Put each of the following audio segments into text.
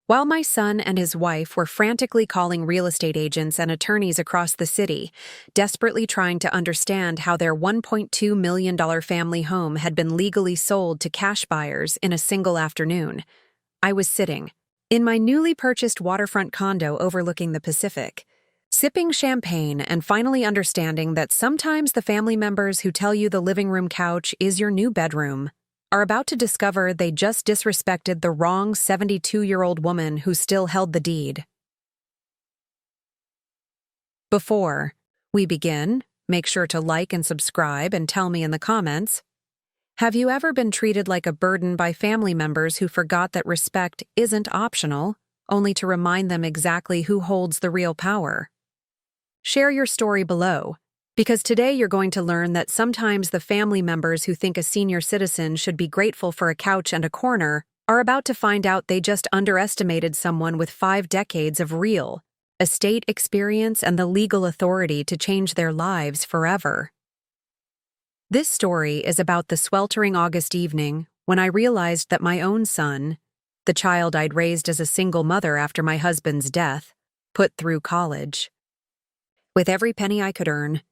While my son and his wife were frantically calling real estate agents and attorneys across the city, desperately trying to understand how their $1.2 million family home had been legally sold to cash buyers in a single afternoon, I was sitting in my newly purchased waterfront condo overlooking the Pacific, sipping champagne and finally understanding that sometimes the family members who tell you the living room couch is your new bedroom are about to discover they just disrespected the wrong 72-year-old woman who still held the deed. Before we begin, make sure to like and subscribe and tell me in the comments, have you ever been treated like a burden by family members who forgot that respect isn't optional, only to remind them exactly who holds the real power? Share your story below, because today you're going to learn that sometimes the family members who think a senior citizen should be grateful for a couch and a corner are about to find out they just underestimated someone with 5 decades of real estate experience and the legal authority to change their lives forever. This story is about the sweltering August evening when I realized that my own son, the child I'd raised as a single mother after my husband's death, put through college. With every penny I could earn,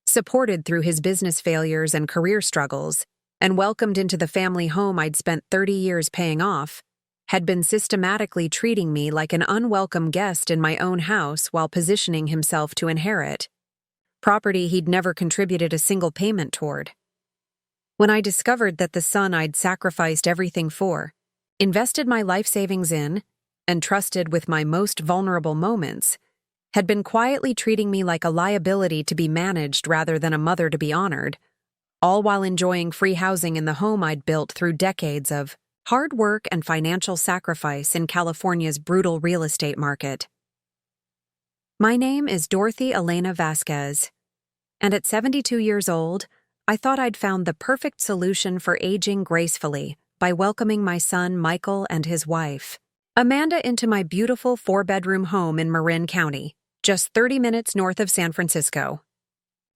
supported through his business failures and career struggles, and welcomed into the family home I'd spent 30 years paying off, had been systematically treating me like an unwelcome guest in my own house while positioning himself to inherit property he'd never contributed a single payment toward. When I discovered that the son I'd sacrificed everything for, invested my life savings in, and trusted with my most vulnerable moments, had been quietly treating me like a liability to be managed rather than a mother to be honored, all while enjoying free housing in the home I'd built through decades of hard work and financial sacrifice in California's brutal real estate market. My name is Dorothy Elena Vasquez, and at 72 years old, I thought I'd found the perfect solution for aging gracefully by welcoming my son Michael and his wife, Amanda, into my beautiful 4-bedroom home in Marin County, just 30 minutes north of San Francisco.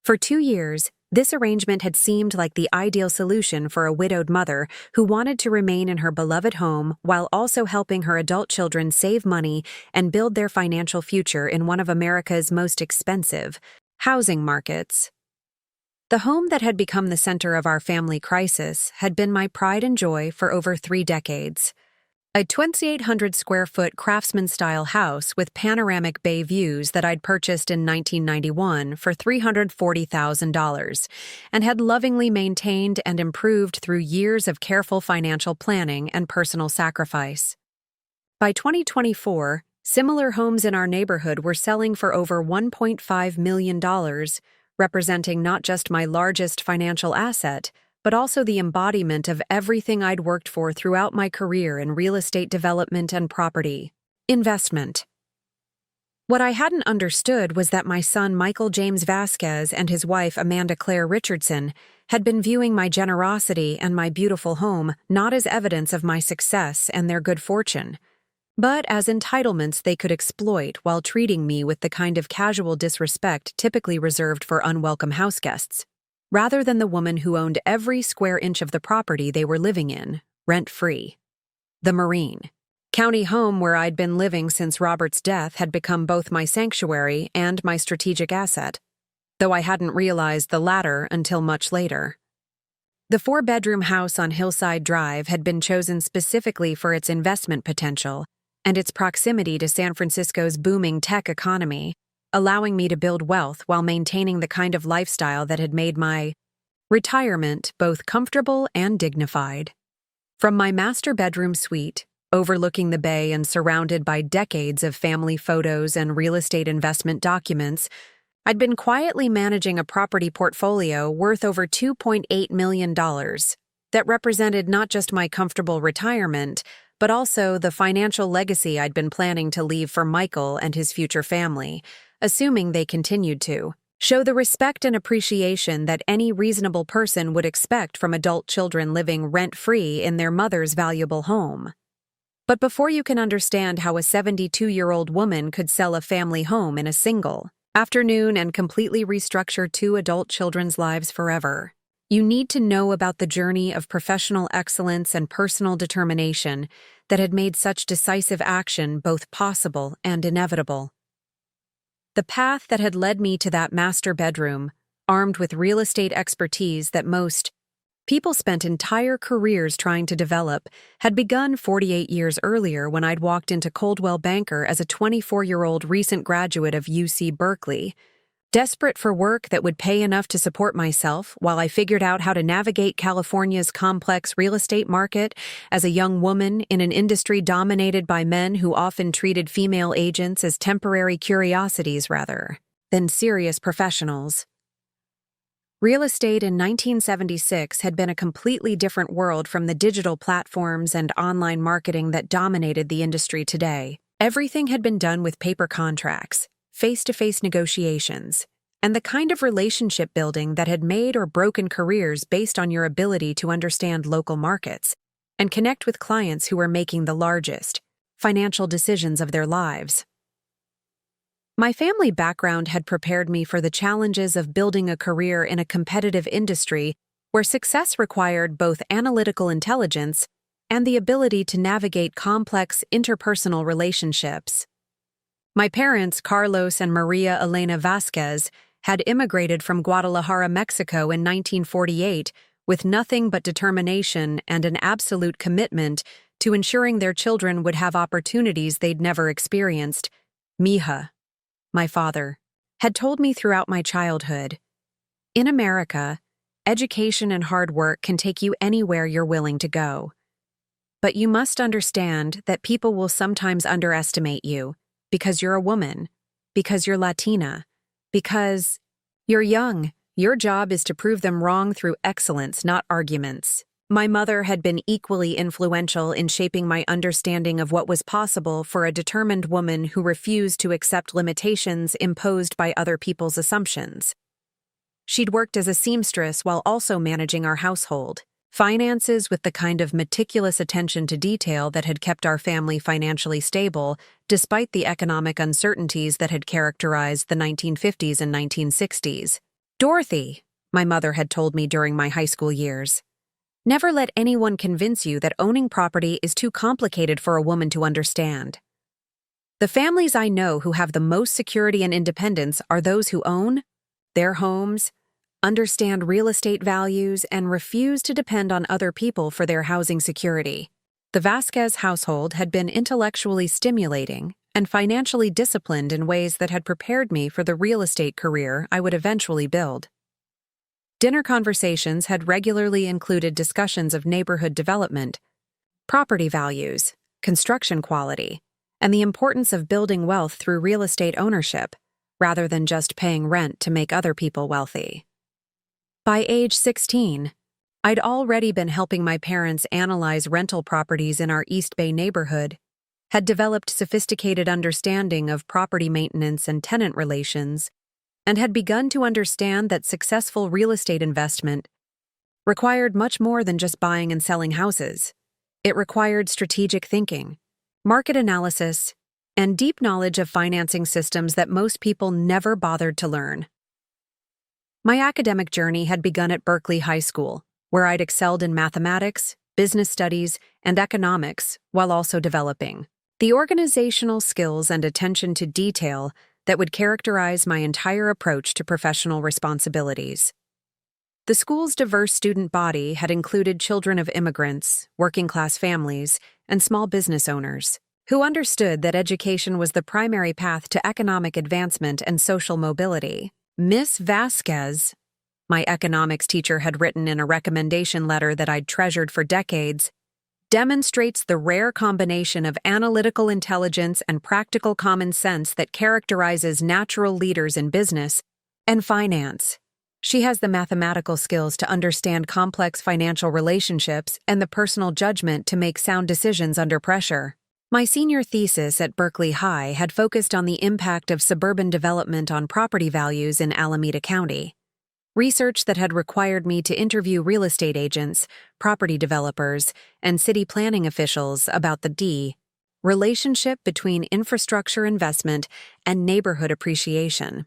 For 2 years, this arrangement had seemed like the ideal solution for a widowed mother who wanted to remain in her beloved home while also helping her adult children save money and build their financial future in one of America's most expensive housing markets. The home that had become the center of our family crisis had been my pride and joy for over 3 decades. A 2,800-square-foot craftsman-style house with panoramic bay views that I'd purchased in 1991 for $340,000 and had lovingly maintained and improved through years of careful financial planning and personal sacrifice. By 2024, similar homes in our neighborhood were selling for over $1.5 million, representing not just my largest financial asset, but also the embodiment of everything I'd worked for throughout my career in real estate development and property investment. What I hadn't understood was that my son Michael James Vasquez and his wife Amanda Claire Richardson had been viewing my generosity and my beautiful home not as evidence of my success and their good fortune, but as entitlements they could exploit while treating me with the kind of casual disrespect typically reserved for unwelcome houseguests, rather than the woman who owned every square inch of the property they were living in, rent-free. The Marin County home where I'd been living since Robert's death had become both my sanctuary and my strategic asset, though I hadn't realized the latter until much later. The 4-bedroom house on Hillside Drive had been chosen specifically for its investment potential and its proximity to San Francisco's booming tech economy, allowing me to build wealth while maintaining the kind of lifestyle that had made my retirement both comfortable and dignified. From my master bedroom suite, overlooking the bay and surrounded by decades of family photos and real estate investment documents, I'd been quietly managing a property portfolio worth over $2.8 million that represented not just my comfortable retirement, but also the financial legacy I'd been planning to leave for Michael and his future family, assuming they continued to show the respect and appreciation that any reasonable person would expect from adult children living rent-free in their mother's valuable home. But before you can understand how a 72-year-old woman could sell a family home in a single afternoon and completely restructure 2 adult children's lives forever, You need to know about the journey of professional excellence and personal determination that had made such decisive action both possible and inevitable. The path that had led me to that master bedroom, armed with real estate expertise that most people spent entire careers trying to develop, had begun 48 years earlier when I'd walked into Coldwell Banker as a 24-year-old recent graduate of UC Berkeley, desperate for work that would pay enough to support myself while I figured out how to navigate California's complex real estate market as a young woman in an industry dominated by men who often treated female agents as temporary curiosities rather than serious professionals. Real estate in 1976 had been a completely different world from the digital platforms and online marketing that dominated the industry today. Everything had been done with paper contracts, face-to-face negotiations, and the kind of relationship building that had made or broken careers based on your ability to understand local markets and connect with clients who were making the largest financial decisions of their lives. My family background had prepared me for the challenges of building a career in a competitive industry where success required both analytical intelligence and the ability to navigate complex interpersonal relationships. My parents, Carlos and Maria Elena Vasquez, had immigrated from Guadalajara, Mexico in 1948 with nothing but determination and an absolute commitment to ensuring their children would have opportunities they'd never experienced. Mija, my father, had told me throughout my childhood, in America, education and hard work can take you anywhere you're willing to go. But you must understand that people will sometimes underestimate you because you're a woman, because you're Latina, because you're young. Your job is to prove them wrong through excellence, not arguments. My mother had been equally influential in shaping my understanding of what was possible for a determined woman who refused to accept limitations imposed by other people's assumptions. She'd worked as a seamstress while also managing our household, finances with the kind of meticulous attention to detail that had kept our family financially stable despite the economic uncertainties that had characterized the 1950s and 1960s. Dorothy, my mother had told me during my high school years, never let anyone convince you that owning property is too complicated for a woman to understand. The families I know who have the most security and independence are those who own their homes, understand real estate values, and refuse to depend on other people for their housing security. The Vasquez household had been intellectually stimulating and financially disciplined in ways that had prepared me for the real estate career I would eventually build. Dinner conversations had regularly included discussions of neighborhood development, property values, construction quality, and the importance of building wealth through real estate ownership, rather than just paying rent to make other people wealthy. By age 16, I'd already been helping my parents analyze rental properties in our East Bay neighborhood, had developed sophisticated understanding of property maintenance and tenant relations, and had begun to understand that successful real estate investment required much more than just buying and selling houses. It required strategic thinking, market analysis, and deep knowledge of financing systems that most people never bothered to learn. My academic journey had begun at Berkeley High School, where I'd excelled in mathematics, business studies, and economics while also developing the organizational skills and attention to detail that would characterize my entire approach to professional responsibilities. The school's diverse student body had included children of immigrants, working-class families, and small business owners, who understood that education was the primary path to economic advancement and social mobility. Miss Vasquez, my economics teacher had written in a recommendation letter that I'd treasured for decades, demonstrates the rare combination of analytical intelligence and practical common sense that characterizes natural leaders in business and finance. She has the mathematical skills to understand complex financial relationships and the personal judgment to make sound decisions under pressure. My senior thesis at Berkeley High had focused on the impact of suburban development on property values in Alameda County. Research that had required me to interview real estate agents, property developers, and city planning officials about the relationship between infrastructure investment and neighborhood appreciation.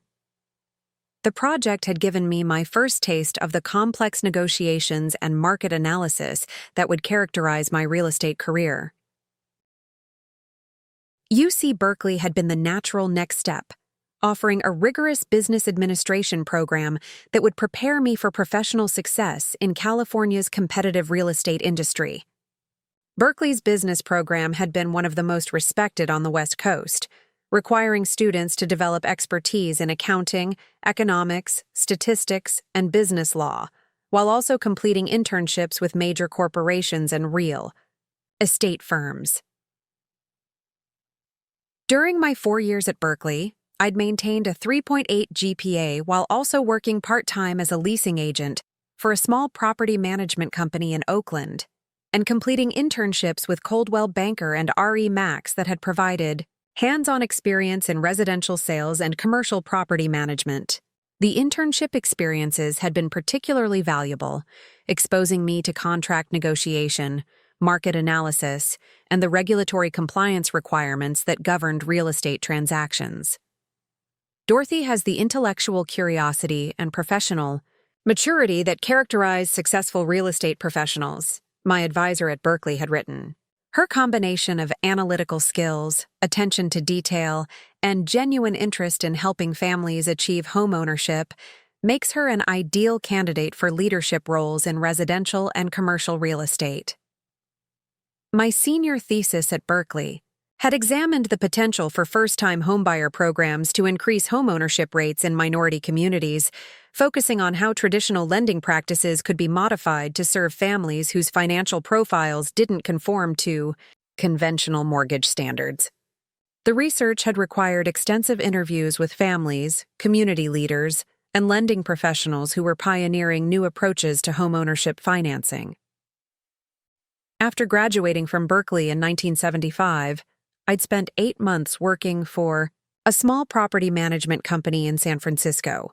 The project had given me my first taste of the complex negotiations and market analysis that would characterize my real estate career. UC Berkeley had been the natural next step, offering a rigorous business administration program that would prepare me for professional success in California's competitive real estate industry. Berkeley's business program had been one of the most respected on the West Coast, requiring students to develop expertise in accounting, economics, statistics, and business law, while also completing internships with major corporations and real estate firms. During my 4 years at Berkeley, I'd maintained a 3.8 GPA while also working part-time as a leasing agent for a small property management company in Oakland, and completing internships with Coldwell Banker and RE Max that had provided hands-on experience in residential sales and commercial property management. The internship experiences had been particularly valuable, exposing me to contract negotiation, market analysis, and the regulatory compliance requirements that governed real estate transactions. Dorothy has the intellectual curiosity and professional maturity that characterize successful real estate professionals, my advisor at Berkeley had written. Her combination of analytical skills, attention to detail, and genuine interest in helping families achieve homeownership makes her an ideal candidate for leadership roles in residential and commercial real estate. My senior thesis at Berkeley had examined the potential for first-time homebuyer programs to increase homeownership rates in minority communities, focusing on how traditional lending practices could be modified to serve families whose financial profiles didn't conform to conventional mortgage standards. The research had required extensive interviews with families, community leaders, and lending professionals who were pioneering new approaches to homeownership financing. After graduating from Berkeley in 1975, I'd spent 8 months working for a small property management company in San Francisco,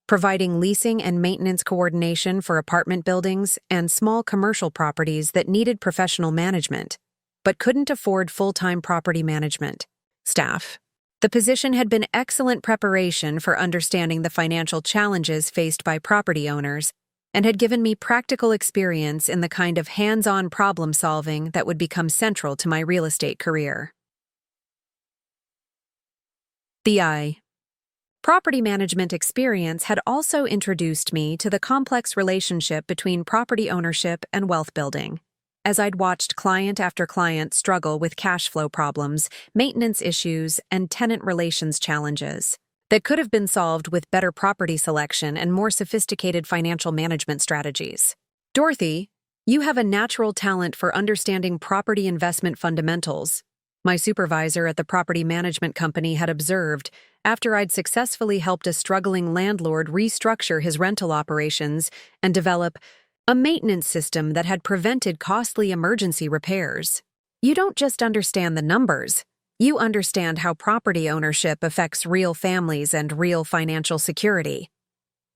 providing leasing and maintenance coordination for apartment buildings and small commercial properties that needed professional management, but couldn't afford full-time property management staff. The position had been excellent preparation for understanding the financial challenges faced by property owners and had given me practical experience in the kind of hands-on problem-solving that would become central to my real estate career. The property management experience had also introduced me to the complex relationship between property ownership and wealth building, as I'd watched client after client struggle with cash flow problems, maintenance issues, and tenant relations challenges that could have been solved with better property selection and more sophisticated financial management strategies. Dorothy, you have a natural talent for understanding property investment fundamentals, my supervisor at the property management company had observed after I'd successfully helped a struggling landlord restructure his rental operations and develop a maintenance system that had prevented costly emergency repairs. You don't just understand the numbers. You understand how property ownership affects real families and real financial security.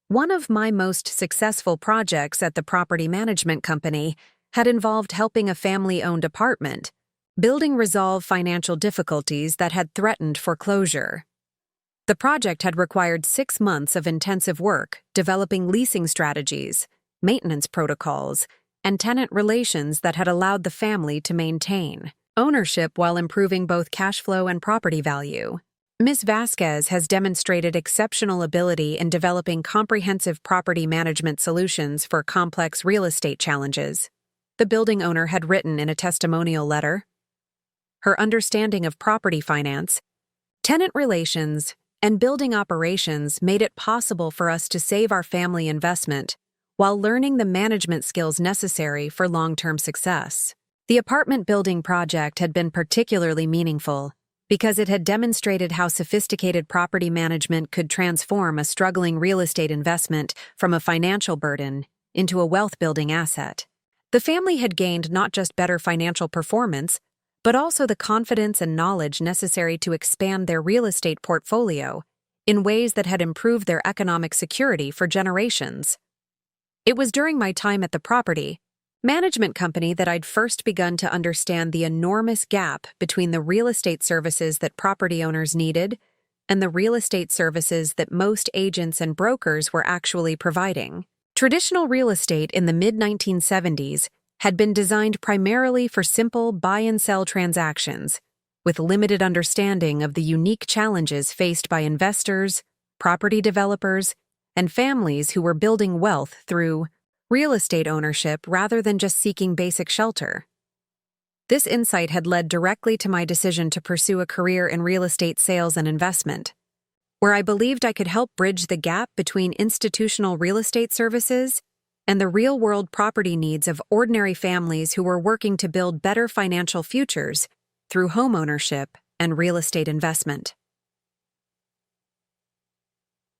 One of my most successful projects at the property management company had involved helping a family-owned apartment building resolve financial difficulties that had threatened foreclosure. The project had required 6 months of intensive work developing leasing strategies, maintenance protocols, and tenant relations that had allowed the family to maintain ownership while improving both cash flow and property value. Ms. Vasquez has demonstrated exceptional ability in developing comprehensive property management solutions for complex real estate challenges, the building owner had written in a testimonial letter. Her understanding of property finance, tenant relations, and building operations made it possible for us to save our family investment while learning the management skills necessary for long-term success. The apartment building project had been particularly meaningful because it had demonstrated how sophisticated property management could transform a struggling real estate investment from a financial burden into a wealth-building asset. The family had gained not just better financial performance, but also the confidence and knowledge necessary to expand their real estate portfolio in ways that had improved their economic security for generations. It was during my time at the property management company that I'd first begun to understand the enormous gap between the real estate services that property owners needed and the real estate services that most agents and brokers were actually providing. Traditional real estate in the mid-1970s had been designed primarily for simple buy-and-sell transactions, with limited understanding of the unique challenges faced by investors, property developers, and families who were building wealth through real estate ownership rather than just seeking basic shelter. This insight had led directly to my decision to pursue a career in real estate sales and investment, where I believed I could help bridge the gap between institutional real estate services and the real-world property needs of ordinary families who were working to build better financial futures through home ownership and real estate investment.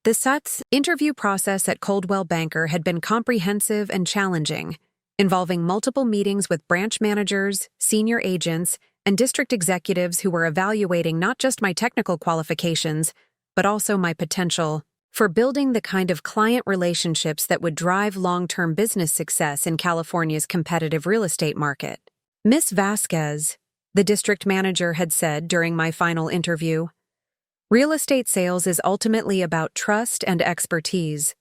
The SUT's interview process at Coldwell Banker had been comprehensive and challenging, involving multiple meetings with branch managers, senior agents, and district executives who were evaluating not just my technical qualifications, but also my potential for building the kind of client relationships that would drive long-term business success in California's competitive real estate market. Ms. Vasquez, the district manager, had said during my final interview, "Real estate sales is ultimately about trust and expertise.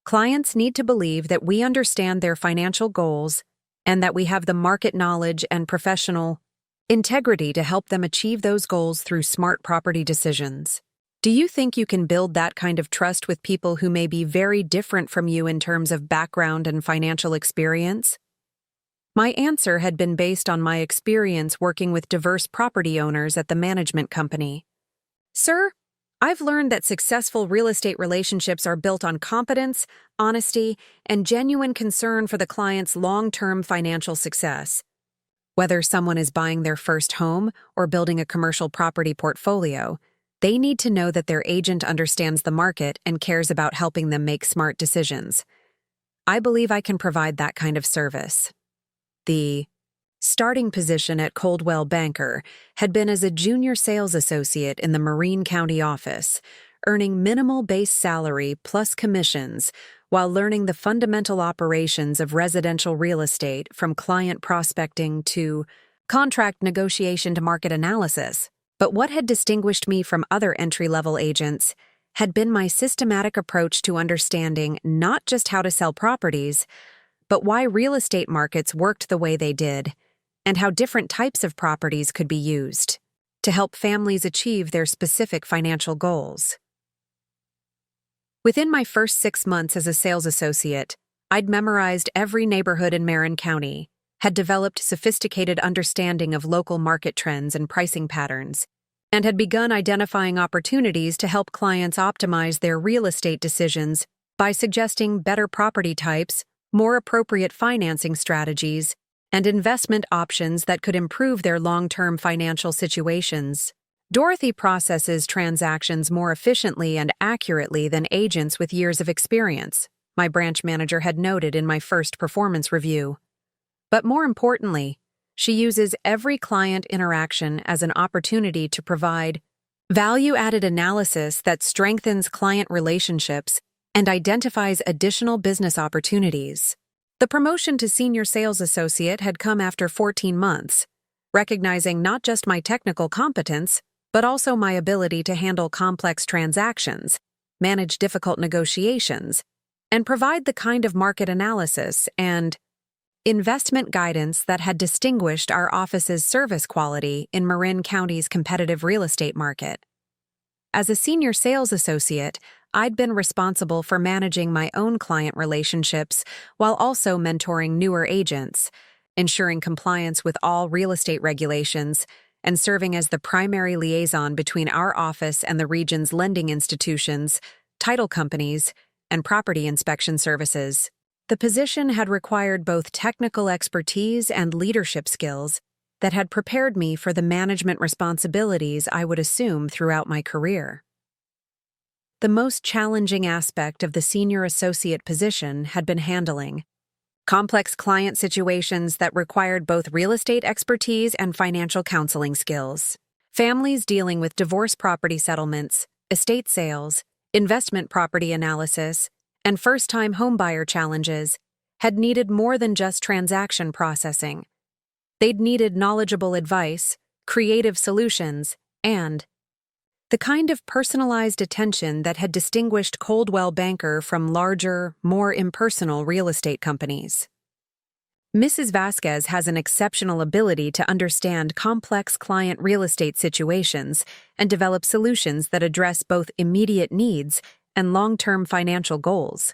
Clients need to believe that we understand their financial goals and that we have the market knowledge and professional integrity to help them achieve those goals through smart property decisions. Do you think you can build that kind of trust with people who may be very different from you in terms of background and financial experience?" My answer had been based on my experience working with diverse property owners at the management company. "Sir, I've learned that successful real estate relationships are built on competence, honesty, and genuine concern for the client's long-term financial success. Whether someone is buying their first home or building a commercial property portfolio, they need to know that their agent understands the market and cares about helping them make smart decisions. I believe I can provide that kind of service." The starting position at Coldwell Banker had been as a junior sales associate in the Marin County office, earning minimal base salary plus commissions while learning the fundamental operations of residential real estate from client prospecting to contract negotiation to market analysis. But what had distinguished me from other entry-level agents had been my systematic approach to understanding not just how to sell properties, but why real estate markets worked the way they did, and how different types of properties could be used to help families achieve their specific financial goals. Within my first 6 months as a sales associate, I'd memorized every neighborhood in Marin County, had developed sophisticated understanding of local market trends and pricing patterns, and had begun identifying opportunities to help clients optimize their real estate decisions by suggesting better property types, more appropriate financing strategies, and investment options that could improve their long-term financial situations. Dorothy processes transactions more efficiently and accurately than agents with years of experience, my branch manager had noted in my first performance review. But more importantly, she uses every client interaction as an opportunity to provide value-added analysis that strengthens client relationships and identifies additional business opportunities. The promotion to senior sales associate had come after 14 months, recognizing not just my technical competence, but also my ability to handle complex transactions, manage difficult negotiations, and provide the kind of market analysis and investment guidance that had distinguished our office's service quality in Marin County's competitive real estate market. As a senior sales associate, I'd been responsible for managing my own client relationships while also mentoring newer agents, ensuring compliance with all real estate regulations, and serving as the primary liaison between our office and the region's lending institutions, title companies, and property inspection services. The position had required both technical expertise and leadership skills that had prepared me for the management responsibilities I would assume throughout my career. The most challenging aspect of the senior associate position had been handling complex client situations that required both real estate expertise and financial counseling skills. Families dealing with divorce property settlements, estate sales, investment property analysis, and first-time homebuyer challenges had needed more than just transaction processing. They'd needed knowledgeable advice, creative solutions, and the kind of personalized attention that had distinguished Coldwell Banker from larger, more impersonal real estate companies. Mrs. Vasquez has an exceptional ability to understand complex client real estate situations and develop solutions that address both immediate needs and long-term financial goals,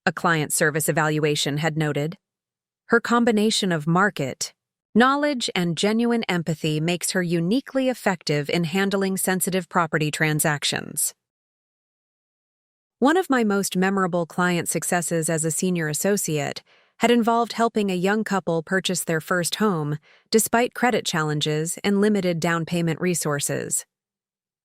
a client service evaluation had noted. Her combination of market knowledge and genuine empathy makes her uniquely effective in handling sensitive property transactions. One of my most memorable client successes as a senior associate had involved helping a young couple purchase their first home, despite credit challenges and limited down payment resources.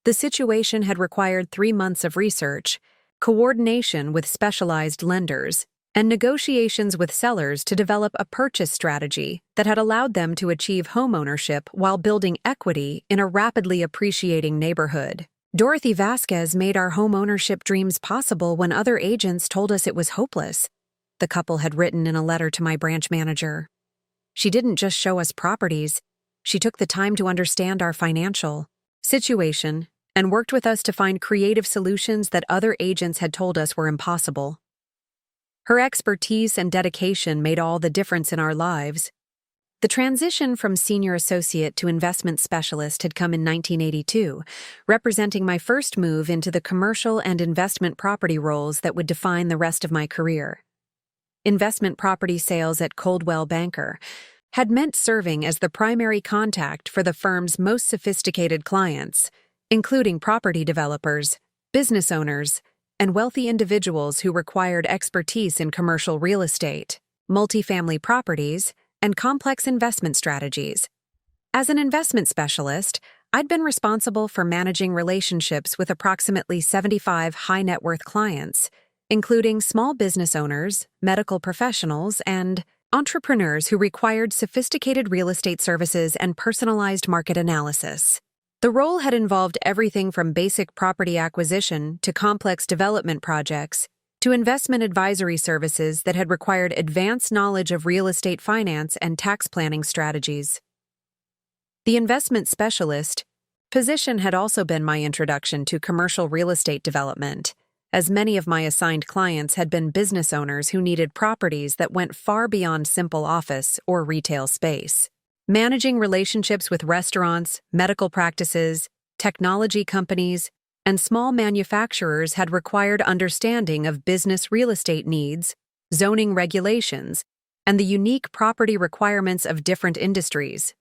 The situation had required 3 months of research, coordination with specialized lenders, and negotiations with sellers to develop a purchase strategy that had allowed them to achieve homeownership while building equity in a rapidly appreciating neighborhood. Dorothy Vasquez made our homeownership dreams possible when other agents told us it was hopeless, the couple had written in a letter to my branch manager. She didn't just show us properties, she took the time to understand our financial situation and worked with us to find creative solutions that other agents had told us were impossible. Her expertise and dedication made all the difference in our lives. The transition from senior associate to investment specialist had come in 1982, representing my first move into the commercial and investment property roles that would define the rest of my career. Investment property sales at Coldwell Banker had meant serving as the primary contact for the firm's most sophisticated clients, including property developers, business owners, and wealthy individuals who required expertise in commercial real estate, multifamily properties, and complex investment strategies. As an investment specialist, I'd been responsible for managing relationships with approximately 75 high-net-worth clients, including small business owners, medical professionals, and entrepreneurs who required sophisticated real estate services and personalized market analysis. The role had involved everything from basic property acquisition to complex development projects to investment advisory services that had required advanced knowledge of real estate finance and tax planning strategies. The investment specialist position had also been my introduction to commercial real estate development, as many of my assigned clients had been business owners who needed properties that went far beyond simple office or retail space. Managing relationships with restaurants, medical practices, technology companies, and small manufacturers had required understanding of business real estate needs, zoning regulations, and the unique property requirements of different industries.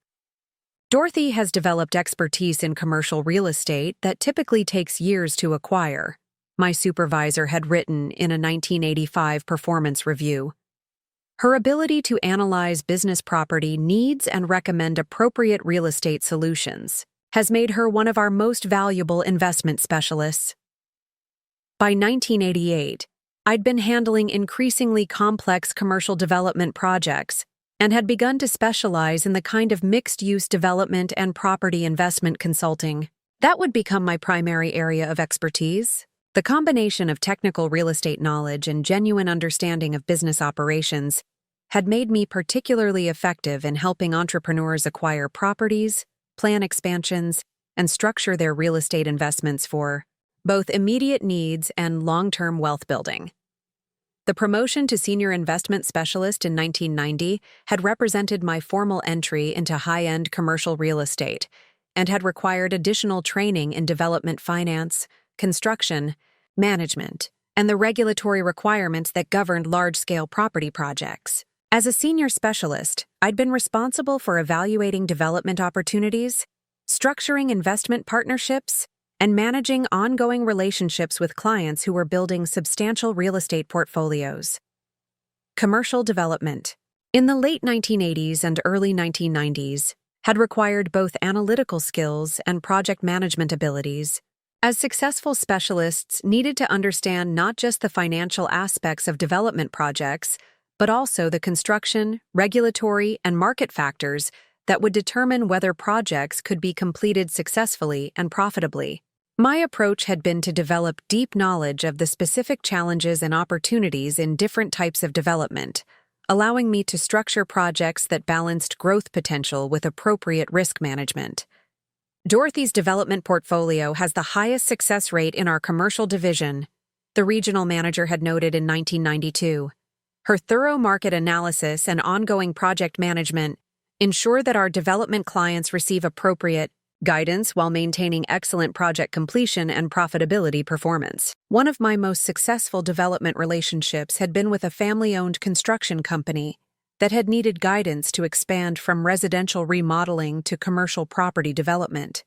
Dorothy has developed expertise in commercial real estate that typically takes years to acquire, my supervisor had written in a 1985 performance review. Her ability to analyze business property needs and recommend appropriate real estate solutions has made her one of our most valuable investment specialists. By 1988, I'd been handling increasingly complex commercial development projects and had begun to specialize in the kind of mixed-use development and property investment consulting that would become my primary area of expertise. The combination of technical real estate knowledge and genuine understanding of business operations had made me particularly effective in helping entrepreneurs acquire properties, plan expansions, and structure their real estate investments for both immediate needs and long-term wealth building. The promotion to senior investment specialist in 1990 had represented my formal entry into high-end commercial real estate and had required additional training in development finance, construction, management, and the regulatory requirements that governed large-scale property projects. As a senior specialist, I'd been responsible for evaluating development opportunities, structuring investment partnerships, and managing ongoing relationships with clients who were building substantial real estate portfolios. Commercial development, in the late 1980s and early 1990s, had required both analytical skills and project management abilities, as successful specialists needed to understand not just the financial aspects of development projects, but also the construction, regulatory, and market factors that would determine whether projects could be completed successfully and profitably. My approach had been to develop deep knowledge of the specific challenges and opportunities in different types of development, allowing me to structure projects that balanced growth potential with appropriate risk management. Dorothy's development portfolio has the highest success rate in our commercial division, the regional manager had noted in 1992. Her thorough market analysis and ongoing project management ensure that our development clients receive appropriate guidance while maintaining excellent project completion and profitability performance. One of my most successful development relationships had been with a family-owned construction company that had needed guidance to expand from residential remodeling to commercial property development.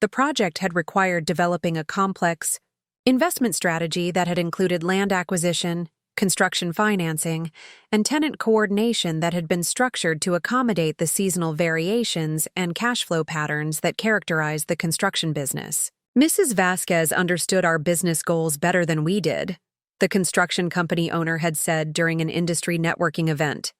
The project had required developing a complex investment strategy that had included land acquisition, construction financing, and tenant coordination that had been structured to accommodate the seasonal variations and cash flow patterns that characterize the construction business. Mrs. Vasquez understood our business goals better than we did, the construction company owner had said during an industry networking event.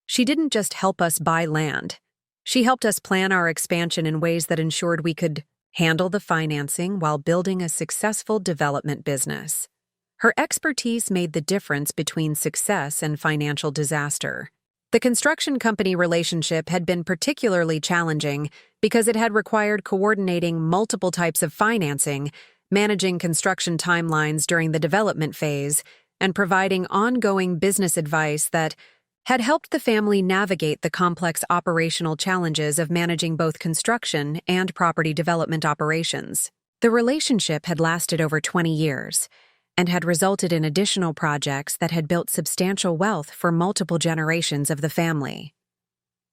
She didn't just help us buy land. She helped us plan our expansion in ways that ensured we could handle the financing while building a successful development business. Her expertise made the difference between success and financial disaster. The construction company relationship had been particularly challenging because it had required coordinating multiple types of financing, managing construction timelines during the development phase, and providing ongoing business advice that had helped the family navigate the complex operational challenges of managing both construction and property development operations. The relationship had lasted over 20 years and had resulted in additional projects that had built substantial wealth for multiple generations of the family.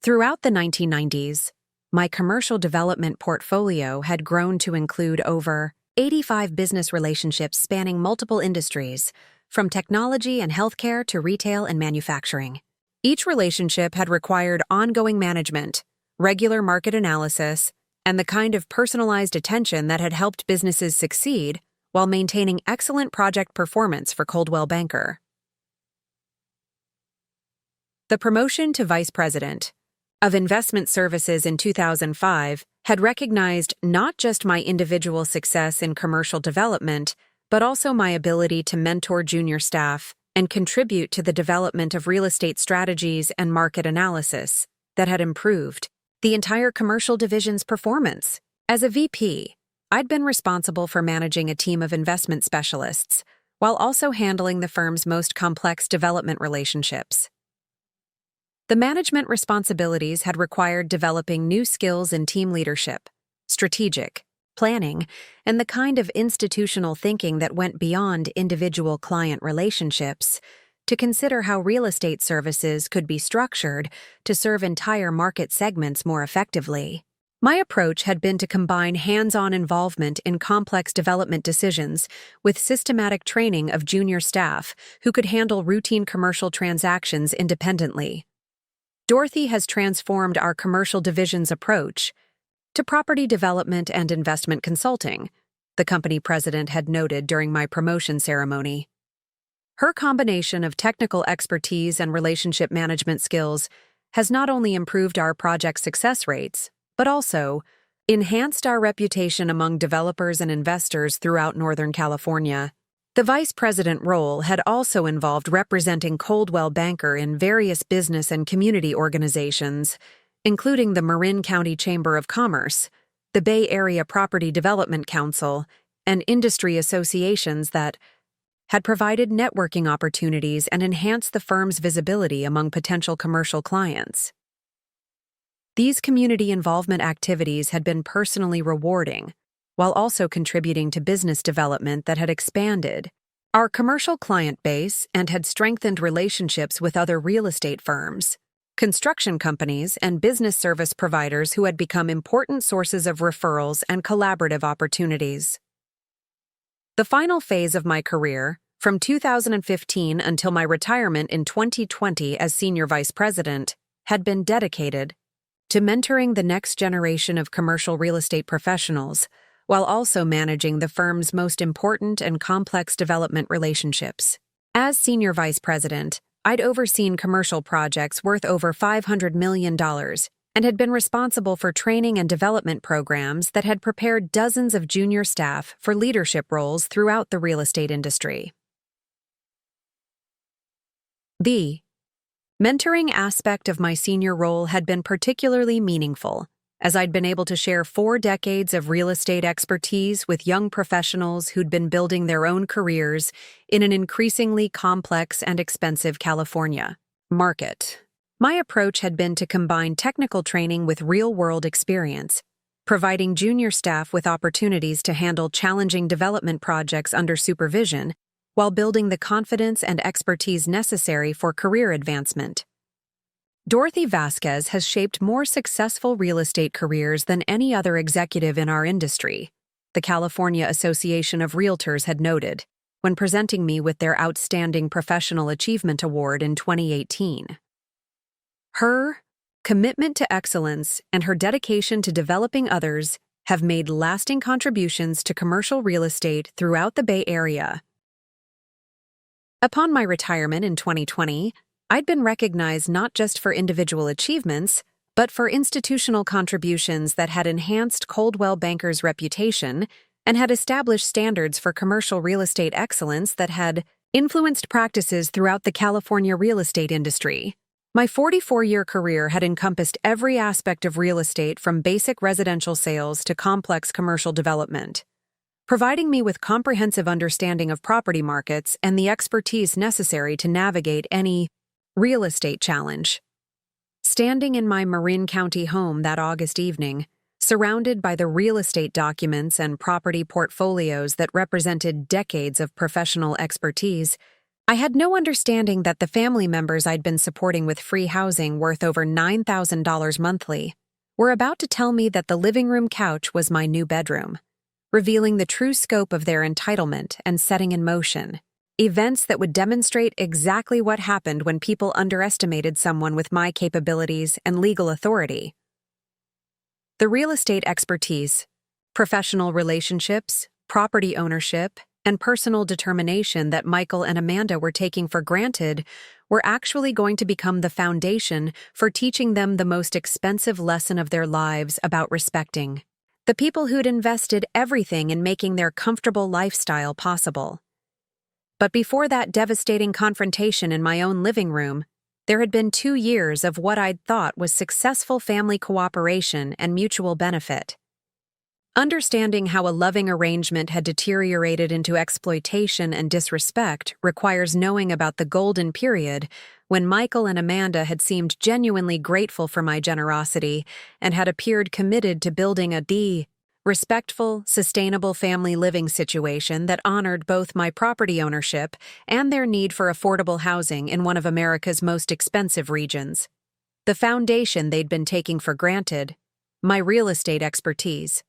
Throughout the 1990s, my commercial development portfolio had grown to include over 85 business relationships spanning multiple industries, from technology and healthcare to retail and manufacturing. Each relationship had required ongoing management, regular market analysis, and the kind of personalized attention that had helped businesses succeed while maintaining excellent project performance for Coldwell Banker. The promotion to Vice President of Investment Services in 2005 had recognized not just my individual success in commercial development, but also my ability to mentor junior staff and contribute to the development of real estate strategies and market analysis that had improved the entire commercial division's performance. As a VP, I'd been responsible for managing a team of investment specialists, while also handling the firm's most complex development relationships. The management responsibilities had required developing new skills in team leadership, strategic planning, and the kind of institutional thinking that went beyond individual client relationships to consider how real estate services could be structured to serve entire market segments more effectively. My approach had been to combine hands-on involvement in complex development decisions with systematic training of junior staff who could handle routine commercial transactions independently. Dorothy has transformed our commercial division's approach to property development and investment consulting, the company president had noted during my promotion ceremony. Her combination of technical expertise and relationship management skills has not only improved our project success rates, but also enhanced our reputation among developers and investors throughout Northern California. The vice president role had also involved representing Coldwell Banker in various business and community organizations, including the Marin County Chamber of Commerce, the Bay Area Property Development Council, and industry associations that had provided networking opportunities and enhanced the firm's visibility among potential commercial clients. These community involvement activities had been personally rewarding, while also contributing to business development that had expanded our commercial client base and had strengthened relationships with other real estate firms, construction companies, and business service providers who had become important sources of referrals and collaborative opportunities. The final phase of my career, from 2015 until my retirement in 2020 as senior vice president, had been dedicated to mentoring the next generation of commercial real estate professionals, while also managing the firm's most important and complex development relationships. As senior vice president, I'd overseen commercial projects worth over $500 million and had been responsible for training and development programs that had prepared dozens of junior staff for leadership roles throughout the real estate industry. The mentoring aspect of my senior role had been particularly meaningful, as I'd been able to share 4 decades of real estate expertise with young professionals who'd been building their own careers in an increasingly complex and expensive California market. My approach had been to combine technical training with real-world experience, providing junior staff with opportunities to handle challenging development projects under supervision while building the confidence and expertise necessary for career advancement. Dorothy Vasquez has shaped more successful real estate careers than any other executive in our industry, the California Association of Realtors had noted, when presenting me with their Outstanding Professional Achievement Award in 2018. Her commitment to excellence and her dedication to developing others have made lasting contributions to commercial real estate throughout the Bay Area. Upon my retirement in 2020, I'd been recognized not just for individual achievements, but for institutional contributions that had enhanced Coldwell Banker's reputation and had established standards for commercial real estate excellence that had influenced practices throughout the California real estate industry. My 44-year career had encompassed every aspect of real estate from basic residential sales to complex commercial development, providing me with comprehensive understanding of property markets and the expertise necessary to navigate any real estate challenge. Standing in my Marin County home that August evening, surrounded by the real estate documents and property portfolios that represented decades of professional expertise, I had no understanding that the family members I'd been supporting with free housing worth over $9,000 monthly were about to tell me that the living room couch was my new bedroom, revealing the true scope of their entitlement and setting in motion events that would demonstrate exactly what happened when people underestimated someone with my capabilities and legal authority. The real estate expertise, professional relationships, property ownership, and personal determination that Michael and Amanda were taking for granted were actually going to become the foundation for teaching them the most expensive lesson of their lives about respecting the people who'd invested everything in making their comfortable lifestyle possible. But before that devastating confrontation in my own living room, there had been 2 years of what I'd thought was successful family cooperation and mutual benefit. Understanding how a loving arrangement had deteriorated into exploitation and disrespect requires knowing about the golden period when Michael and Amanda had seemed genuinely grateful for my generosity and had appeared committed to building a respectful, sustainable family living situation that honored both my property ownership and their need for affordable housing in one of America's most expensive regions. The foundation they'd been taking for granted, my real estate expertise,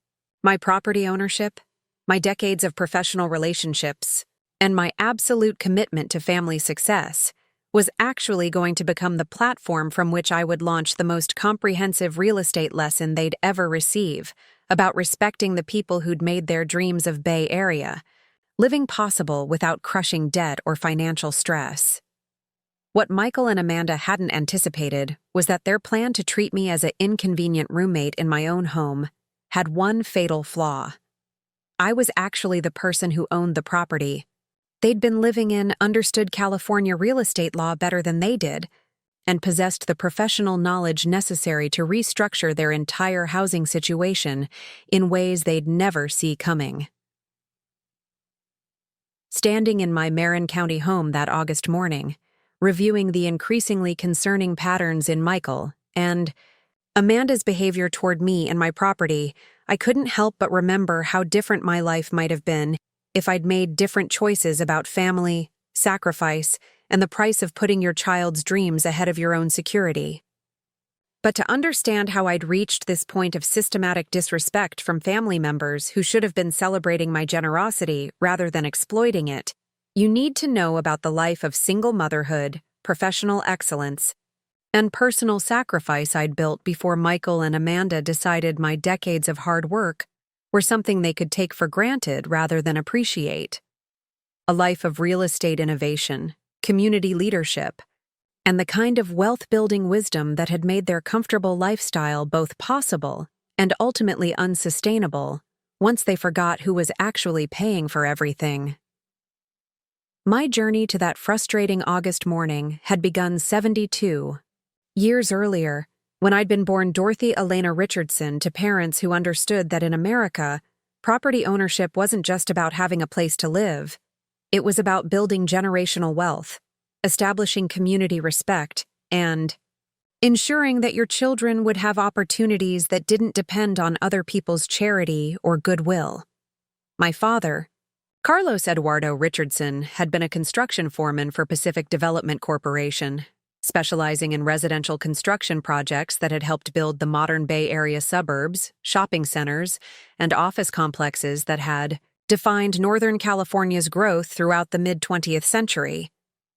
my property ownership, my decades of professional relationships, and my absolute commitment to family success, was actually going to become the platform from which I would launch the most comprehensive real estate lesson they'd ever receive about respecting the people who'd made their dreams of Bay Area living possible without crushing debt or financial stress. What Michael and Amanda hadn't anticipated was that their plan to treat me as an inconvenient roommate in my own home had one fatal flaw. I was actually the person who owned the property. They'd been living in understood California real estate law better than they did, and possessed the professional knowledge necessary to restructure their entire housing situation in ways they'd never see coming. Standing in my Marin County home that August morning, reviewing the increasingly concerning patterns in Michael and Amanda's behavior toward me and my property, I couldn't help but remember how different my life might have been if I'd made different choices about family, sacrifice, and the price of putting your child's dreams ahead of your own security. But to understand how I'd reached this point of systematic disrespect from family members who should have been celebrating my generosity rather than exploiting it, you need to know about the life of single motherhood, professional excellence, and personal sacrifice I'd built before Michael and Amanda decided my decades of hard work were something they could take for granted rather than appreciate. A life of real estate innovation, community leadership, and the kind of wealth-building wisdom that had made their comfortable lifestyle both possible and ultimately unsustainable once they forgot who was actually paying for everything. My journey to that frustrating August morning had begun 72 years earlier when I'd been born Dorothy Elena Richardson to parents who understood that in America, property ownership wasn't just about having a place to live. It was about building generational wealth, establishing community respect, and ensuring that your children would have opportunities that didn't depend on other people's charity or goodwill. My father, Carlos Eduardo Richardson, had been a construction foreman for Pacific Development Corporation, specializing in residential construction projects that had helped build the modern Bay Area suburbs, shopping centers, and office complexes that had defined Northern California's growth throughout the mid-20th century.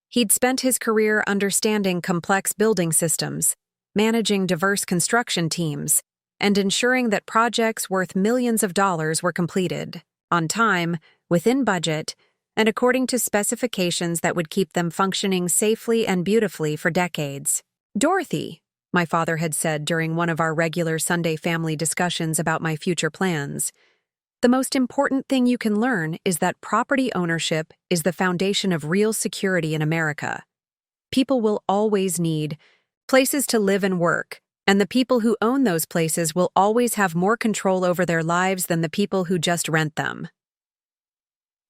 He'd spent his career understanding complex building systems, managing diverse construction teams, and ensuring that projects worth millions of dollars were completed, on time, within budget, and according to specifications that would keep them functioning safely and beautifully for decades. "Dorothy," my father had said during one of our regular Sunday family discussions about my future plans, "the most important thing you can learn is that property ownership is the foundation of real security in America. People will always need places to live and work, and the people who own those places will always have more control over their lives than the people who just rent them."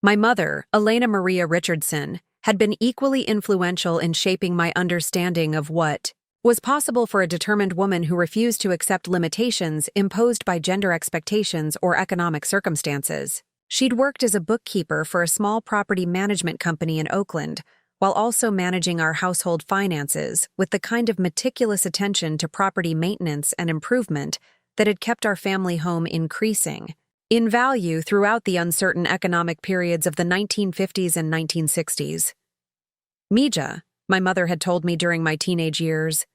My mother, Elena Maria Richardson, had been equally influential in shaping my understanding of what was possible for a determined woman who refused to accept limitations imposed by gender expectations or economic circumstances. She'd worked as a bookkeeper for a small property management company in Oakland, while also managing our household finances with the kind of meticulous attention to property maintenance and improvement that had kept our family home increasing in value throughout the uncertain economic periods of the 1950s and 1960s. "Mija," my mother had told me during my teenage years,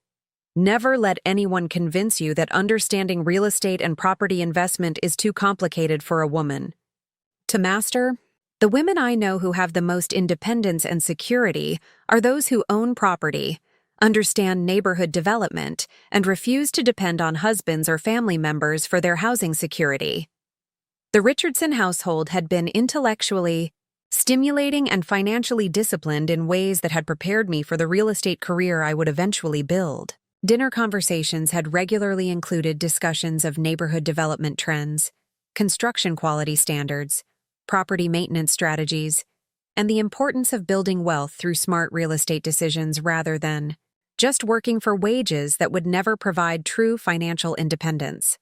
"never let anyone convince you that understanding real estate and property investment is too complicated for a woman. To master, the women I know who have the most independence and security are those who own property, understand neighborhood development, and refuse to depend on husbands or family members for their housing security." The Richardson household had been intellectually stimulating and financially disciplined in ways that had prepared me for the real estate career I would eventually build. Dinner conversations had regularly included discussions of neighborhood development trends, construction quality standards, property maintenance strategies, and the importance of building wealth through smart real estate decisions rather than just working for wages that would never provide true financial independence.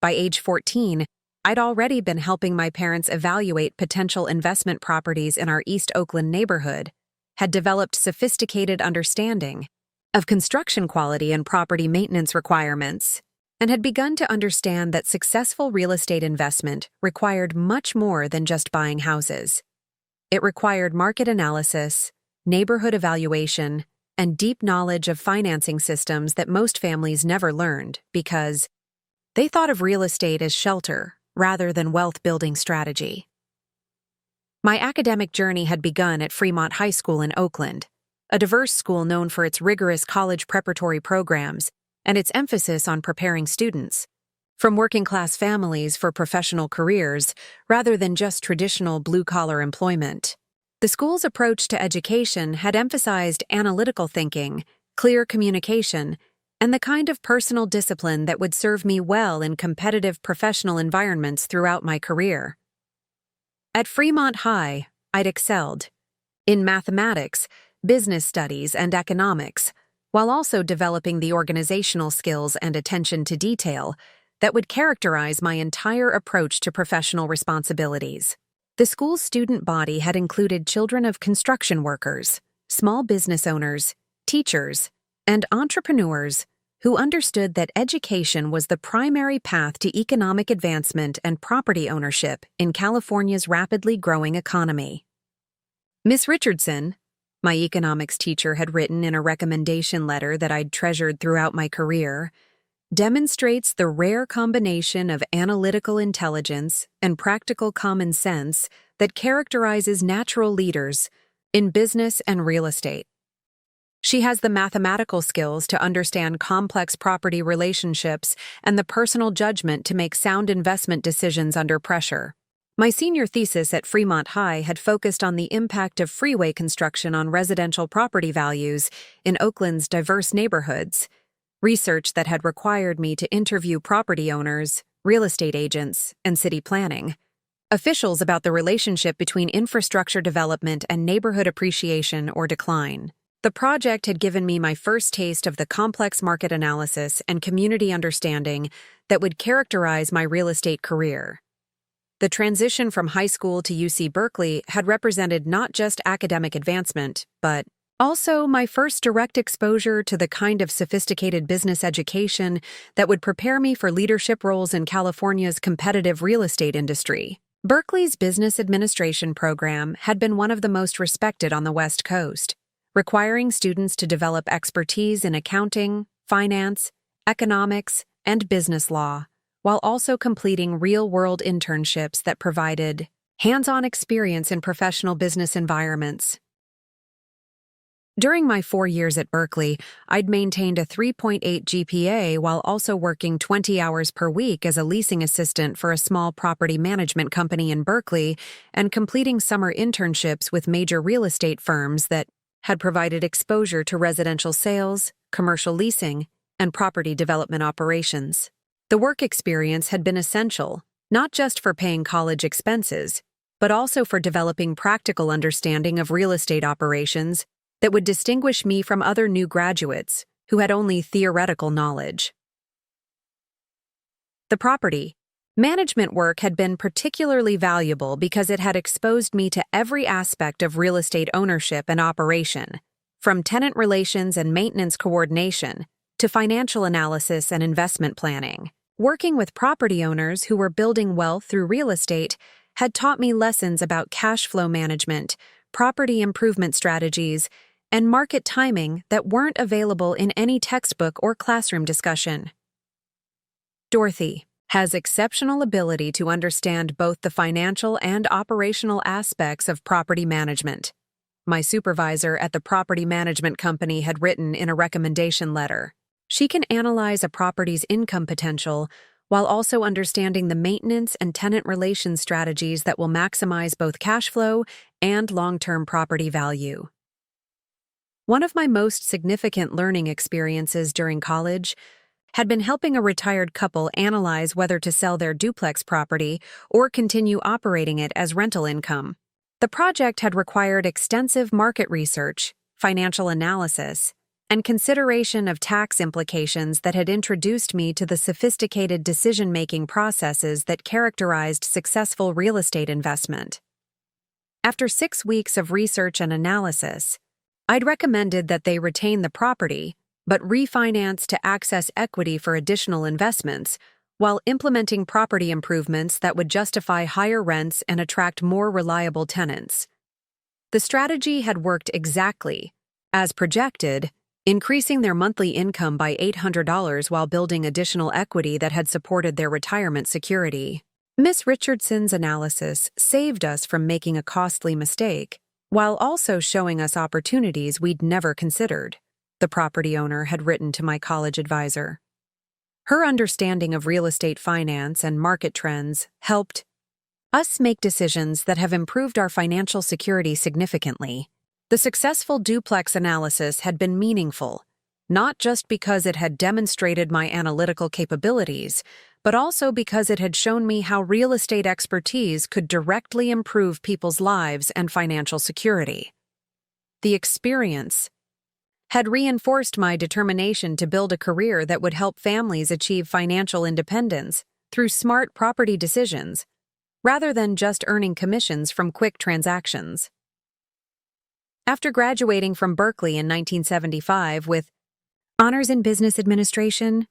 By age 14, I'd already been helping my parents evaluate potential investment properties in our East Oakland neighborhood, had developed sophisticated understanding of construction quality and property maintenance requirements, and had begun to understand that successful real estate investment required much more than just buying houses. It required market analysis, neighborhood evaluation, and deep knowledge of financing systems that most families never learned because they thought of real estate as shelter rather than wealth-building strategy. My academic journey had begun at Fremont High School in Oakland, a diverse school known for its rigorous college preparatory programs and its emphasis on preparing students from working-class families for professional careers rather than just traditional blue-collar employment. The school's approach to education had emphasized analytical thinking, clear communication, and the kind of personal discipline that would serve me well in competitive professional environments throughout my career. At Fremont High, I'd excelled in mathematics, business studies, and economics, while also developing the organizational skills and attention to detail that would characterize my entire approach to professional responsibilities. The school's student body had included children of construction workers, small business owners, teachers, and entrepreneurs who understood that education was the primary path to economic advancement and property ownership in California's rapidly growing economy. Miss Richardson, my economics teacher had written in a recommendation letter that I'd treasured throughout my career, demonstrates the rare combination of analytical intelligence and practical common sense that characterizes natural leaders in business and real estate. She has the mathematical skills to understand complex property relationships and the personal judgment to make sound investment decisions under pressure. My senior thesis at Fremont High had focused on the impact of freeway construction on residential property values in Oakland's diverse neighborhoods, research that had required me to interview property owners, real estate agents, and city planning officials about the relationship between infrastructure development and neighborhood appreciation or decline. The project had given me my first taste of the complex market analysis and community understanding that would characterize my real estate career. The transition from high school to UC Berkeley had represented not just academic advancement, but also my first direct exposure to the kind of sophisticated business education that would prepare me for leadership roles in California's competitive real estate industry. Berkeley's business administration program had been one of the most respected on the West Coast, requiring students to develop expertise in accounting, finance, economics, and business law, while also completing real-world internships that provided hands-on experience in professional business environments. During my 4 years at Berkeley, I'd maintained a 3.8 GPA while also working 20 hours per week as a leasing assistant for a small property management company in Berkeley and completing summer internships with major real estate firms that had provided exposure to residential sales, commercial leasing, and property development operations. The work experience had been essential, not just for paying college expenses, but also for developing practical understanding of real estate operations that would distinguish me from other new graduates who had only theoretical knowledge. The property management work had been particularly valuable because it had exposed me to every aspect of real estate ownership and operation, from tenant relations and maintenance coordination to financial analysis and investment planning. Working with property owners who were building wealth through real estate had taught me lessons about cash flow management, property improvement strategies, and market timing that weren't available in any textbook or classroom discussion. Dorothy has exceptional ability to understand both the financial and operational aspects of property management, my supervisor at the property management company had written in a recommendation letter. She can analyze a property's income potential while also understanding the maintenance and tenant relations strategies that will maximize both cash flow and long-term property value. One of my most significant learning experiences during college had been helping a retired couple analyze whether to sell their duplex property or continue operating it as rental income. The project had required extensive market research, financial analysis, and consideration of tax implications that had introduced me to the sophisticated decision-making processes that characterized successful real estate investment. After 6 weeks of research and analysis, I'd recommended that they retain the property, but refinance to access equity for additional investments, while implementing property improvements that would justify higher rents and attract more reliable tenants. The strategy had worked exactly as projected, increasing their monthly income by $800 while building additional equity that had supported their retirement security. Miss Richardson's analysis saved us from making a costly mistake, while also showing us opportunities we'd never considered, the property owner had written to my college advisor. Her understanding of real estate finance and market trends helped us make decisions that have improved our financial security significantly. The successful duplex analysis had been meaningful, not just because it had demonstrated my analytical capabilities, but also because it had shown me how real estate expertise could directly improve people's lives and financial security. The experience had reinforced my determination to build a career that would help families achieve financial independence through smart property decisions, rather than just earning commissions from quick transactions. After graduating from Berkeley in 1975 with honors in business administration,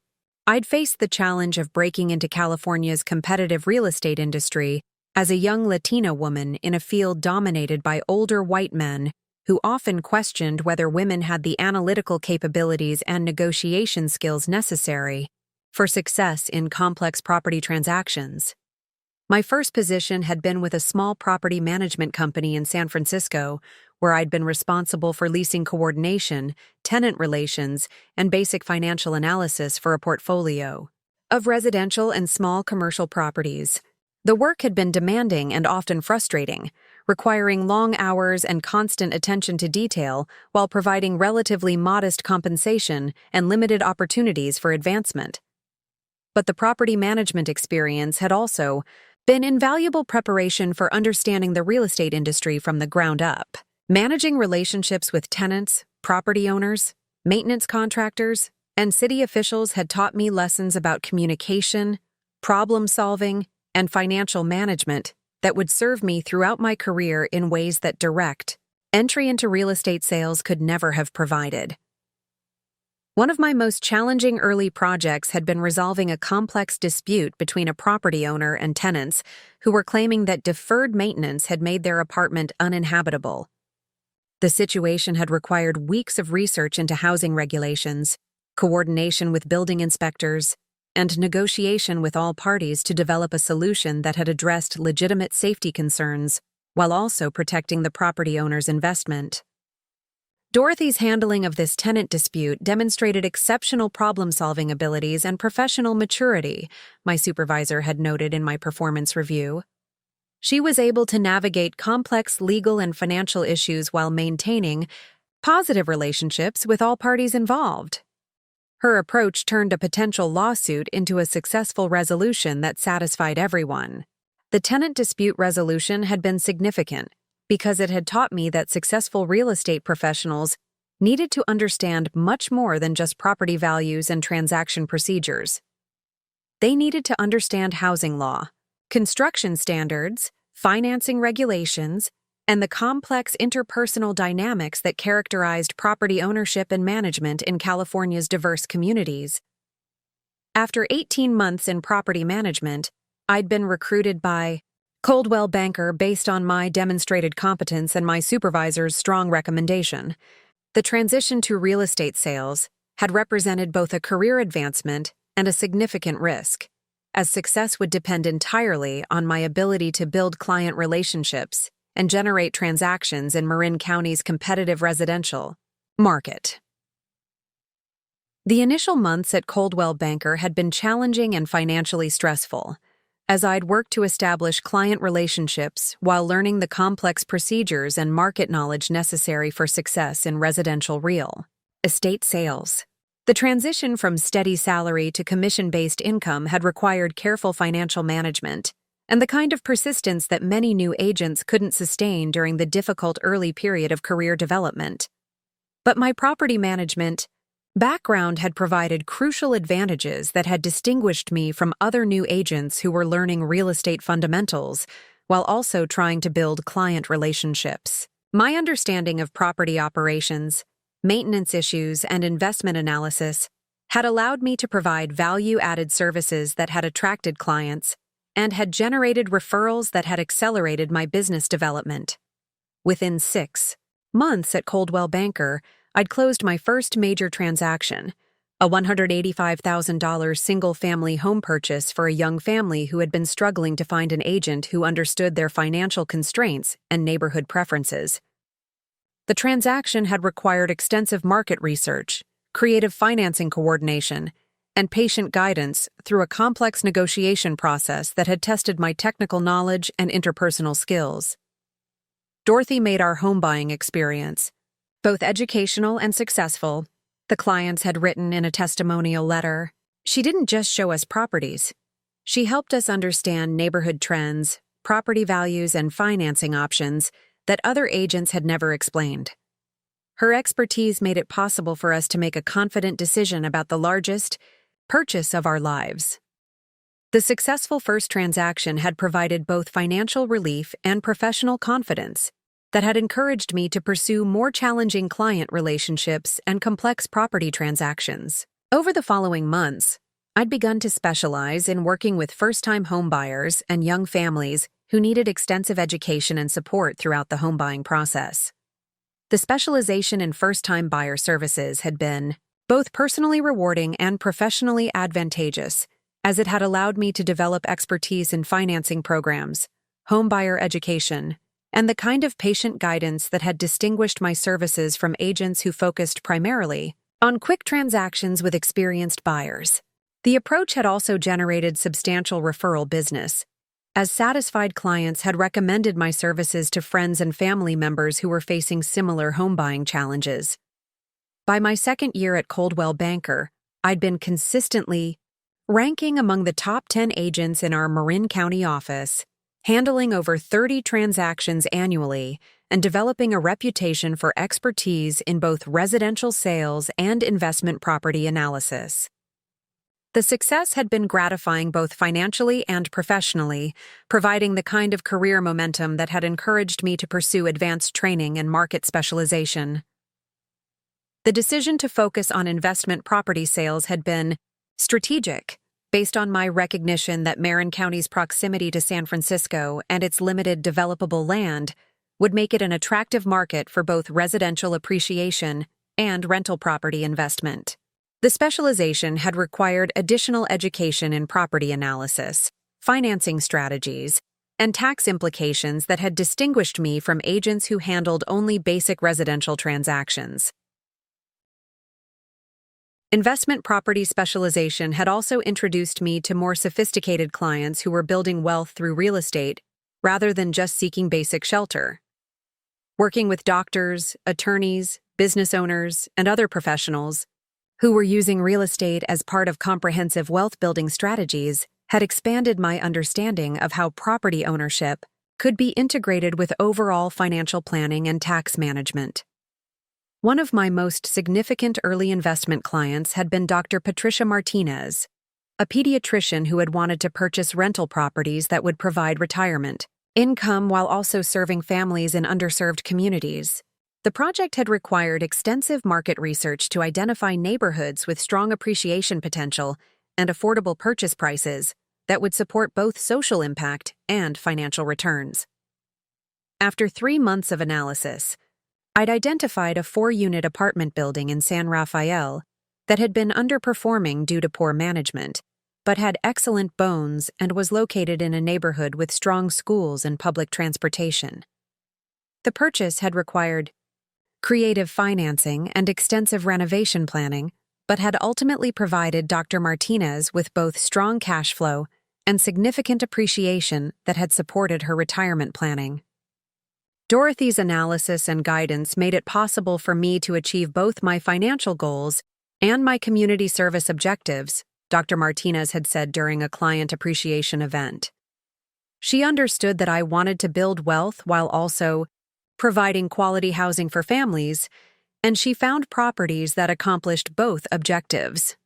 I'd faced the challenge of breaking into California's competitive real estate industry as a young Latina woman in a field dominated by older white men who often questioned whether women had the analytical capabilities and negotiation skills necessary for success in complex property transactions. My first position had been with a small property management company in San Francisco, where I'd been responsible for leasing coordination, tenant relations, and basic financial analysis for a portfolio of residential and small commercial properties. The work had been demanding and often frustrating, requiring long hours and constant attention to detail while providing relatively modest compensation and limited opportunities for advancement. But the property management experience had also been invaluable preparation for understanding the real estate industry from the ground up. Managing relationships with tenants, property owners, maintenance contractors, and city officials had taught me lessons about communication, problem-solving, and financial management that would serve me throughout my career in ways that direct entry into real estate sales could never have provided. One of my most challenging early projects had been resolving a complex dispute between a property owner and tenants who were claiming that deferred maintenance had made their apartment uninhabitable. The situation had required weeks of research into housing regulations, coordination with building inspectors, and negotiation with all parties to develop a solution that had addressed legitimate safety concerns while also protecting the property owner's investment. Dorothy's handling of this tenant dispute demonstrated exceptional problem-solving abilities and professional maturity, my supervisor had noted in my performance review. She was able to navigate complex legal and financial issues while maintaining positive relationships with all parties involved. Her approach turned a potential lawsuit into a successful resolution that satisfied everyone. The tenant dispute resolution had been significant because it had taught me that successful real estate professionals needed to understand much more than just property values and transaction procedures. They needed to understand housing law, construction standards, financing regulations, and the complex interpersonal dynamics that characterized property ownership and management in California's diverse communities. After 18 months in property management, I'd been recruited by Coldwell Banker based on my demonstrated competence and my supervisor's strong recommendation. The transition to real estate sales had represented both a career advancement and a significant risk, as success would depend entirely on my ability to build client relationships and generate transactions in Marin County's competitive residential market. The initial months at Coldwell Banker had been challenging and financially stressful, as I'd worked to establish client relationships while learning the complex procedures and market knowledge necessary for success in residential real estate sales. The transition from steady salary to commission-based income had required careful financial management and the kind of persistence that many new agents couldn't sustain during the difficult early period of career development. But my property management background had provided crucial advantages that had distinguished me from other new agents who were learning real estate fundamentals while also trying to build client relationships. My understanding of property operations, maintenance issues, and investment analysis had allowed me to provide value-added services that had attracted clients and had generated referrals that had accelerated my business development. Within 6 months at Coldwell Banker, I'd closed my first major transaction, a $185,000 single-family home purchase for a young family who had been struggling to find an agent who understood their financial constraints and neighborhood preferences. The transaction had required extensive market research, creative financing coordination, and patient guidance through a complex negotiation process that had tested my technical knowledge and interpersonal skills. Dorothy made our home buying experience both educational and successful, the clients had written in a testimonial letter. She didn't just show us properties. She helped us understand neighborhood trends, property values, and financing options that other agents had never explained. Her expertise made it possible for us to make a confident decision about the largest purchase of our lives. The successful first transaction had provided both financial relief and professional confidence that had encouraged me to pursue more challenging client relationships and complex property transactions. Over the following months, I'd begun to specialize in working with first-time home buyers and young families who needed extensive education and support throughout the home buying process. The specialization in first-time buyer services had been both personally rewarding and professionally advantageous, as it had allowed me to develop expertise in financing programs, home buyer education, and the kind of patient guidance that had distinguished my services from agents who focused primarily on quick transactions with experienced buyers. The approach had also generated substantial referral business, as satisfied clients had recommended my services to friends and family members who were facing similar home buying challenges. By my second year at Coldwell Banker, I'd been consistently ranking among the top 10 agents in our Marin County office, handling over 30 transactions annually, and developing a reputation for expertise in both residential sales and investment property analysis. The success had been gratifying both financially and professionally, providing the kind of career momentum that had encouraged me to pursue advanced training and market specialization. The decision to focus on investment property sales had been strategic, based on my recognition that Marin County's proximity to San Francisco and its limited developable land would make it an attractive market for both residential appreciation and rental property investment. The specialization had required additional education in property analysis, financing strategies, and tax implications that had distinguished me from agents who handled only basic residential transactions. Investment property specialization had also introduced me to more sophisticated clients who were building wealth through real estate rather than just seeking basic shelter. Working with doctors, attorneys, business owners, and other professionals who were using real estate as part of comprehensive wealth-building strategies had expanded my understanding of how property ownership could be integrated with overall financial planning and tax management. One of my most significant early investment clients had been Dr. Patricia Martinez, a pediatrician who had wanted to purchase rental properties that would provide retirement income while also serving families in underserved communities. The project had required extensive market research to identify neighborhoods with strong appreciation potential and affordable purchase prices that would support both social impact and financial returns. After 3 months of analysis, I'd identified a 4-unit apartment building in San Rafael that had been underperforming due to poor management, but had excellent bones and was located in a neighborhood with strong schools and public transportation. The purchase had required creative financing and extensive renovation planning, but had ultimately provided Dr. Martinez with both strong cash flow and significant appreciation that had supported her retirement planning. Dorothy's analysis and guidance made it possible for me to achieve both my financial goals and my community service objectives, Dr. Martinez had said during a client appreciation event. She understood that I wanted to build wealth while also providing quality housing for families, and she found properties that accomplished both objectives.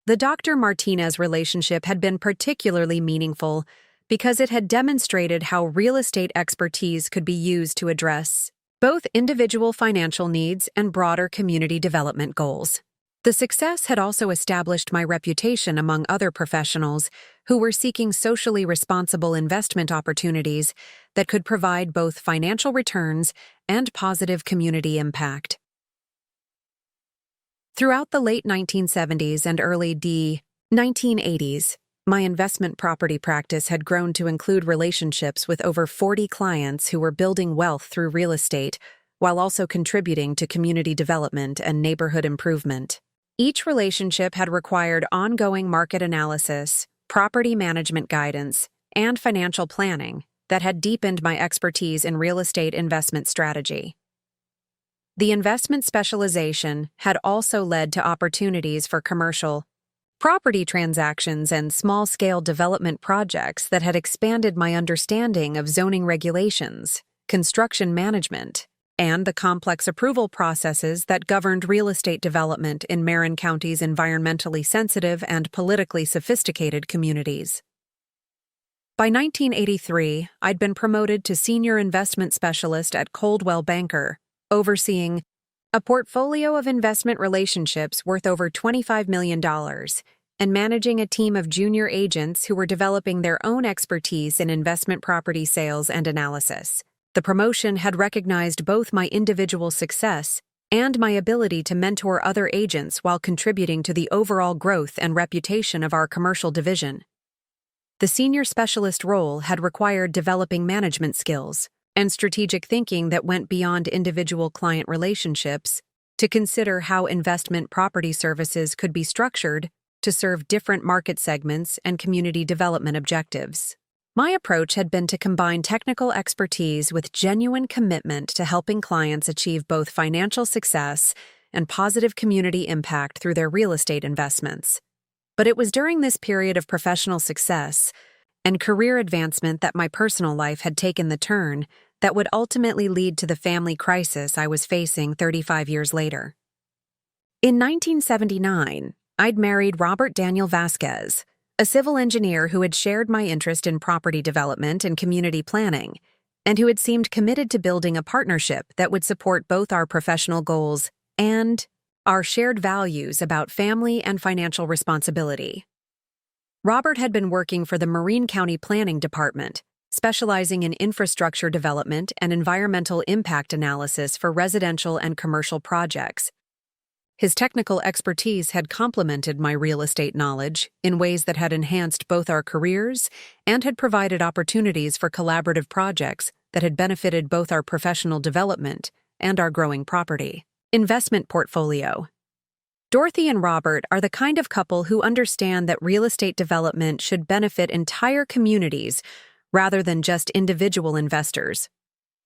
The Dr. Martinez relationship had been particularly meaningful because it had demonstrated how real estate expertise could be used to address both individual financial needs and broader community development goals. The success had also established my reputation among other professionals who were seeking socially responsible investment opportunities that could provide both financial returns and positive community impact. Throughout the late 1970s and early 1980s, my investment property practice had grown to include relationships with over 40 clients who were building wealth through real estate while also contributing to community development and neighborhood improvement. Each relationship had required ongoing market analysis, property management guidance, and financial planning that had deepened my expertise in real estate investment strategy. The investment specialization had also led to opportunities for commercial property transactions and small-scale development projects that had expanded my understanding of zoning regulations, construction management, and the complex approval processes that governed real estate development in Marin County's environmentally sensitive and politically sophisticated communities. By 1983, I'd been promoted to senior investment specialist at Coldwell Banker, overseeing a portfolio of investment relationships worth over $25 million, and managing a team of junior agents who were developing their own expertise in investment property sales and analysis. The promotion had recognized both my individual success and my ability to mentor other agents while contributing to the overall growth and reputation of our commercial division. The senior specialist role had required developing management skills and strategic thinking that went beyond individual client relationships to consider how investment property services could be structured to serve different market segments and community development objectives. My approach had been to combine technical expertise with genuine commitment to helping clients achieve both financial success and positive community impact through their real estate investments. But it was during this period of professional success and career advancement that my personal life had taken the turn that would ultimately lead to the family crisis I was facing 35 years later. In 1979, I'd married Robert Daniel Vasquez, a civil engineer who had shared my interest in property development and community planning, and who had seemed committed to building a partnership that would support both our professional goals and our shared values about family and financial responsibility. Robert had been working for the Marin County Planning Department, specializing in infrastructure development and environmental impact analysis for residential and commercial projects. His technical expertise had complemented my real estate knowledge in ways that had enhanced both our careers and had provided opportunities for collaborative projects that had benefited both our professional development and our growing property investment portfolio. Dorothy and Robert are the kind of couple who understand that real estate development should benefit entire communities rather than just individual investors.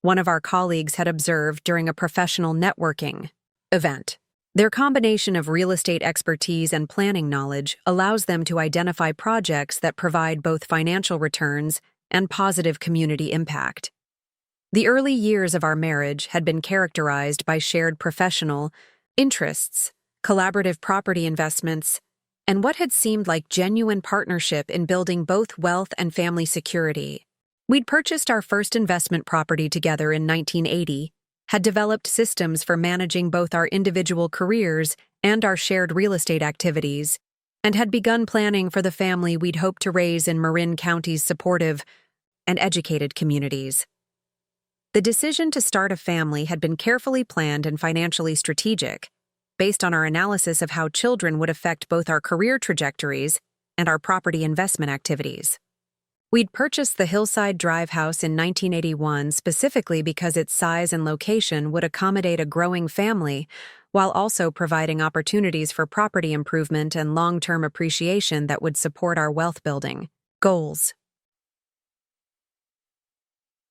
One of our colleagues had observed during a professional networking event. Their combination of real estate expertise and planning knowledge allows them to identify projects that provide both financial returns and positive community impact. The early years of our marriage had been characterized by shared professional interests, collaborative property investments, and what had seemed like genuine partnership in building both wealth and family security. We'd purchased our first investment property together in 1980, had developed systems for managing both our individual careers and our shared real estate activities, and had begun planning for the family we'd hoped to raise in Marin County's supportive and educated communities. The decision to start a family had been carefully planned and financially strategic, based on our analysis of how children would affect both our career trajectories and our property investment activities. We'd purchased the Hillside Drive house in 1981 specifically because its size and location would accommodate a growing family while also providing opportunities for property improvement and long-term appreciation that would support our wealth-building goals.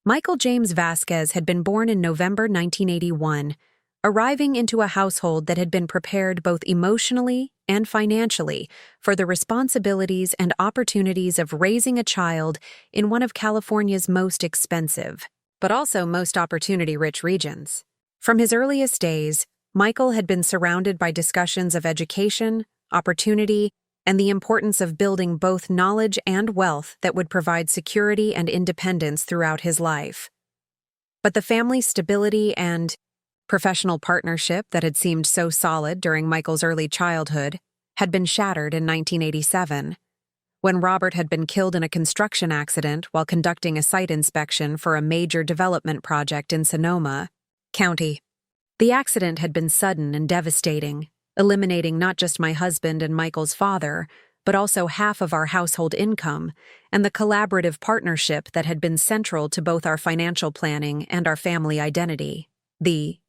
Michael James Vasquez had been born in November 1981, arriving into a household that had been prepared both emotionally and financially for the responsibilities and opportunities of raising a child in one of California's most expensive, but also most opportunity-rich regions. From his earliest days, Michael had been surrounded by discussions of education, opportunity, and the importance of building both knowledge and wealth that would provide security and independence throughout his life. But the family stability and professional partnership that had seemed so solid during Michael's early childhood had been shattered in 1987, when Robert had been killed in a construction accident while conducting a site inspection for a major development project in Sonoma County. The accident had been sudden and devastating, eliminating not just my husband and Michael's father, but also half of our household income and the collaborative partnership that had been central to both our financial planning and our family identity. The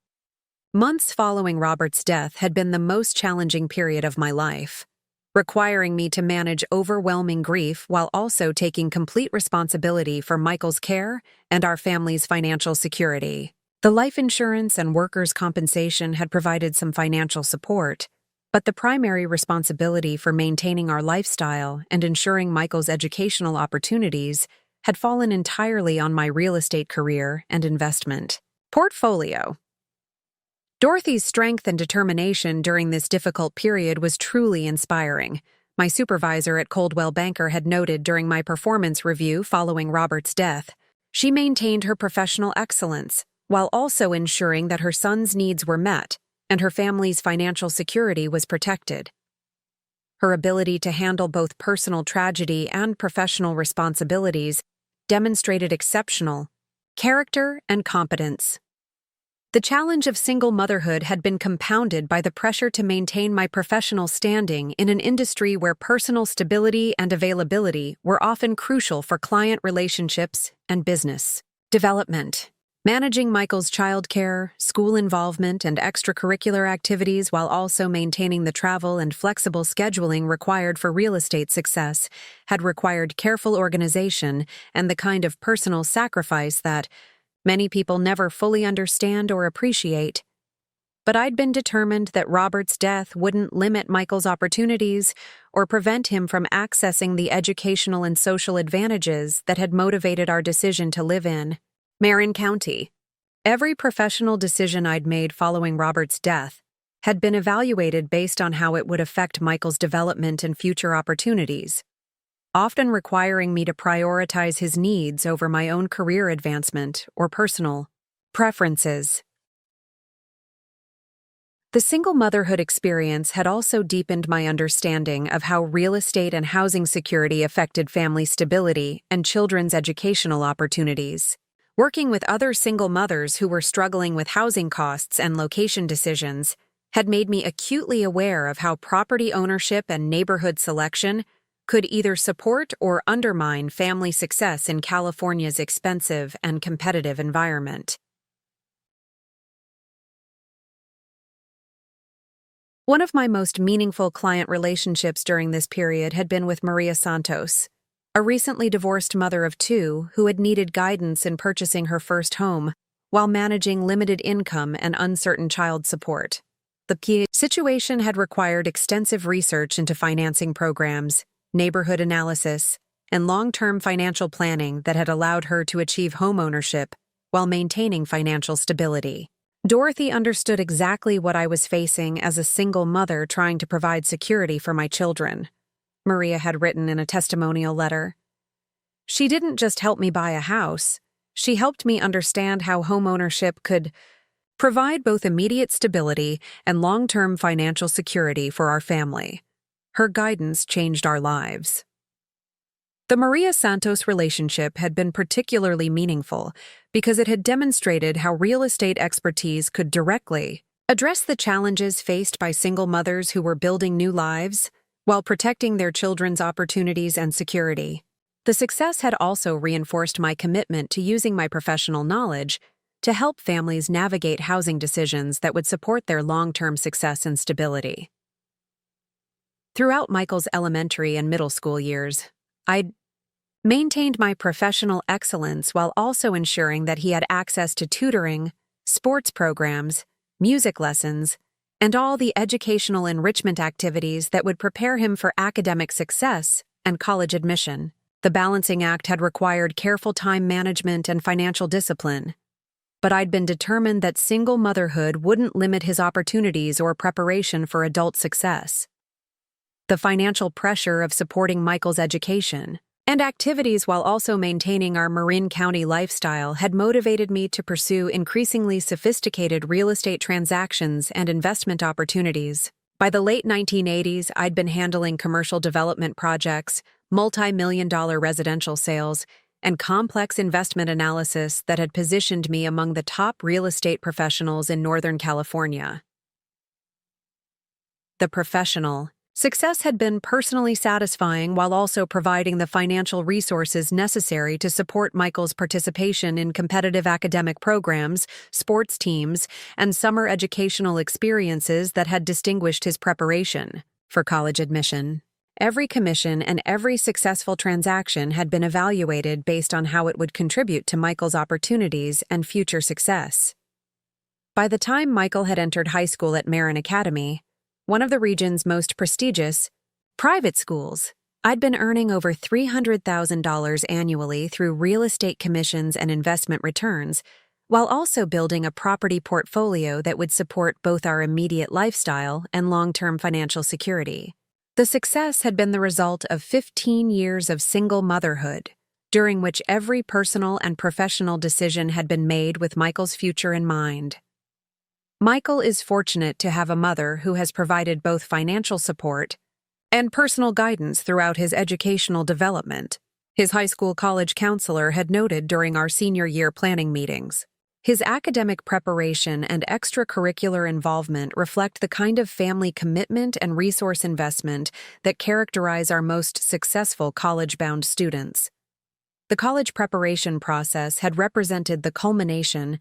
months following Robert's death had been the most challenging period of my life, requiring me to manage overwhelming grief while also taking complete responsibility for Michael's care and our family's financial security. The life insurance and workers' compensation had provided some financial support, but the primary responsibility for maintaining our lifestyle and ensuring Michael's educational opportunities had fallen entirely on my real estate career and investment portfolio. Dorothy's strength and determination during this difficult period was truly inspiring. My supervisor at Coldwell Banker had noted during my performance review following Robert's death, she maintained her professional excellence, while also ensuring that her son's needs were met and her family's financial security was protected. Her ability to handle both personal tragedy and professional responsibilities demonstrated exceptional character and competence. The challenge of single motherhood had been compounded by the pressure to maintain my professional standing in an industry where personal stability and availability were often crucial for client relationships and business development. Managing Michael's childcare, school involvement, and extracurricular activities while also maintaining the travel and flexible scheduling required for real estate success had required careful organization and the kind of personal sacrifice that many people never fully understand or appreciate. But I'd been determined that Robert's death wouldn't limit Michael's opportunities or prevent him from accessing the educational and social advantages that had motivated our decision to live in Marin County. Every professional decision I'd made following Robert's death had been evaluated based on how it would affect Michael's development and future opportunities, often requiring me to prioritize his needs over my own career advancement or personal preferences. The single motherhood experience had also deepened my understanding of how real estate and housing security affected family stability and children's educational opportunities. Working with other single mothers who were struggling with housing costs and location decisions had made me acutely aware of how property ownership and neighborhood selection could either support or undermine family success in California's expensive and competitive environment. One of my most meaningful client relationships during this period had been with Maria Santos, a recently divorced mother of two who had needed guidance in purchasing her first home while managing limited income and uncertain child support. The situation had required extensive research into financing programs, neighborhood analysis, and long-term financial planning that had allowed her to achieve homeownership while maintaining financial stability. Dorothy understood exactly what I was facing as a single mother trying to provide security for my children, Maria had written in a testimonial letter. She didn't just help me buy a house, she helped me understand how homeownership could provide both immediate stability and long-term financial security for our family. Her guidance changed our lives. The Maria Santos relationship had been particularly meaningful because it had demonstrated how real estate expertise could directly address the challenges faced by single mothers who were building new lives while protecting their children's opportunities and security. The success had also reinforced my commitment to using my professional knowledge to help families navigate housing decisions that would support their long-term success and stability. Throughout Michael's elementary and middle school years, I'd maintained my professional excellence while also ensuring that he had access to tutoring, sports programs, music lessons, and all the educational enrichment activities that would prepare him for academic success and college admission. The balancing act had required careful time management and financial discipline, but I'd been determined that single motherhood wouldn't limit his opportunities or preparation for adult success. The financial pressure of supporting Michael's education and activities while also maintaining our Marin County lifestyle had motivated me to pursue increasingly sophisticated real estate transactions and investment opportunities. By the late 1980s, I'd been handling commercial development projects, multi-million-dollar residential sales, and complex investment analysis that had positioned me among the top real estate professionals in Northern California. The professional success had been personally satisfying while also providing the financial resources necessary to support Michael's participation in competitive academic programs, sports teams, and summer educational experiences that had distinguished his preparation for college admission. Every commission and every successful transaction had been evaluated based on how it would contribute to Michael's opportunities and future success. By the time Michael had entered high school at Marin Academy, one of the region's most prestigious private schools, I'd been earning over $300,000 annually through real estate commissions and investment returns, while also building a property portfolio that would support both our immediate lifestyle and long-term financial security. The success had been the result of 15 years of single motherhood, during which every personal and professional decision had been made with Michael's future in mind. Michael is fortunate to have a mother who has provided both financial support and personal guidance throughout his educational development, his high school college counselor had noted during our senior year planning meetings. His academic preparation and extracurricular involvement reflect the kind of family commitment and resource investment that characterize our most successful college-bound students. The college preparation process had represented the culmination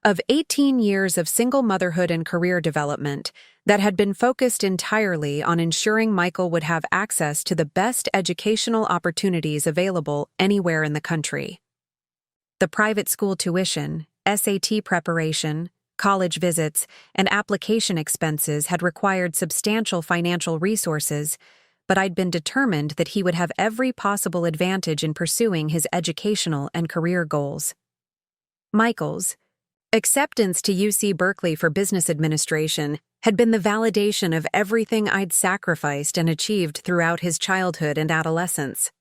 of 18 years of single motherhood and career development that had been focused entirely on ensuring Michael would have access to the best educational opportunities available anywhere in the country. The private school tuition, SAT preparation, college visits, and application expenses had required substantial financial resources, but I'd been determined that he would have every possible advantage in pursuing his educational and career goals. Michael's acceptance to UC Berkeley for business administration had been the validation of everything I'd sacrificed and achieved throughout his childhood and adolescence.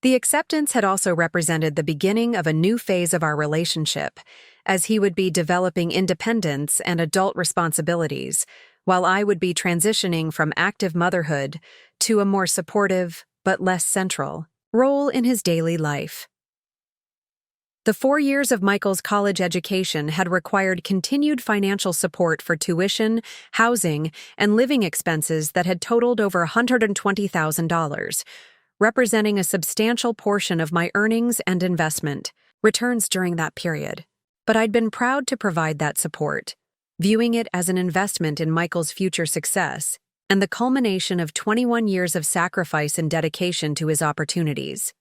The acceptance had also represented the beginning of a new phase of our relationship, as he would be developing independence and adult responsibilities, while I would be transitioning from active motherhood to a more supportive, but less central, role in his daily life. The 4 years of Michael's college education had required continued financial support for tuition, housing, and living expenses that had totaled over $120,000, representing a substantial portion of my earnings and investment returns during that period. But I'd been proud to provide that support, viewing it as an investment in Michael's future success and the culmination of 21 years of sacrifice and dedication to his opportunities.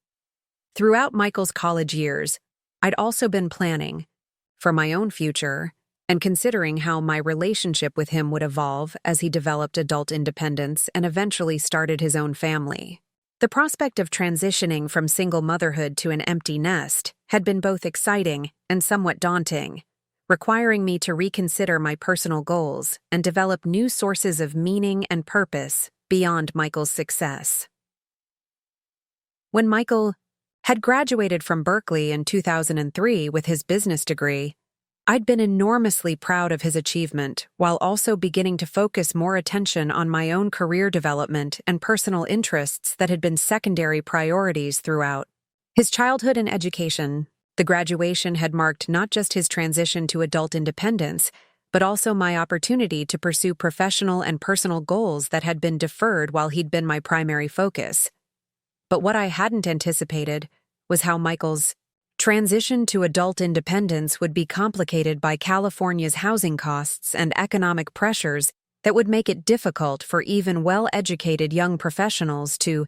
Throughout Michael's college years, I'd also been planning for my own future and considering how my relationship with him would evolve as he developed adult independence and eventually started his own family. The prospect of transitioning from single motherhood to an empty nest had been both exciting and somewhat daunting, requiring me to reconsider my personal goals and develop new sources of meaning and purpose beyond Michael's success. When Michael had graduated from Berkeley in 2003 with his business degree, I'd been enormously proud of his achievement while also beginning to focus more attention on my own career development and personal interests that had been secondary priorities throughout. His childhood and education, the graduation had marked not just his transition to adult independence, but also my opportunity to pursue professional and personal goals that had been deferred while he'd been my primary focus. But what I hadn't anticipated was how Michael's transition to adult independence would be complicated by California's housing costs and economic pressures that would make it difficult for even well-educated young professionals to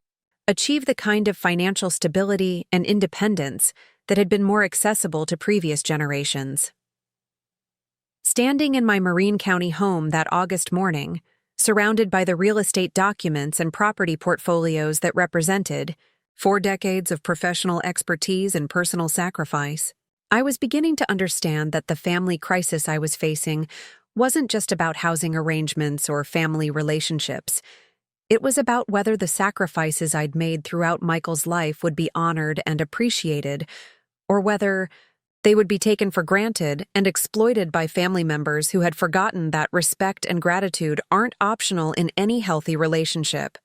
achieve the kind of financial stability and independence that had been more accessible to previous generations. Standing in my Marin County home that August morning, surrounded by the real estate documents and property portfolios that represented 4 decades of professional expertise and personal sacrifice, I was beginning to understand that the family crisis I was facing wasn't just about housing arrangements or family relationships. It was about whether the sacrifices I'd made throughout Michael's life would be honored and appreciated, or whether they would be taken for granted and exploited by family members who had forgotten that respect and gratitude aren't optional in any healthy relationship.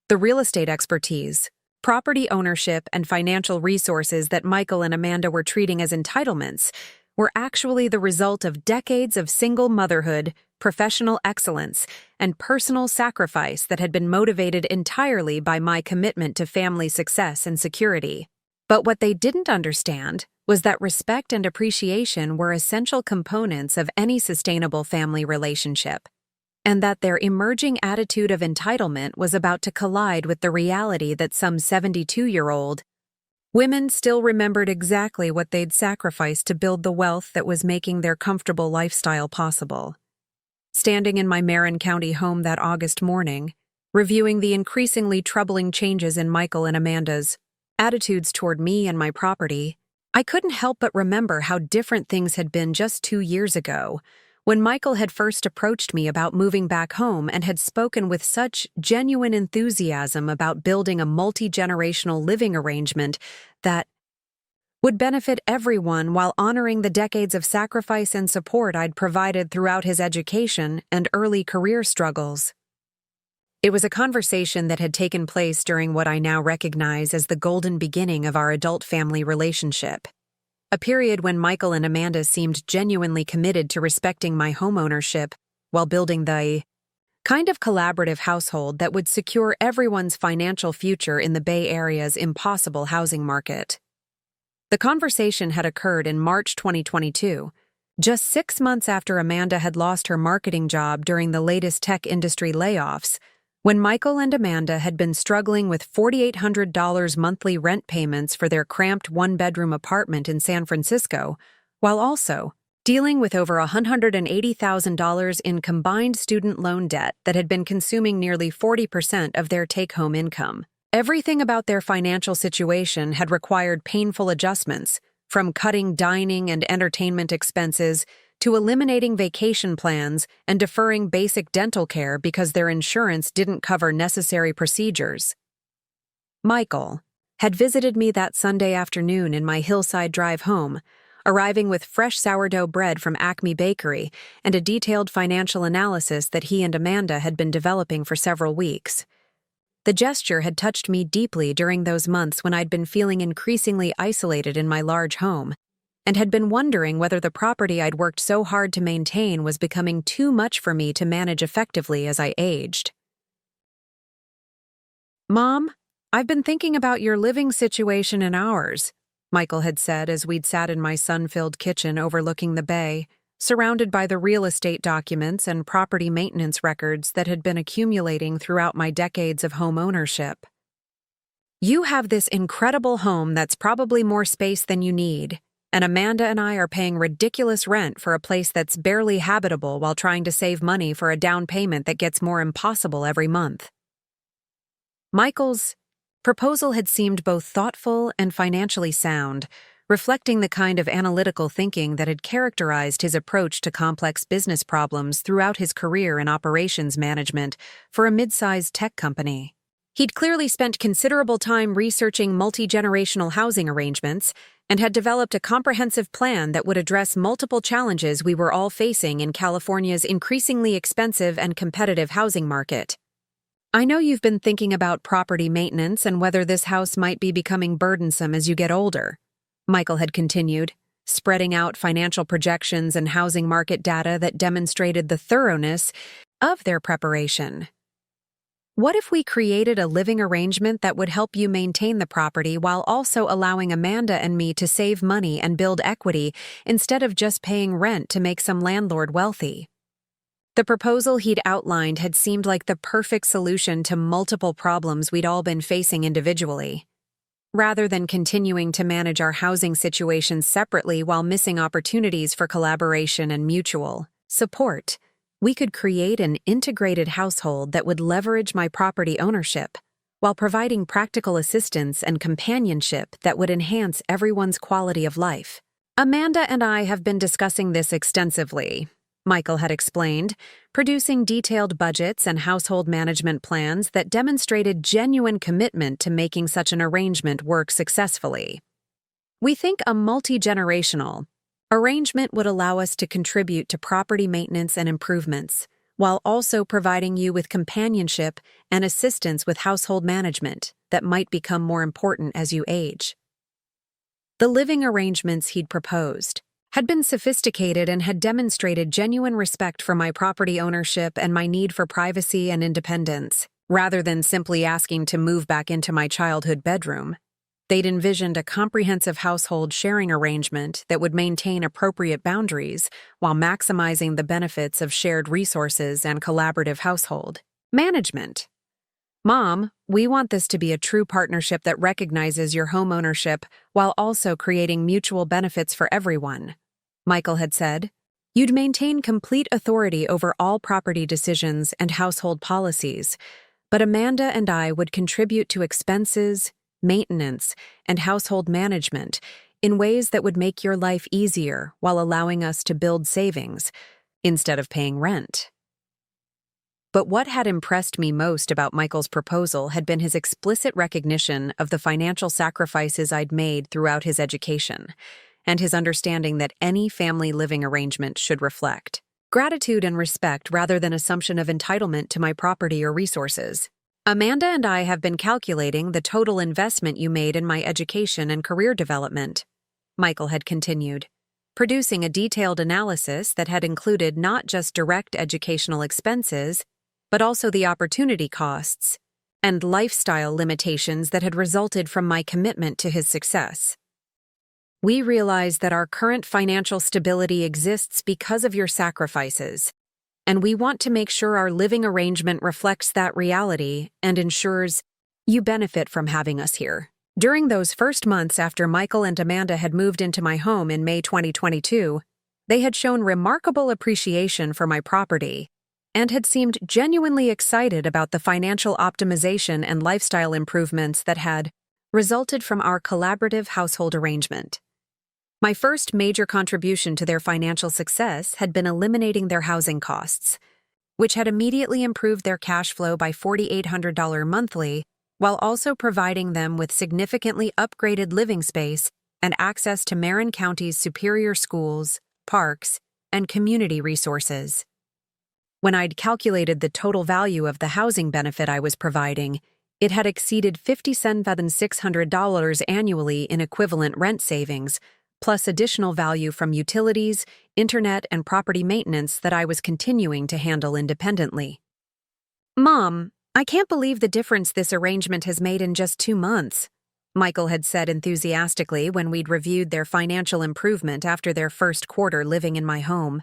The real estate expertise, property ownership, and financial resources that Michael and Amanda were treating as entitlements were actually the result of decades of single motherhood, professional excellence, and personal sacrifice that had been motivated entirely by my commitment to family success and security. But what they didn't understand was that respect and appreciation were essential components of any sustainable family relationship, and that their emerging attitude of entitlement was about to collide with the reality that some 72-year-old women still remembered exactly what they'd sacrificed to build the wealth that was making their comfortable lifestyle possible. Standing in my Marin County home that August morning, reviewing the increasingly troubling changes in Michael and Amanda's attitudes toward me and my property, I couldn't help but remember how different things had been just 2 years ago, when Michael had first approached me about moving back home and had spoken with such genuine enthusiasm about building a multi-generational living arrangement that would benefit everyone while honoring the decades of sacrifice and support I'd provided throughout his education and early career struggles. It was a conversation that had taken place during what I now recognize as the golden beginning of our adult family relationship, a period when Michael and Amanda seemed genuinely committed to respecting my homeownership while building the kind of collaborative household that would secure everyone's financial future in the Bay Area's impossible housing market. The conversation had occurred in March 2022, just 6 months after Amanda had lost her marketing job during the latest tech industry layoffs, when Michael and Amanda had been struggling with $4,800 monthly rent payments for their cramped one-bedroom apartment in San Francisco, while also dealing with over $180,000 in combined student loan debt that had been consuming nearly 40% of their take-home income. Everything about their financial situation had required painful adjustments, from cutting dining and entertainment expenses to eliminating vacation plans and deferring basic dental care because their insurance didn't cover necessary procedures. Michael had visited me that Sunday afternoon in my hillside drive home, arriving with fresh sourdough bread from Acme Bakery and a detailed financial analysis that he and Amanda had been developing for several weeks. The gesture had touched me deeply during those months when I'd been feeling increasingly isolated in my large home, and had been wondering whether the property I'd worked so hard to maintain was becoming too much for me to manage effectively as I aged. "Mom, I've been thinking about your living situation and ours," Michael had said as we'd sat in my sun-filled kitchen overlooking the bay, surrounded by the real estate documents and property maintenance records that had been accumulating throughout my decades of home ownership. "You have this incredible home that's probably more space than you need, and Amanda and I are paying ridiculous rent for a place that's barely habitable while trying to save money for a down payment that gets more impossible every month." Michael's proposal had seemed both thoughtful and financially sound, reflecting the kind of analytical thinking that had characterized his approach to complex business problems throughout his career in operations management for a mid-sized tech company. He'd clearly spent considerable time researching multi-generational housing arrangements and had developed a comprehensive plan that would address multiple challenges we were all facing in California's increasingly expensive and competitive housing market. "I know you've been thinking about property maintenance and whether this house might be becoming burdensome as you get older," Michael had continued, spreading out financial projections and housing market data that demonstrated the thoroughness of their preparation. "What if we created a living arrangement that would help you maintain the property while also allowing Amanda and me to save money and build equity instead of just paying rent to make some landlord wealthy?" The proposal he'd outlined had seemed like the perfect solution to multiple problems we'd all been facing individually. Rather than continuing to manage our housing situations separately while missing opportunities for collaboration and mutual support, we could create an integrated household that would leverage my property ownership while providing practical assistance and companionship that would enhance everyone's quality of life. "Amanda and I have been discussing this extensively," Michael had explained, producing detailed budgets and household management plans that demonstrated genuine commitment to making such an arrangement work successfully. "We think a multi-generational arrangement would allow us to contribute to property maintenance and improvements, while also providing you with companionship and assistance with household management that might become more important as you age." The living arrangements he'd proposed had been sophisticated and had demonstrated genuine respect for my property ownership and my need for privacy and independence. Rather than simply asking to move back into my childhood bedroom, they'd envisioned a comprehensive household sharing arrangement that would maintain appropriate boundaries while maximizing the benefits of shared resources and collaborative household management. "Mom, we want this to be a true partnership that recognizes your home ownership while also creating mutual benefits for everyone," Michael had said. "You'd maintain complete authority over all property decisions and household policies, but Amanda and I would contribute to expenses, maintenance, and household management in ways that would make your life easier while allowing us to build savings instead of paying rent." But what had impressed me most about Michael's proposal had been his explicit recognition of the financial sacrifices I'd made throughout his education, and his understanding that any family living arrangement should reflect gratitude and respect rather than assumption of entitlement to my property or resources. "Amanda and I have been calculating the total investment you made in my education and career development," Michael had continued, producing a detailed analysis that had included not just direct educational expenses, but also the opportunity costs and lifestyle limitations that had resulted from my commitment to his success. We realize that our current financial stability exists because of your sacrifices, and we want to make sure our living arrangement reflects that reality and ensures you benefit from having us here. During those first months after Michael and Amanda had moved into my home in May 2022, they had shown remarkable appreciation for my property and had seemed genuinely excited about the financial optimization and lifestyle improvements that had resulted from our collaborative household arrangement. My first major contribution to their financial success had been eliminating their housing costs, which had immediately improved their cash flow by $4,800 monthly, while also providing them with significantly upgraded living space and access to Marin County's superior schools, parks, and community resources. When I'd calculated the total value of the housing benefit I was providing, it had exceeded $57,600 annually in equivalent rent savings, plus additional value from utilities, internet, and property maintenance that I was continuing to handle independently. "Mom, I can't believe the difference this arrangement has made in just 2 months," Michael had said enthusiastically when we'd reviewed their financial improvement after their first quarter living in my home.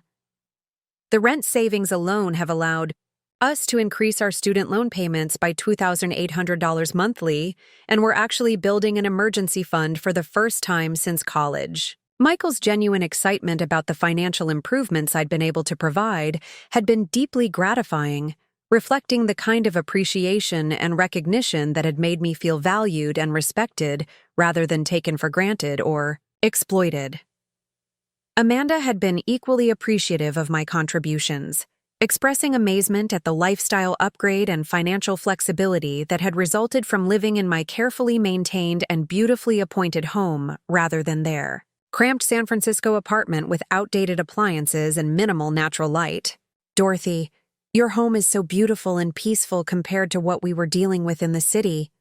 "The rent savings alone have allowed us to increase our student loan payments by $2,800 monthly, and we're actually building an emergency fund for the first time since college." Michael's genuine excitement about the financial improvements I'd been able to provide had been deeply gratifying, reflecting the kind of appreciation and recognition that had made me feel valued and respected rather than taken for granted or exploited. Amanda had been equally appreciative of my contributions, expressing amazement at the lifestyle upgrade and financial flexibility that had resulted from living in my carefully maintained and beautifully appointed home rather than their cramped San Francisco apartment with outdated appliances and minimal natural light. "Dorothy, your home is so beautiful and peaceful compared to what we were dealing with in the city,"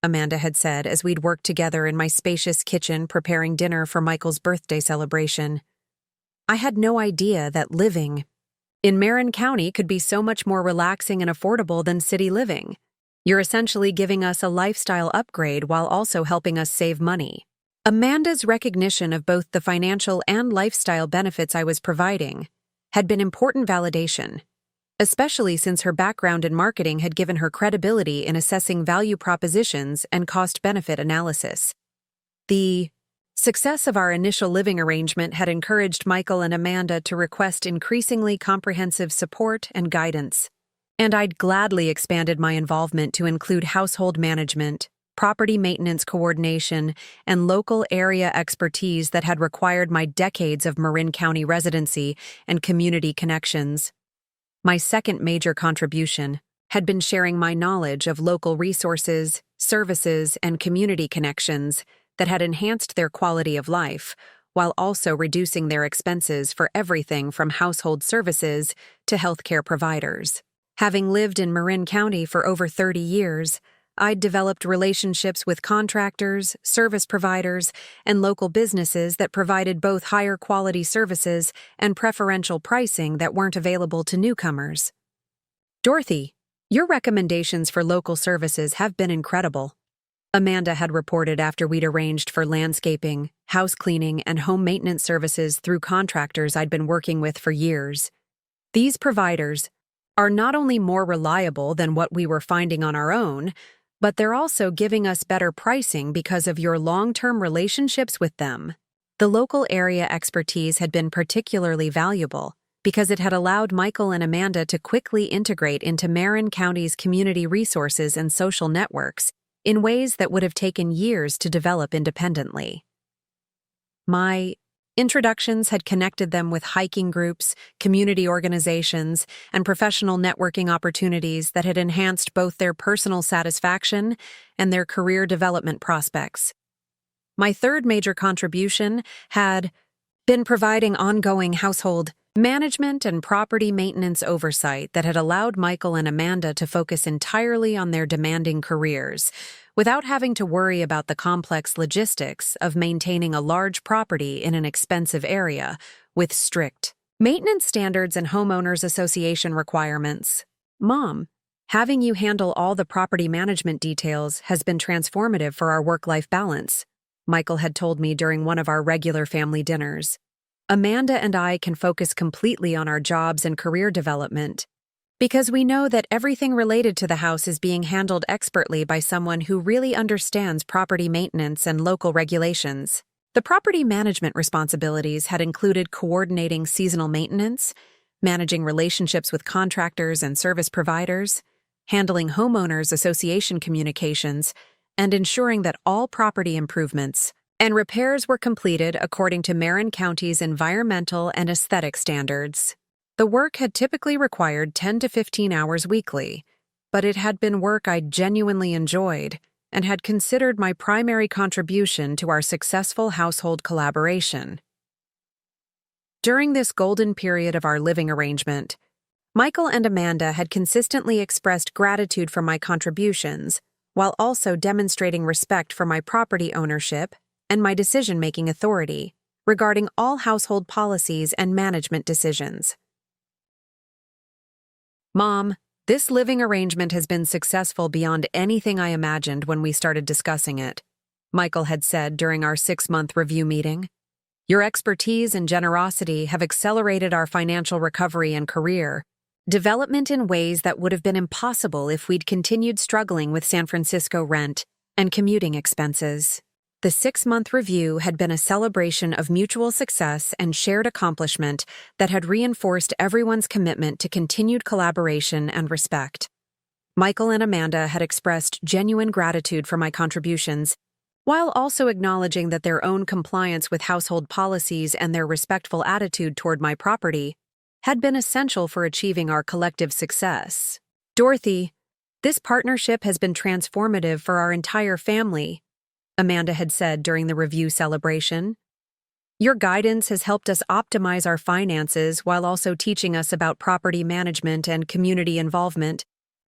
Amanda had said as we'd worked together in my spacious kitchen preparing dinner for Michael's birthday celebration. "I had no idea that living in Marin County could be so much more relaxing and affordable than city living. You're essentially giving us a lifestyle upgrade while also helping us save money." Amanda's recognition of both the financial and lifestyle benefits I was providing had been important validation, especially since her background in marketing had given her credibility in assessing value propositions and cost-benefit analysis. The success of our initial living arrangement had encouraged Michael and Amanda to request increasingly comprehensive support and guidance, and I'd gladly expanded my involvement to include household management, property maintenance coordination, and local area expertise that had required my decades of Marin County residency and community connections. My second major contribution had been sharing my knowledge of local resources, services, and community connections that had enhanced their quality of life, while also reducing their expenses for everything from household services to healthcare providers. Having lived in Marin County for over 30 years, I'd developed relationships with contractors, service providers, and local businesses that provided both higher quality services and preferential pricing that weren't available to newcomers. "Dorothy, your recommendations for local services have been incredible," Amanda had reported after we'd arranged for landscaping, house cleaning, and home maintenance services through contractors I'd been working with for years. "These providers are not only more reliable than what we were finding on our own, but they're also giving us better pricing because of your long-term relationships with them." The local area expertise had been particularly valuable because it had allowed Michael and Amanda to quickly integrate into Marin County's community resources and social networks in ways that would have taken years to develop independently. My introductions had connected them with hiking groups, community organizations, and professional networking opportunities that had enhanced both their personal satisfaction and their career development prospects. My third major contribution had been providing ongoing household management and property maintenance oversight that had allowed Michael and Amanda to focus entirely on their demanding careers, without having to worry about the complex logistics of maintaining a large property in an expensive area with strict maintenance standards and homeowners association requirements. "Mom, having you handle all the property management details has been transformative for our work-life balance," Michael had told me during one of our regular family dinners. Amanda and I can focus completely on our jobs and career development because we know that everything related to the house is being handled expertly by someone who really understands property maintenance and local regulations. The property management responsibilities had included coordinating seasonal maintenance, managing relationships with contractors and service providers, handling homeowners association communications, and ensuring that all property improvements and repairs were completed according to Marin County's environmental and aesthetic standards. The work had typically required 10 to 15 hours weekly, but it had been work I genuinely enjoyed and had considered my primary contribution to our successful household collaboration. During this golden period of our living arrangement, Michael and Amanda had consistently expressed gratitude for my contributions while also demonstrating respect for my property ownership and my decision-making authority regarding all household policies and management decisions. Mom, this living arrangement has been successful beyond anything I imagined when we started discussing it, Michael had said during our 6-month review meeting. Your expertise and generosity have accelerated our financial recovery and career development in ways that would have been impossible if we'd continued struggling with San Francisco rent and commuting expenses. The 6-month review had been a celebration of mutual success and shared accomplishment that had reinforced everyone's commitment to continued collaboration and respect. Michael and Amanda had expressed genuine gratitude for my contributions, while also acknowledging that their own compliance with household policies and their respectful attitude toward my property had been essential for achieving our collective success. Dorothy, this partnership has been transformative for our entire family, Amanda had said during the review celebration. Your guidance has helped us optimize our finances while also teaching us about property management and community involvement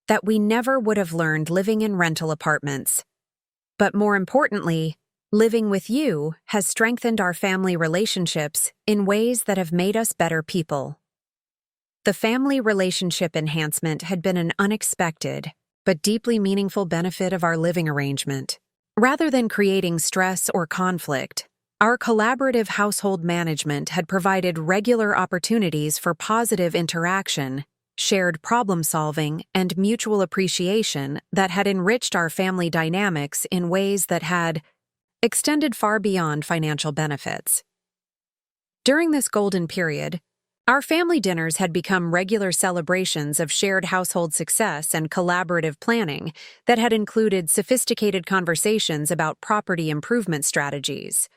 that we never would have learned living in rental apartments. But more importantly, living with you has strengthened our family relationships in ways that have made us better people. The family relationship enhancement had been an unexpected but deeply meaningful benefit of our living arrangement. Rather than creating stress or conflict, our collaborative household management had provided regular opportunities for positive interaction, shared problem-solving, and mutual appreciation that had enriched our family dynamics in ways that had extended far beyond financial benefits. During this golden period, our family dinners had become regular celebrations of shared household success and collaborative planning that had included sophisticated conversations about property improvement strategies,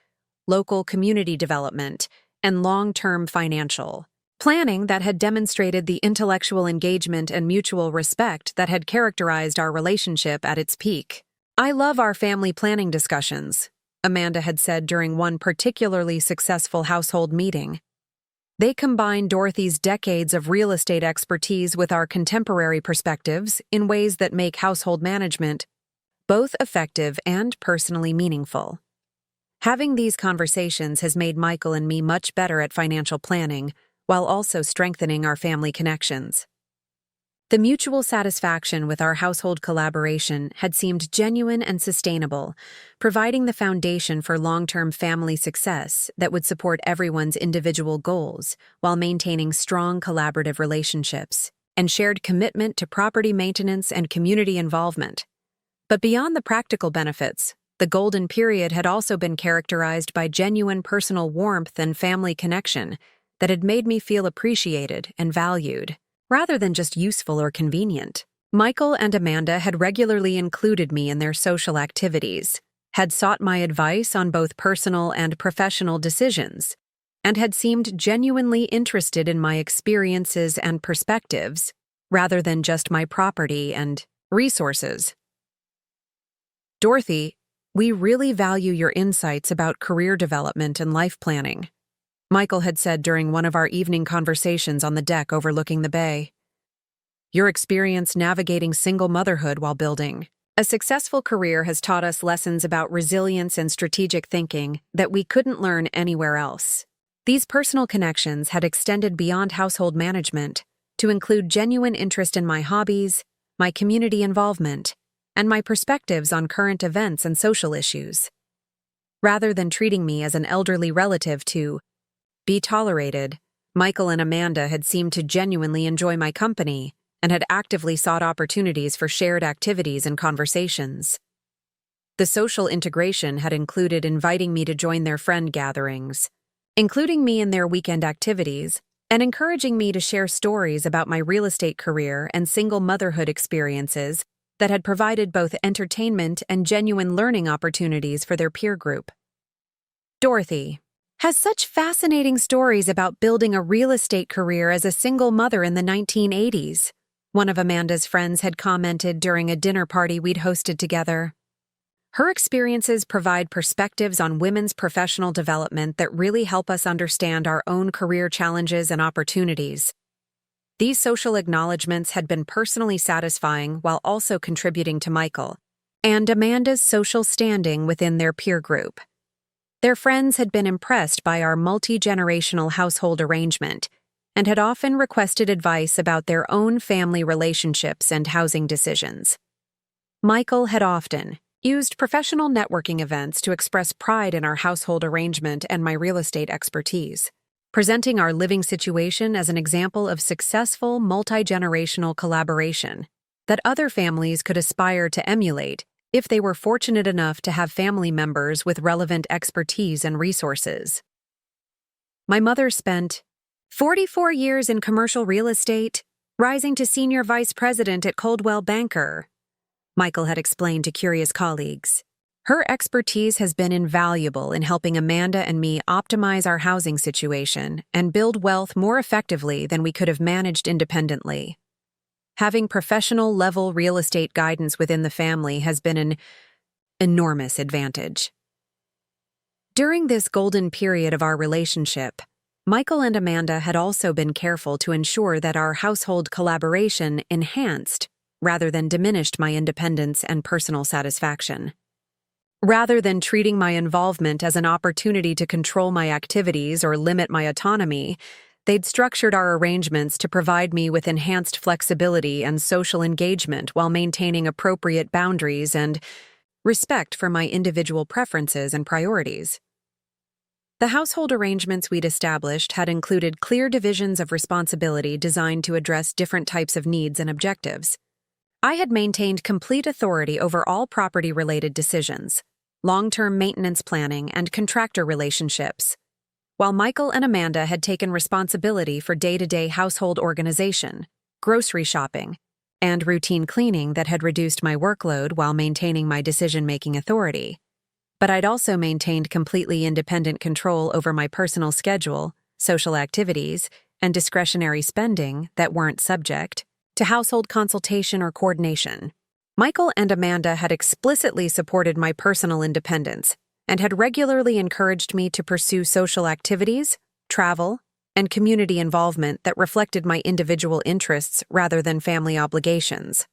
local community development, and long-term financial planning that had demonstrated the intellectual engagement and mutual respect that had characterized our relationship at its peak. I love our family planning discussions, Amanda had said during one particularly successful household meeting. They combine Dorothy's decades of real estate expertise with our contemporary perspectives in ways that make household management both effective and personally meaningful. Having these conversations has made Michael and me much better at financial planning, while also strengthening our family connections. The mutual satisfaction with our household collaboration had seemed genuine and sustainable, providing the foundation for long-term family success that would support everyone's individual goals while maintaining strong collaborative relationships and shared commitment to property maintenance and community involvement. But beyond the practical benefits, the golden period had also been characterized by genuine personal warmth and family connection that had made me feel appreciated and valued, rather than just useful or convenient. Michael and Amanda had regularly included me in their social activities, had sought my advice on both personal and professional decisions, and had seemed genuinely interested in my experiences and perspectives, rather than just my property and resources. Dorothy, we really value your insights about career development and life planning, Michael had said during one of our evening conversations on the deck overlooking the bay. Your experience navigating single motherhood while building a successful career has taught us lessons about resilience and strategic thinking that we couldn't learn anywhere else. These personal connections had extended beyond household management to include genuine interest in my hobbies, my community involvement, and my perspectives on current events and social issues. rather than treating me as an elderly relative to be tolerated. Michael and Amanda had seemed to genuinely enjoy my company and had actively sought opportunities for shared activities and conversations. The social integration had included inviting me to join their friend gatherings, including me in their weekend activities, and encouraging me to share stories about my real estate career and single motherhood experiences that had provided both entertainment and genuine learning opportunities for their peer group. Dorothy has such fascinating stories about building a real estate career as a single mother in the 1980s, one of Amanda's friends had commented during a dinner party we'd hosted together. Her experiences provide perspectives on women's professional development that really help us understand our own career challenges and opportunities. These social acknowledgments had been personally satisfying while also contributing to Michael and Amanda's social standing within their peer group. Their friends had been impressed by our multi-generational household arrangement and had often requested advice about their own family relationships and housing decisions. Michael had often used professional networking events to express pride in our household arrangement and my real estate expertise, presenting our living situation as an example of successful multi-generational collaboration that other families could aspire to emulate if they were fortunate enough to have family members with relevant expertise and resources. My mother spent 44 years in commercial real estate, rising to senior vice president at Coldwell Banker, Michael had explained to curious colleagues. Her expertise has been invaluable in helping Amanda and me optimize our housing situation and build wealth more effectively than we could have managed independently. Having professional-level real estate guidance within the family has been an enormous advantage. During this golden period of our relationship, Michael and Amanda had also been careful to ensure that our household collaboration enhanced rather than diminished my independence and personal satisfaction. Rather than treating my involvement as an opportunity to control my activities or limit my autonomy, they'd structured our arrangements to provide me with enhanced flexibility and social engagement while maintaining appropriate boundaries and respect for my individual preferences and priorities. The household arrangements we'd established had included clear divisions of responsibility designed to address different types of needs and objectives. I had maintained complete authority over all property-related decisions, long-term maintenance planning, and contractor relationships, while Michael and Amanda had taken responsibility for day-to-day household organization, grocery shopping, and routine cleaning that had reduced my workload while maintaining my decision-making authority. But I'd also maintained completely independent control over my personal schedule, social activities, and discretionary spending that weren't subject to household consultation or coordination. Michael and Amanda had explicitly supported my personal independence and had regularly encouraged me to pursue social activities, travel, and community involvement that reflected my individual interests rather than family obligations.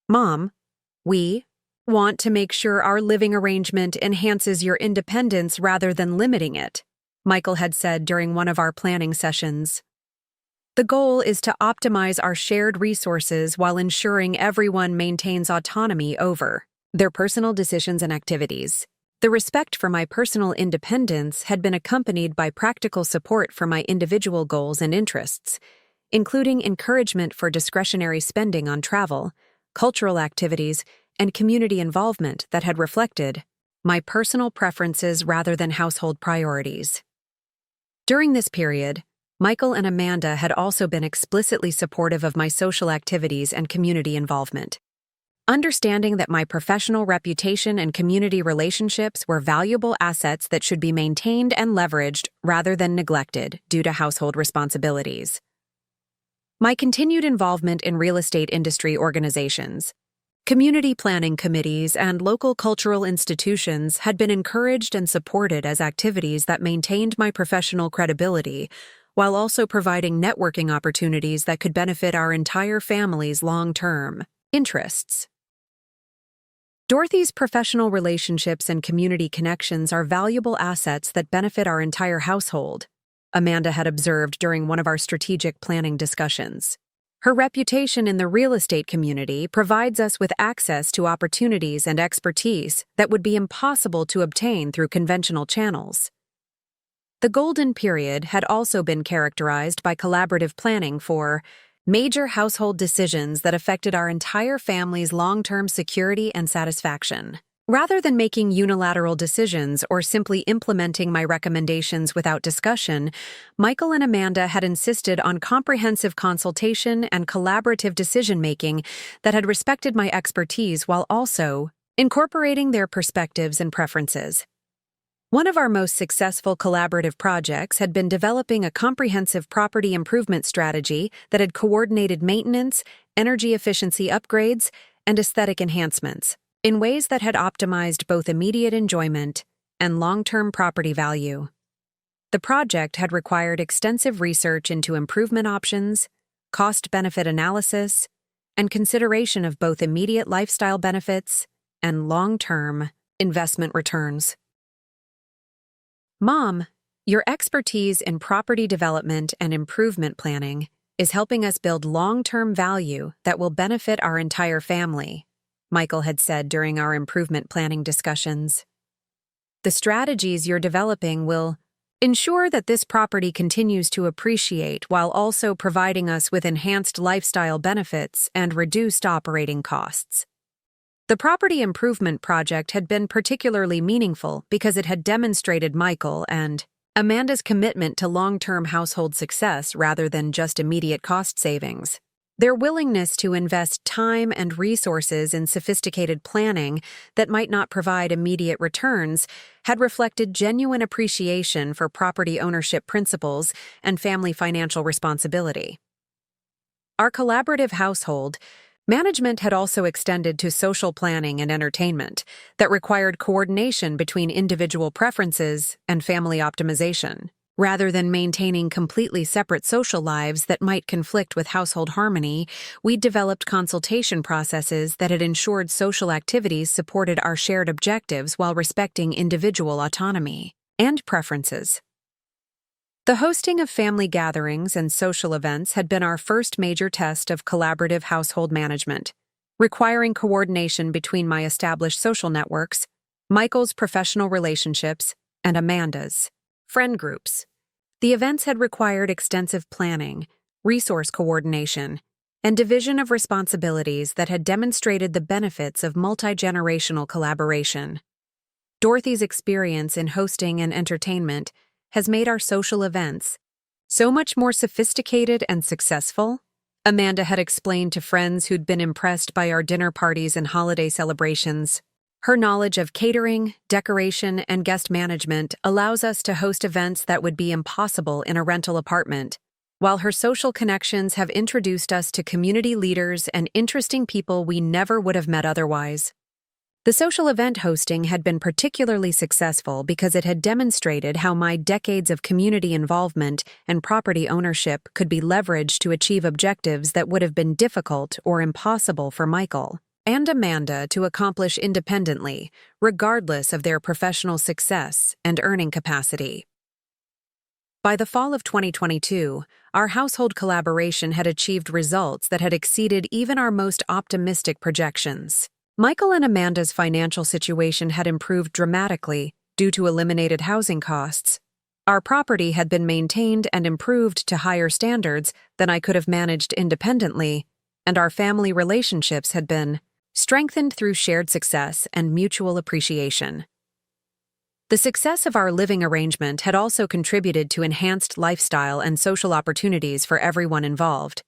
Mom, we want to make sure our living arrangement enhances your independence rather than limiting it, Michael had said during one of our planning sessions. The goal is to optimize our shared resources while ensuring everyone maintains autonomy over their personal decisions and activities. The respect for my personal independence had been accompanied by practical support for my individual goals and interests, including encouragement for discretionary spending on travel, cultural activities, and community involvement that had reflected my personal preferences rather than household priorities. During this period, Michael and Amanda had also been explicitly supportive of my social activities and community involvement. Understanding that my professional reputation and community relationships were valuable assets that should be maintained and leveraged rather than neglected due to household responsibilities. My continued involvement in real estate industry organizations, community planning committees, and local cultural institutions had been encouraged and supported as activities that maintained my professional credibility while also providing networking opportunities that could benefit our entire family's long-term interests. Dorothy's professional relationships and community connections are valuable assets that benefit our entire household, Amanda had observed during one of our strategic planning discussions. Her reputation in the real estate community provides us with access to opportunities and expertise that would be impossible to obtain through conventional channels. The golden period had also been characterized by collaborative planning for major household decisions that affected our entire family's long-term security and satisfaction. Rather than making unilateral decisions or simply implementing my recommendations without discussion, Michael and Amanda had insisted on comprehensive consultation and collaborative decision-making that had respected my expertise while also incorporating their perspectives and preferences. One of our most successful collaborative projects had been developing a comprehensive property improvement strategy that had coordinated maintenance, energy efficiency upgrades, and aesthetic enhancements in ways that had optimized both immediate enjoyment and long-term property value. The project had required extensive research into improvement options, cost-benefit analysis, and consideration of both immediate lifestyle benefits and long-term investment returns. Mom, your expertise in property development and improvement planning is helping us build long-term value that will benefit our entire family, Michael had said during our improvement planning discussions. The strategies you're developing will ensure that this property continues to appreciate while also providing us with enhanced lifestyle benefits and reduced operating costs. The property improvement project had been particularly meaningful because it had demonstrated Michael and Amanda's commitment to long-term household success rather than just immediate cost savings. Their willingness to invest time and resources in sophisticated planning that might not provide immediate returns had reflected genuine appreciation for property ownership principles and family financial responsibility. Our collaborative household management had also extended to social planning and entertainment that required coordination between individual preferences and family optimization. Rather than maintaining completely separate social lives that might conflict with household harmony, we developed consultation processes that had ensured social activities supported our shared objectives while respecting individual autonomy and preferences. The hosting of family gatherings and social events had been our first major test of collaborative household management, requiring coordination between my established social networks, Michael's professional relationships, and Amanda's friend groups. The events had required extensive planning, resource coordination, and division of responsibilities that had demonstrated the benefits of multi-generational collaboration. Dorothy's experience in hosting and entertainment has made our social events so much more sophisticated and successful, Amanda had explained to friends who'd been impressed by our dinner parties and holiday celebrations. Her knowledge of catering, decoration, and guest management allows us to host events that would be impossible in a rental apartment, while her social connections have introduced us to community leaders and interesting people we never would have met otherwise. The social event hosting had been particularly successful because it had demonstrated how my decades of community involvement and property ownership could be leveraged to achieve objectives that would have been difficult or impossible for Michael and Amanda to accomplish independently, regardless of their professional success and earning capacity. By the fall of 2022, our household collaboration had achieved results that had exceeded even our most optimistic projections. Michael and Amanda's financial situation had improved dramatically due to eliminated housing costs. Our property had been maintained and improved to higher standards than I could have managed independently, and our family relationships had been strengthened through shared success and mutual appreciation. The success of our living arrangement had also contributed to enhanced lifestyle and social opportunities for everyone involved.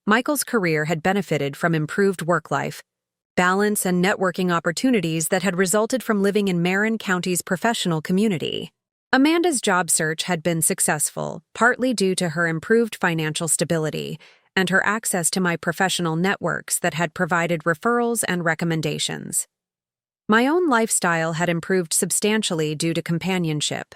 Michael's career had benefited from improved work life, balance, and networking opportunities that had resulted from living in Marin County's professional community. Amanda's job search had been successful, partly due to her improved financial stability and her access to my professional networks that had provided referrals and recommendations. My own lifestyle had improved substantially due to companionship,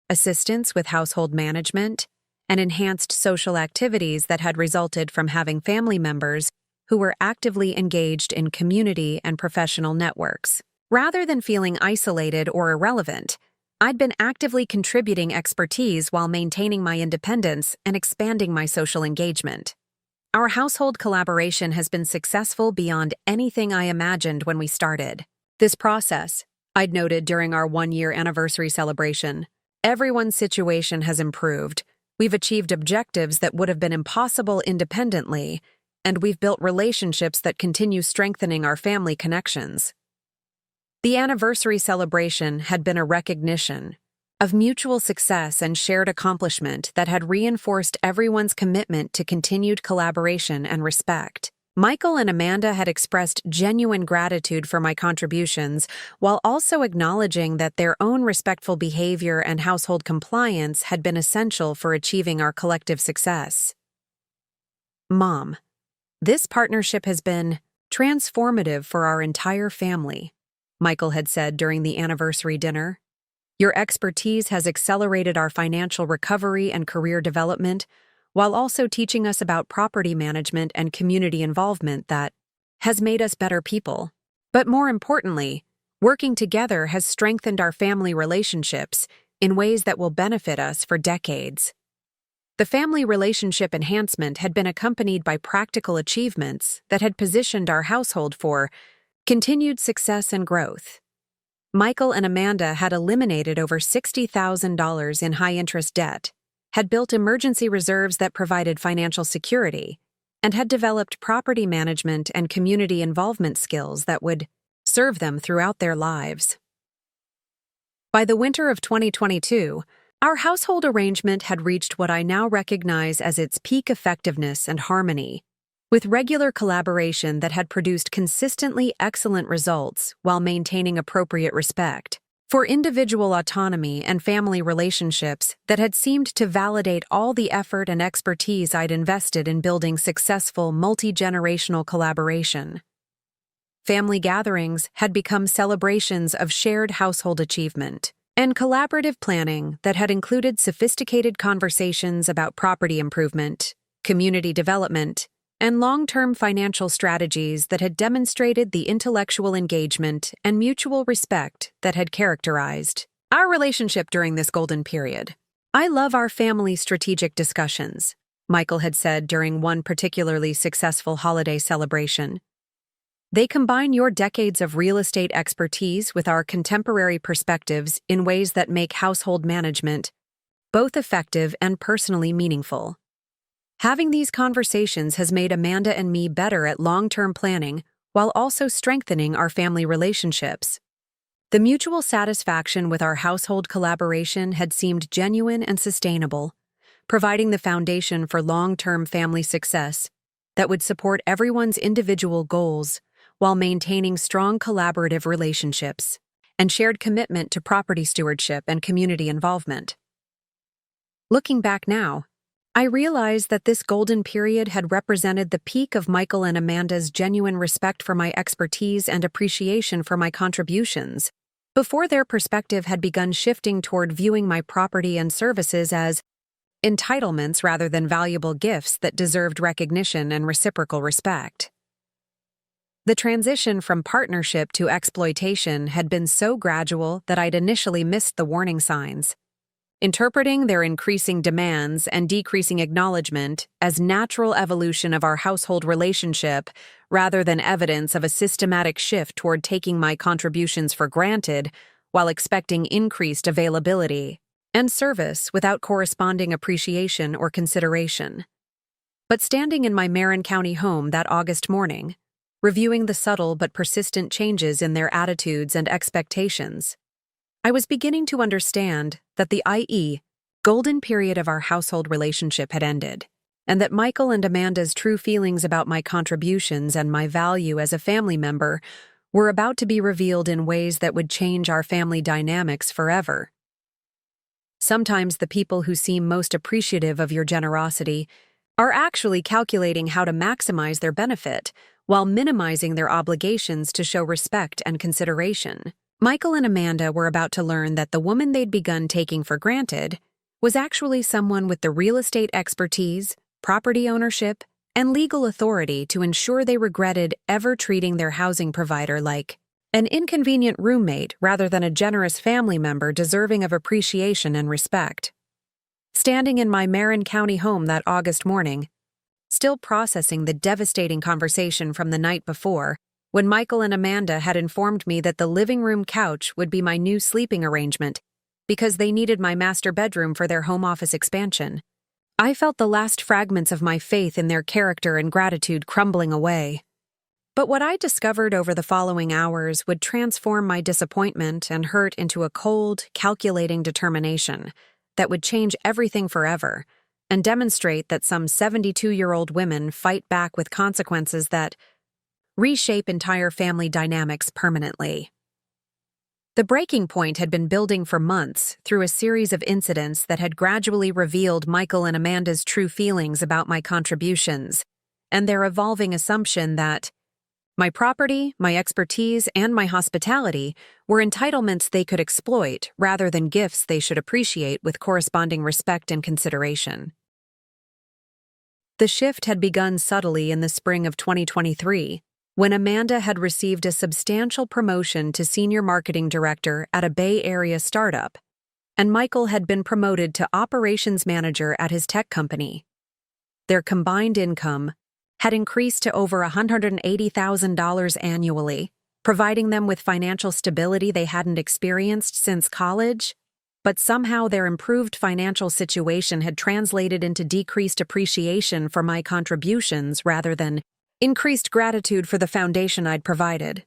assistance with household management, and enhanced social activities that had resulted from having family members who were actively engaged in community and professional networks. Rather than feeling isolated or irrelevant, I'd been actively contributing expertise while maintaining my independence and expanding my social engagement. Our household collaboration has been successful beyond anything I imagined when we started. This process, I'd noted during our 1-year anniversary celebration, everyone's situation has improved. We've achieved objectives that would have been impossible independently, and we've built relationships that continue strengthening our family connections. The anniversary celebration had been a recognition of mutual success and shared accomplishment that had reinforced everyone's commitment to continued collaboration and respect. Michael and Amanda had expressed genuine gratitude for my contributions, while also acknowledging that their own respectful behavior and household compliance had been essential for achieving our collective success. Mom, this partnership has been transformative for our entire family, Michael had said during the anniversary dinner. Your expertise has accelerated our financial recovery and career development, while also teaching us about property management and community involvement that has made us better people. But more importantly, working together has strengthened our family relationships in ways that will benefit us for decades. The family relationship enhancement had been accompanied by practical achievements that had positioned our household for continued success and growth. Michael and Amanda had eliminated over $60,000 in high-interest debt, had built emergency reserves that provided financial security, and had developed property management and community involvement skills that would serve them throughout their lives. By the winter of 2022, our household arrangement had reached what I now recognize as its peak effectiveness and harmony, with regular collaboration that had produced consistently excellent results while maintaining appropriate respect for individual autonomy and family relationships that had seemed to validate all the effort and expertise I'd invested in building successful multi-generational collaboration. Family gatherings had become celebrations of shared household achievement and collaborative planning that had included sophisticated conversations about property improvement, community development, and long-term financial strategies that had demonstrated the intellectual engagement and mutual respect that had characterized our relationship during this golden period. I love our family's strategic discussions, Michael had said during one particularly successful holiday celebration. They combine your decades of real estate expertise with our contemporary perspectives in ways that make household management both effective and personally meaningful. Having these conversations has made Amanda and me better at long-term planning while also strengthening our family relationships. The mutual satisfaction with our household collaboration had seemed genuine and sustainable, providing the foundation for long-term family success that would support everyone's individual goals while maintaining strong collaborative relationships and shared commitment to property stewardship and community involvement. Looking back now, I realize that this golden period had represented the peak of Michael and Amanda's genuine respect for my expertise and appreciation for my contributions, before their perspective had begun shifting toward viewing my property and services as entitlements rather than valuable gifts that deserved recognition and reciprocal respect. The transition from partnership to exploitation had been so gradual that I'd initially missed the warning signs, interpreting their increasing demands and decreasing acknowledgement as natural evolution of our household relationship rather than evidence of a systematic shift toward taking my contributions for granted while expecting increased availability and service without corresponding appreciation or consideration. But standing in my Marin County home that August morning, reviewing the subtle but persistent changes in their attitudes and expectations, I was beginning to understand that the golden period of our household relationship had ended, and that Michael and Amanda's true feelings about my contributions and my value as a family member were about to be revealed in ways that would change our family dynamics forever. Sometimes the people who seem most appreciative of your generosity are actually calculating how to maximize their benefit while minimizing their obligations to show respect and consideration. Michael and Amanda were about to learn that the woman they'd begun taking for granted was actually someone with the real estate expertise, property ownership, and legal authority to ensure they regretted ever treating their housing provider like an inconvenient roommate rather than a generous family member deserving of appreciation and respect. Standing in my Marin County home that August morning, still processing the devastating conversation from the night before, when Michael and Amanda had informed me that the living room couch would be my new sleeping arrangement because they needed my master bedroom for their home office expansion. I felt the last fragments of my faith in their character and gratitude crumbling away. But what I discovered over the following hours would transform my disappointment and hurt into a cold, calculating determination that would change everything forever and demonstrate that some 72-year-old women fight back with consequences that reshape entire family dynamics permanently. The breaking point had been building for months through a series of incidents that had gradually revealed Michael and Amanda's true feelings about my contributions and their evolving assumption that my property, my expertise, and my hospitality were entitlements they could exploit rather than gifts they should appreciate with corresponding respect and consideration. The shift had begun subtly in the spring of 2023, when Amanda had received a substantial promotion to senior marketing director at a Bay Area startup, and Michael had been promoted to operations manager at his tech company. Their combined income had increased to over $180,000 annually, providing them with financial stability they hadn't experienced since college. But somehow their improved financial situation had translated into decreased appreciation for my contributions rather than increased gratitude for the foundation I'd provided.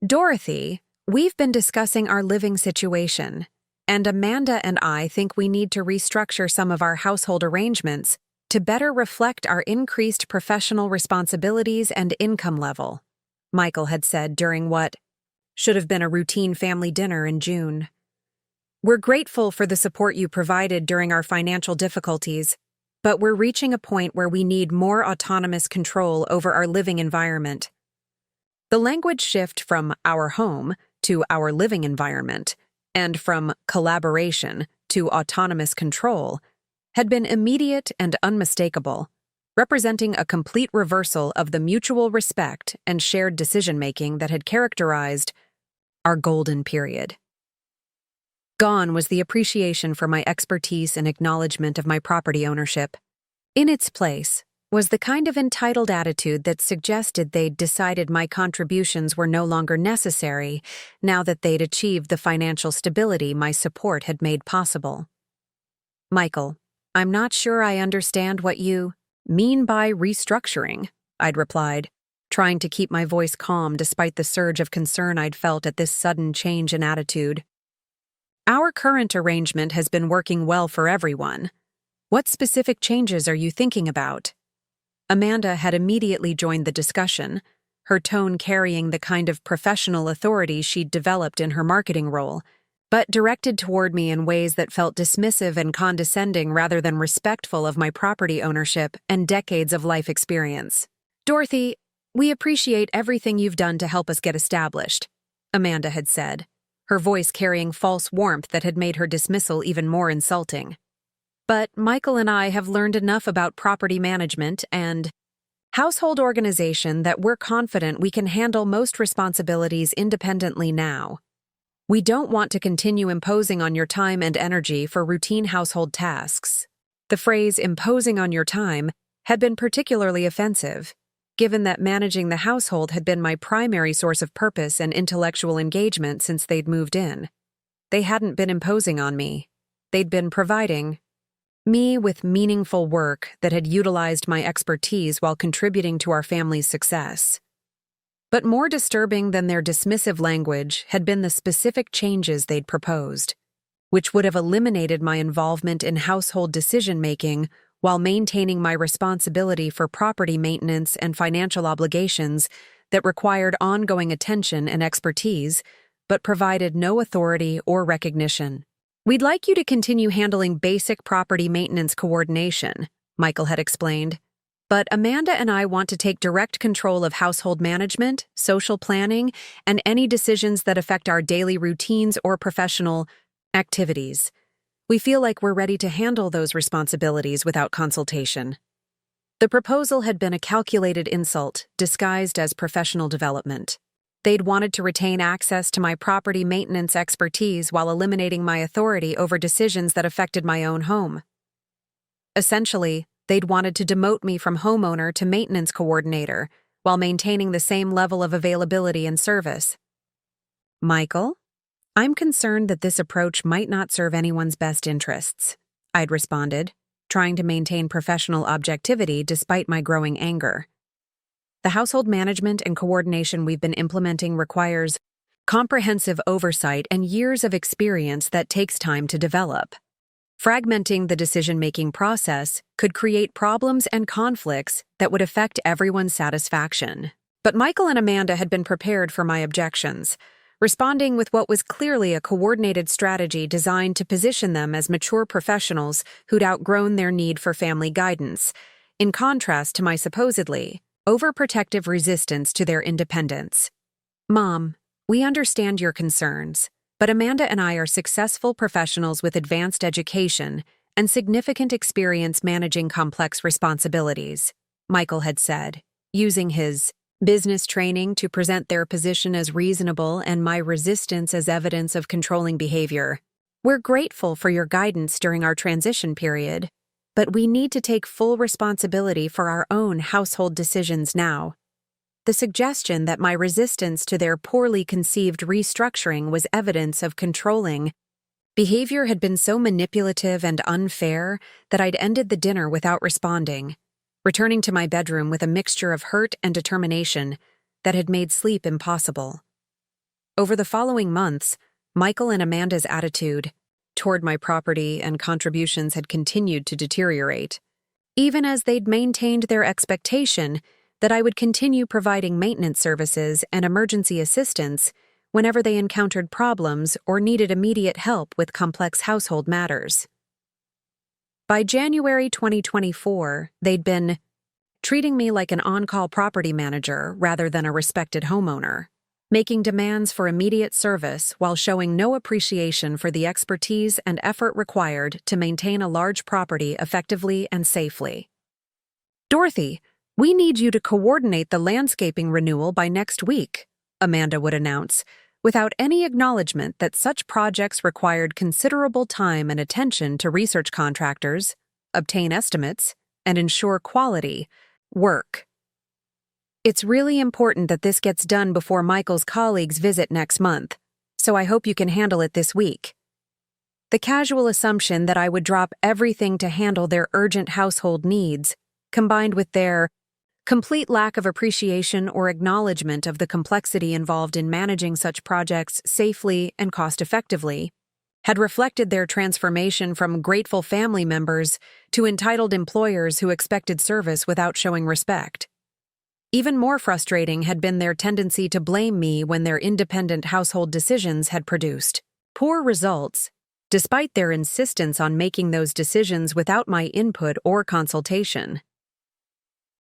Dorothy, we've been discussing our living situation, and Amanda and I think we need to restructure some of our household arrangements to better reflect our increased professional responsibilities and income level, Michael had said during what should have been a routine family dinner in June. We're grateful for the support you provided during our financial difficulties, but we're reaching a point where we need more autonomous control over our living environment. The language shift from our home to our living environment, and from collaboration to autonomous control, had been immediate and unmistakable, representing a complete reversal of the mutual respect and shared decision-making that had characterized our golden period. Gone was the appreciation for my expertise and acknowledgement of my property ownership. In its place was the kind of entitled attitude that suggested they'd decided my contributions were no longer necessary now that they'd achieved the financial stability my support had made possible. Michael, I'm not sure I understand what you mean by restructuring, I'd replied, trying to keep my voice calm despite the surge of concern I'd felt at this sudden change in attitude. Our current arrangement has been working well for everyone. What specific changes are you thinking about? Amanda had immediately joined the discussion, her tone carrying the kind of professional authority she'd developed in her marketing role, but directed toward me in ways that felt dismissive and condescending rather than respectful of my property ownership and decades of life experience. Dorothy, we appreciate everything you've done to help us get established, Amanda had said, her voice carrying false warmth that had made her dismissal even more insulting. But Michael and I have learned enough about property management and household organization that we're confident we can handle most responsibilities independently now. We don't want to continue imposing on your time and energy for routine household tasks. The phrase imposing on your time had been particularly offensive, given that managing the household had been my primary source of purpose and intellectual engagement since they'd moved in. They hadn't been imposing on me. They'd been providing me with meaningful work that had utilized my expertise while contributing to our family's success. But more disturbing than their dismissive language had been the specific changes they'd proposed, which would have eliminated my involvement in household decision-making while maintaining my responsibility for property maintenance and financial obligations that required ongoing attention and expertise, but provided no authority or recognition. We'd like you to continue handling basic property maintenance coordination, Michael had explained. But Amanda and I want to take direct control of household management, social planning, and any decisions that affect our daily routines or professional activities. We feel like we're ready to handle those responsibilities without consultation. The proposal had been a calculated insult disguised as professional development. They'd wanted to retain access to my property maintenance expertise while eliminating my authority over decisions that affected my own home. Essentially, they'd wanted to demote me from homeowner to maintenance coordinator while maintaining the same level of availability and service. Michael, I'm concerned that this approach might not serve anyone's best interests, I'd responded, trying to maintain professional objectivity despite my growing anger. The household management and coordination we've been implementing requires comprehensive oversight and years of experience that takes time to develop. Fragmenting the decision-making process could create problems and conflicts that would affect everyone's satisfaction. But Michael and Amanda had been prepared for my objections, responding with what was clearly a coordinated strategy designed to position them as mature professionals who'd outgrown their need for family guidance, in contrast to my supposedly overprotective resistance to their independence. Mom, we understand your concerns, but Amanda and I are successful professionals with advanced education and significant experience managing complex responsibilities, Michael had said, using his business training to present their position as reasonable and my resistance as evidence of controlling behavior. We're grateful for your guidance during our transition period, but we need to take full responsibility for our own household decisions now. The suggestion that my resistance to their poorly conceived restructuring was evidence of controlling behavior had been so manipulative and unfair that I'd ended the dinner without responding, returning to my bedroom with a mixture of hurt and determination that had made sleep impossible. Over the following months, Michael and Amanda's attitude toward my property and contributions had continued to deteriorate, even as they'd maintained their expectation that I would continue providing maintenance services and emergency assistance whenever they encountered problems or needed immediate help with complex household matters. By January 2024, they'd been treating me like an on-call property manager rather than a respected homeowner, making demands for immediate service while showing no appreciation for the expertise and effort required to maintain a large property effectively and safely. Dorothy, we need you to coordinate the landscaping renewal by next week, Amanda would announce, without any acknowledgement that such projects required considerable time and attention to research contractors, obtain estimates, and ensure quality work. It's really important that this gets done before Michael's colleagues visit next month, so I hope you can handle it this week. The casual assumption that I would drop everything to handle their urgent household needs, combined with their complete lack of appreciation or acknowledgement of the complexity involved in managing such projects safely and cost-effectively, had reflected their transformation from grateful family members to entitled employers who expected service without showing respect. Even more frustrating had been their tendency to blame me when their independent household decisions had produced poor results, despite their insistence on making those decisions without my input or consultation.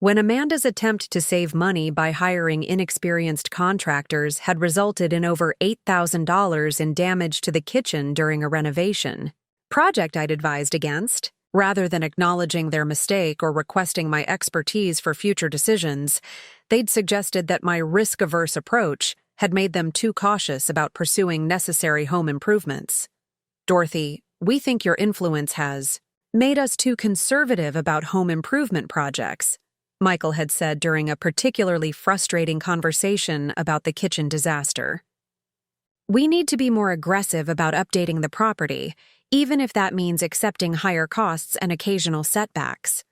When Amanda's attempt to save money by hiring inexperienced contractors had resulted in over $8,000 in damage to the kitchen during a renovation project I'd advised against, rather than acknowledging their mistake or requesting my expertise for future decisions, they'd suggested that my risk-averse approach had made them too cautious about pursuing necessary home improvements. Dorothy, we think your influence has made us too conservative about home improvement projects, Michael had said during a particularly frustrating conversation about the kitchen disaster. We need to be more aggressive about updating the property, even if that means accepting higher costs and occasional setbacks.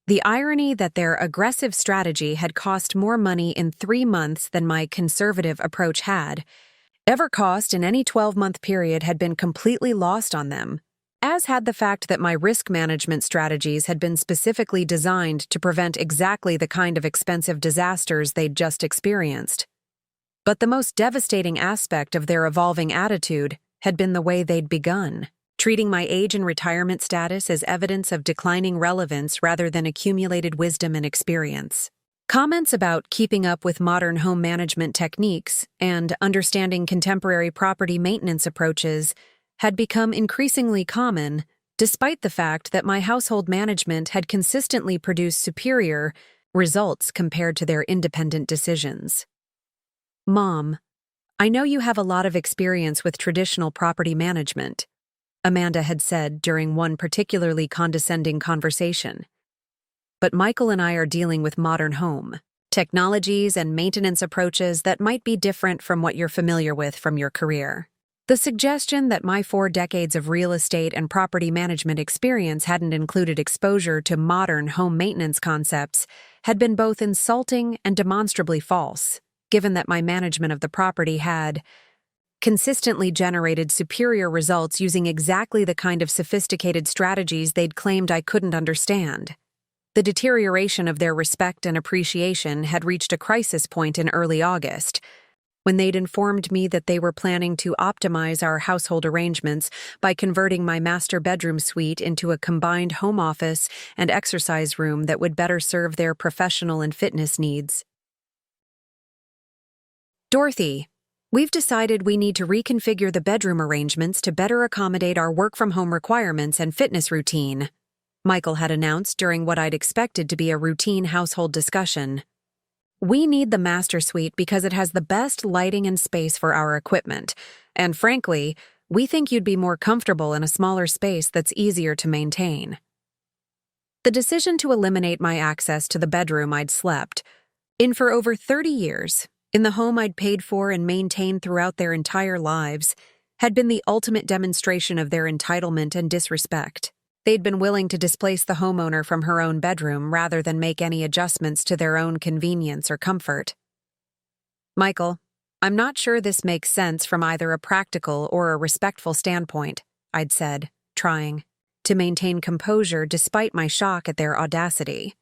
The irony that their aggressive strategy had cost more money in 3 months than my conservative approach had ever cost in any 12-month period had been completely lost on them, as had the fact that my risk management strategies had been specifically designed to prevent exactly the kind of expensive disasters they'd just experienced. But the most devastating aspect of their evolving attitude had been the way they'd begun, treating my age and retirement status as evidence of declining relevance rather than accumulated wisdom and experience. Comments about keeping up with modern home management techniques and understanding contemporary property maintenance approaches had become increasingly common, despite the fact that my household management had consistently produced superior results compared to their independent decisions. Mom, I know you have a lot of experience with traditional property management, Amanda had said during one particularly condescending conversation. but Michael and I are dealing with modern home technologies and maintenance approaches that might be different from what you're familiar with from your career. The suggestion that my 4 decades of real estate and property management experience hadn't included exposure to modern home maintenance concepts had been both insulting and demonstrably false, given that my management of the property had consistently generated superior results using exactly the kind of sophisticated strategies they'd claimed I couldn't understand. The deterioration of their respect and appreciation had reached a crisis point in early August, when they'd informed me that they were planning to optimize our household arrangements by converting my master bedroom suite into a combined home office and exercise room that would better serve their professional and fitness needs. Dorothy, we've decided we need to reconfigure the bedroom arrangements to better accommodate our work-from-home requirements and fitness routine, Michael had announced during what I'd expected to be a routine household discussion. We need the master suite because it has the best lighting and space for our equipment, and frankly, we think you'd be more comfortable in a smaller space that's easier to maintain. The decision to eliminate my access to the bedroom I'd slept in for over 30 years, in the home I'd paid for and maintained throughout their entire lives, had been the ultimate demonstration of their entitlement and disrespect. They'd been willing to displace the homeowner from her own bedroom rather than make any adjustments to their own convenience or comfort. Michael, I'm not sure this makes sense from either a practical or a respectful standpoint, I'd said, trying to maintain composure despite my shock at their audacity.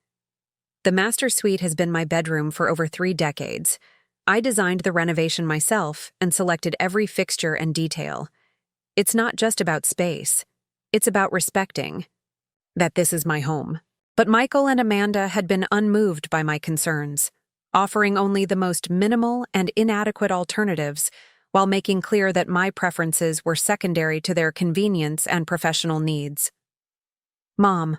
The master suite has been my bedroom for over 3 decades. I designed the renovation myself and selected every fixture and detail. It's not just about space. It's about respecting that this is my home. But Michael and Amanda had been unmoved by my concerns, offering only the most minimal and inadequate alternatives while making clear that my preferences were secondary to their convenience and professional needs. Mom,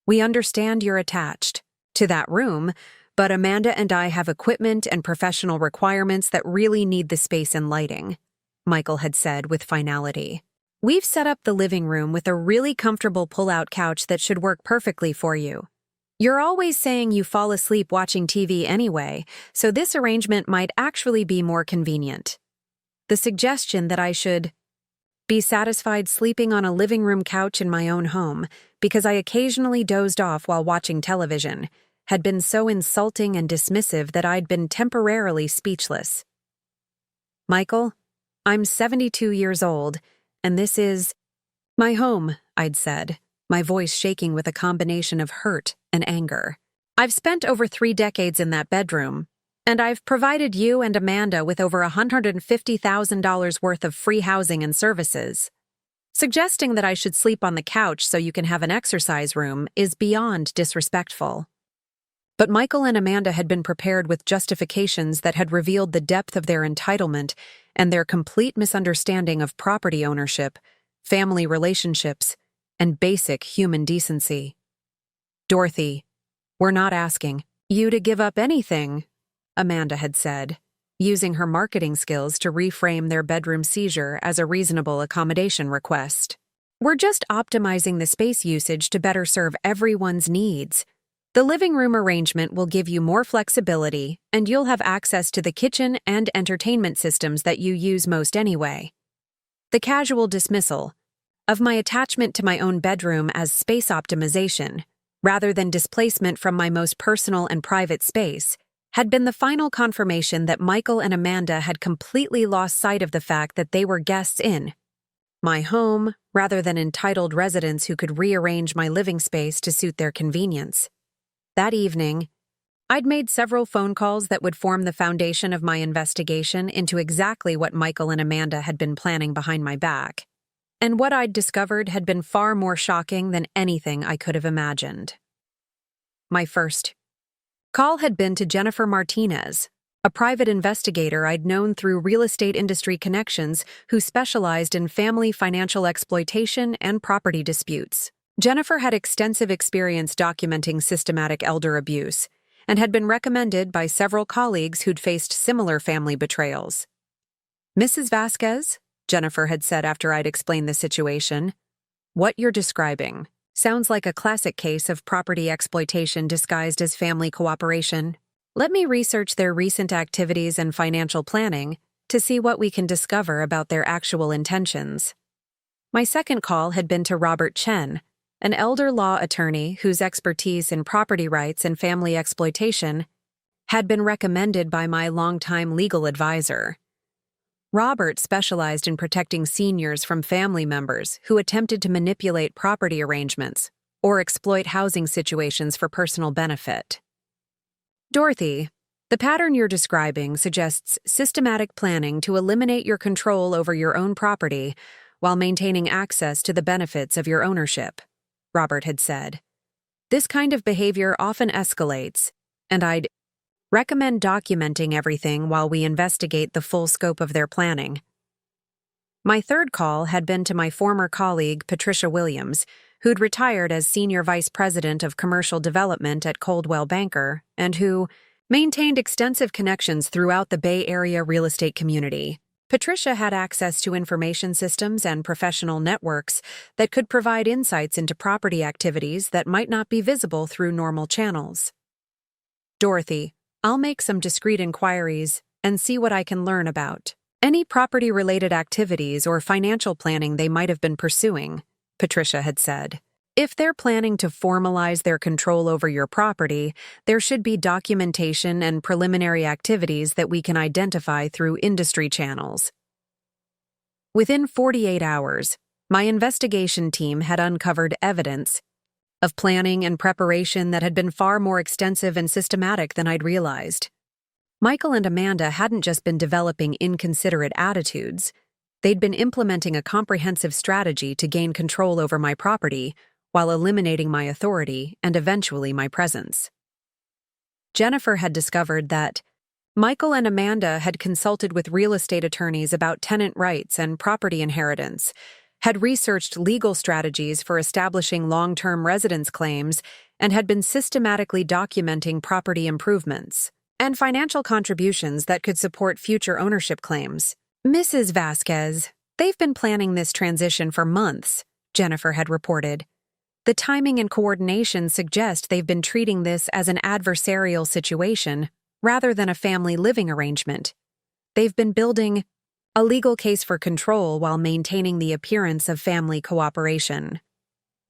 we understand you're attached to that room, but Amanda and I have equipment and professional requirements that really need the space and lighting, Michael had said with finality. We've set up the living room with a really comfortable pull-out couch that should work perfectly for you. You're always saying you fall asleep watching TV anyway, so this arrangement might actually be more convenient. The suggestion that I should be satisfied sleeping on a living room couch in my own home because I occasionally dozed off while watching television had been so insulting and dismissive that I'd been temporarily speechless. Michael, I'm 72 years old, and this is my home, I'd said, my voice shaking with a combination of hurt and anger. I've spent over 3 decades in that bedroom, and I've provided you and Amanda with over $150,000 worth of free housing and services. Suggesting that I should sleep on the couch so you can have an exercise room is beyond disrespectful. But Michael and Amanda had been prepared with justifications that had revealed the depth of their entitlement and their complete misunderstanding of property ownership, family relationships, and basic human decency. Dorothy, we're not asking you to give up anything, Amanda had said, using her marketing skills to reframe their bedroom seizure as a reasonable accommodation request. We're just optimizing the space usage to better serve everyone's needs. The living room arrangement will give you more flexibility, and you'll have access to the kitchen and entertainment systems that you use most anyway. The casual dismissal of my attachment to my own bedroom as space optimization, rather than displacement from my most personal and private space, had been the final confirmation that Michael and Amanda had completely lost sight of the fact that they were guests in my home, rather than entitled residents who could rearrange my living space to suit their convenience. That evening, I'd made several phone calls that would form the foundation of my investigation into exactly what Michael and Amanda had been planning behind my back. And what I'd discovered had been far more shocking than anything I could have imagined. My first call had been to Jennifer Martinez, a private investigator I'd known through real estate industry connections who specialized in family financial exploitation and property disputes. Jennifer had extensive experience documenting systematic elder abuse and had been recommended by several colleagues who'd faced similar family betrayals. Mrs. Vasquez, Jennifer had said after I'd explained the situation, what you're describing Sounds like a classic case of property exploitation disguised as family cooperation. Let me research their recent activities and financial planning to see what we can discover about their actual intentions. My second call had been to Robert Chen, an elder law attorney whose expertise in property rights and family exploitation had been recommended by my longtime legal advisor. Robert specialized in protecting seniors from family members who attempted to manipulate property arrangements or exploit housing situations for personal benefit. Dorothy, the pattern you're describing suggests systematic planning to eliminate your control over your own property while maintaining access to the benefits of your ownership, Robert had said. This kind of behavior often escalates, and I'd recommend documenting everything while we investigate the full scope of their planning. My third call had been to my former colleague, Patricia Williams, who'd retired as Senior Vice President of Commercial Development at Coldwell Banker and who maintained extensive connections throughout the Bay Area real estate community. Patricia had access to information systems and professional networks that could provide insights into property activities that might not be visible through normal channels. Dorothy, I'll make some discreet inquiries and see what I can learn about any property-related activities or financial planning they might have been pursuing, Patricia had said. If they're planning to formalize their control over your property, there should be documentation and preliminary activities that we can identify through industry channels. Within 48 hours, my investigation team had uncovered evidence of planning and preparation that had been far more extensive and systematic than I'd realized. Michael and Amanda hadn't just been developing inconsiderate attitudes, they'd been implementing a comprehensive strategy to gain control over my property while eliminating my authority and eventually my presence. Jennifer had discovered that Michael and Amanda had consulted with real estate attorneys about tenant rights and property inheritance, had researched legal strategies for establishing long-term residence claims, and had been systematically documenting property improvements and financial contributions that could support future ownership claims. Mrs. Vasquez, they've been planning this transition for months, Jennifer had reported. The timing and coordination suggest they've been treating this as an adversarial situation rather than a family living arrangement. They've been building a legal case for control while maintaining the appearance of family cooperation.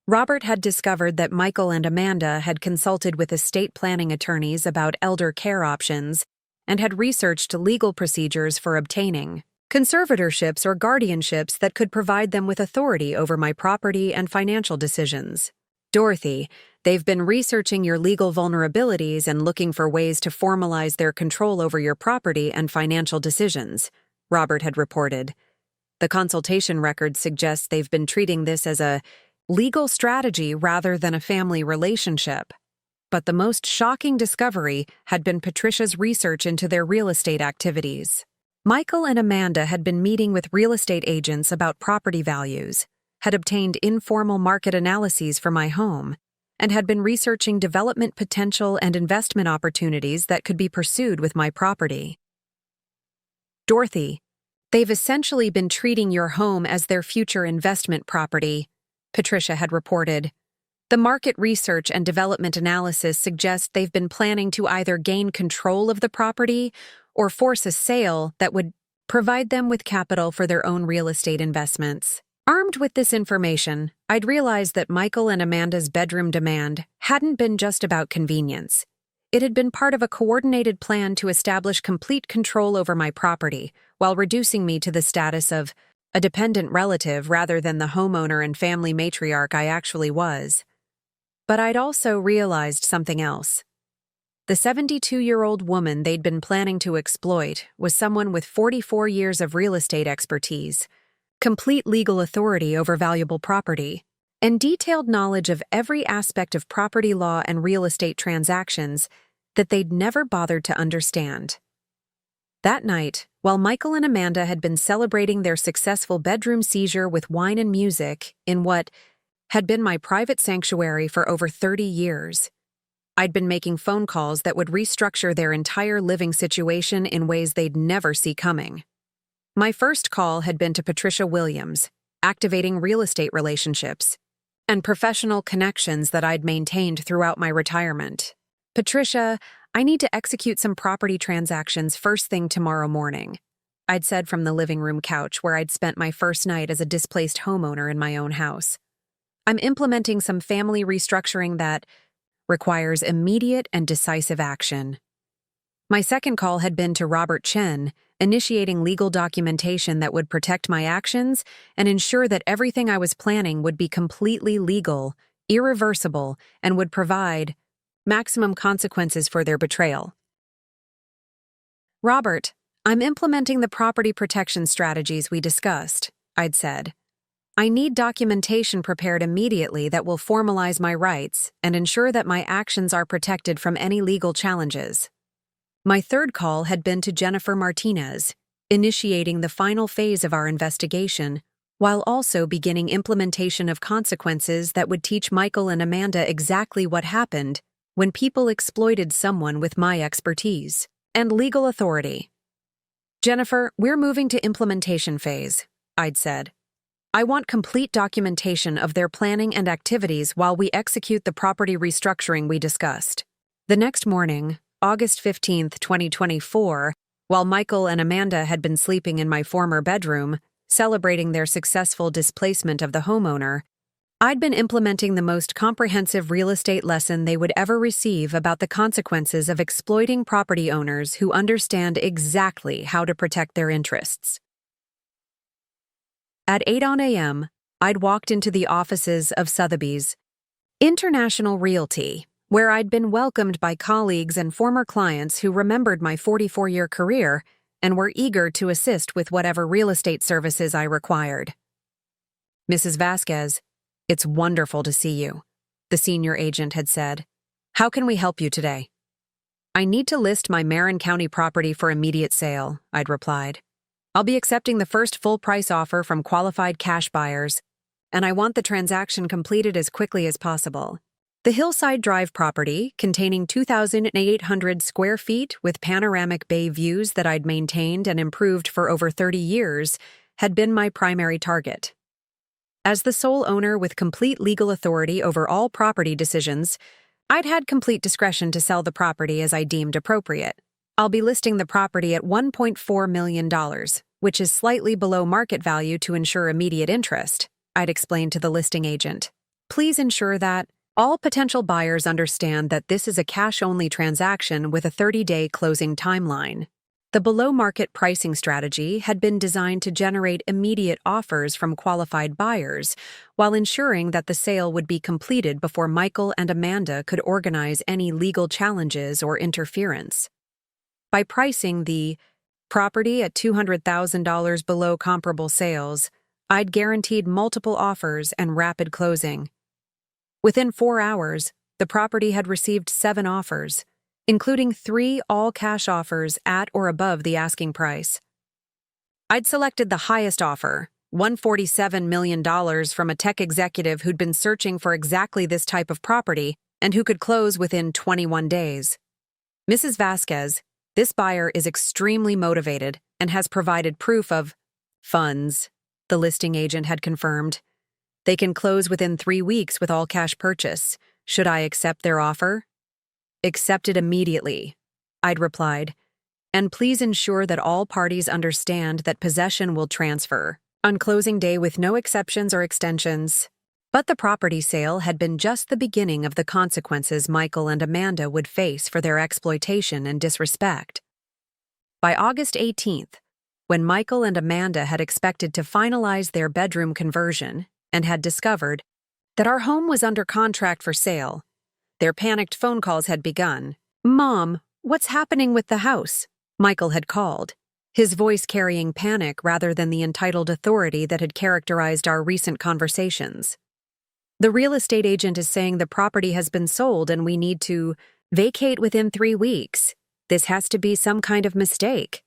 Robert had discovered that Michael and Amanda had consulted with estate planning attorneys about elder care options and had researched legal procedures for obtaining conservatorships or guardianships that could provide them with authority over my property and financial decisions. Dorothy, they've been researching your legal vulnerabilities and looking for ways to formalize their control over your property and financial decisions, Robert had reported. The consultation record suggests they've been treating this as a legal strategy rather than a family relationship. But the most shocking discovery had been Patricia's research into their real estate activities. Michael and Amanda had been meeting with real estate agents about property values, had obtained informal market analyses for my home, and had been researching development potential and investment opportunities that could be pursued with my property. Dorothy, they've essentially been treating your home as their future investment property, Patricia had reported. The market research and development analysis suggests they've been planning to either gain control of the property or force a sale that would provide them with capital for their own real estate investments. Armed with this information, I'd realized that Michael and Amanda's bedroom demand hadn't been just about convenience. It had been part of a coordinated plan to establish complete control over my property while reducing me to the status of a dependent relative rather than the homeowner and family matriarch I actually was. But I'd also realized something else. The 72-year-old woman they'd been planning to exploit was someone with 44 years of real estate expertise, complete legal authority over valuable property, and detailed knowledge of every aspect of property law and real estate transactions that they'd never bothered to understand. That night, while Michael and Amanda had been celebrating their successful bedroom seizure with wine and music in what had been my private sanctuary for over 30 years, I'd been making phone calls that would restructure their entire living situation in ways they'd never see coming. My first call had been to Patricia Williams, activating real estate relationships. and professional connections that I'd maintained throughout my retirement. Patricia, I need to execute some property transactions first thing tomorrow morning, I'd said from the living room couch where I'd spent my first night as a displaced homeowner in my own house. I'm implementing some family restructuring that requires immediate and decisive action. My second call had been to Robert Chen, initiating legal documentation that would protect my actions and ensure that everything I was planning would be completely legal, irreversible, and would provide maximum consequences for their betrayal. Robert, I'm implementing the property protection strategies we discussed, I'd said. I need documentation prepared immediately that will formalize my rights and ensure that my actions are protected from any legal challenges. My third call had been to Jennifer Martinez, initiating the final phase of our investigation, while also beginning implementation of consequences that would teach Michael and Amanda exactly what happened when people exploited someone with my expertise and legal authority. Jennifer, we're moving to implementation phase, I'd said. I want complete documentation of their planning and activities while we execute the property restructuring we discussed. The next morning, August 15th, 2024, while Michael and Amanda had been sleeping in my former bedroom, celebrating their successful displacement of the homeowner, I'd been implementing the most comprehensive real estate lesson they would ever receive about the consequences of exploiting property owners who understand exactly how to protect their interests. At 8 a.m., I'd walked into the offices of Sotheby's International Realty, where I'd been welcomed by colleagues and former clients who remembered my 44-year career and were eager to assist with whatever real estate services I required. Mrs. Vasquez, it's wonderful to see you, the senior agent had said. How can we help you today? I need to list my Marin County property for immediate sale, I'd replied. I'll be accepting the first full-price offer from qualified cash buyers, and I want the transaction completed as quickly as possible. The Hillside Drive property, containing 2,800 square feet with panoramic bay views that I'd maintained and improved for over 30 years, had been my primary target. As the sole owner with complete legal authority over all property decisions, I'd had complete discretion to sell the property as I deemed appropriate. I'll be listing the property at $1.4 million, which is slightly below market value to ensure immediate interest, I'd explained to the listing agent. Please ensure that all potential buyers understand that this is a cash-only transaction with a 30-day closing timeline. The below-market pricing strategy had been designed to generate immediate offers from qualified buyers, while ensuring that the sale would be completed before Michael and Amanda could organize any legal challenges or interference. By pricing the property at $200,000 below comparable sales, I'd guaranteed multiple offers and rapid closing. Within 4 hours, the property had received 7 offers, including 3 all-cash offers at or above the asking price. I'd selected the highest offer, $147 million, from a tech executive who'd been searching for exactly this type of property and who could close within 21 days. Mrs. Vasquez, this buyer is extremely motivated and has provided proof of funds, the listing agent had confirmed. They can close within 3 weeks with all cash purchase. Should I accept their offer? Accept it immediately, I'd replied. And please ensure that all parties understand that possession will transfer on closing day with no exceptions or extensions. But the property sale had been just the beginning of the consequences Michael and Amanda would face for their exploitation and disrespect. By August 18th, when Michael and Amanda had expected to finalize their bedroom conversion and had discovered that our home was under contract for sale, their panicked phone calls had begun. "Mom, what's happening with the house?" Michael had called, his voice carrying panic rather than the entitled authority that had characterized our recent conversations. "The real estate agent is saying the property has been sold and we need to vacate within 3 weeks. This has to be some kind of mistake."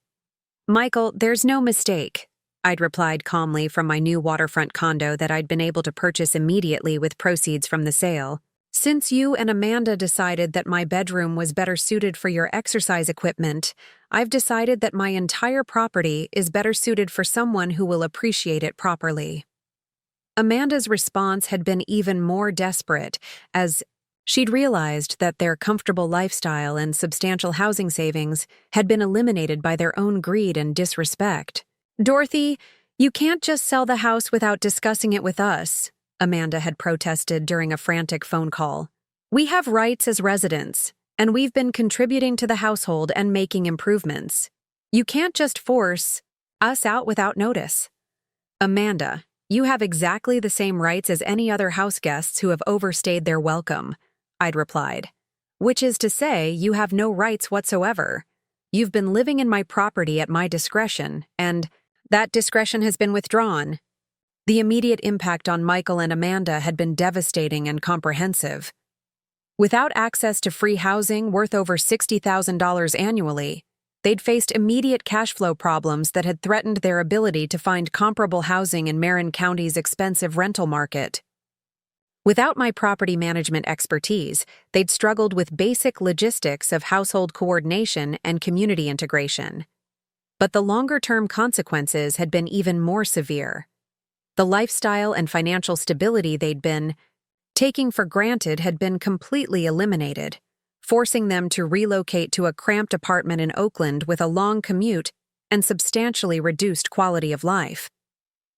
"Michael, there's no mistake," I'd replied calmly from my new waterfront condo that I'd been able to purchase immediately with proceeds from the sale. "Since you and Amanda decided that my bedroom was better suited for your exercise equipment, I've decided that my entire property is better suited for someone who will appreciate it properly." Amanda's response had been even more desperate, as she'd realized that their comfortable lifestyle and substantial housing savings had been eliminated by their own greed and disrespect. "Dorothy, you can't just sell the house without discussing it with us," Amanda had protested during a frantic phone call. "We have rights as residents, and we've been contributing to the household and making improvements. You can't just force us out without notice." "Amanda, you have exactly the same rights as any other house guests who have overstayed their welcome," I'd replied. "Which is to say, you have no rights whatsoever. You've been living in my property at my discretion, and that discretion has been withdrawn." The immediate impact on Michael and Amanda had been devastating and comprehensive. Without access to free housing worth over $60,000 annually, they'd faced immediate cash flow problems that had threatened their ability to find comparable housing in Marin County's expensive rental market. Without my property management expertise, they'd struggled with basic logistics of household coordination and community integration. But the longer-term consequences had been even more severe. The lifestyle and financial stability they'd been taking for granted had been completely eliminated, forcing them to relocate to a cramped apartment in Oakland with a long commute and substantially reduced quality of life.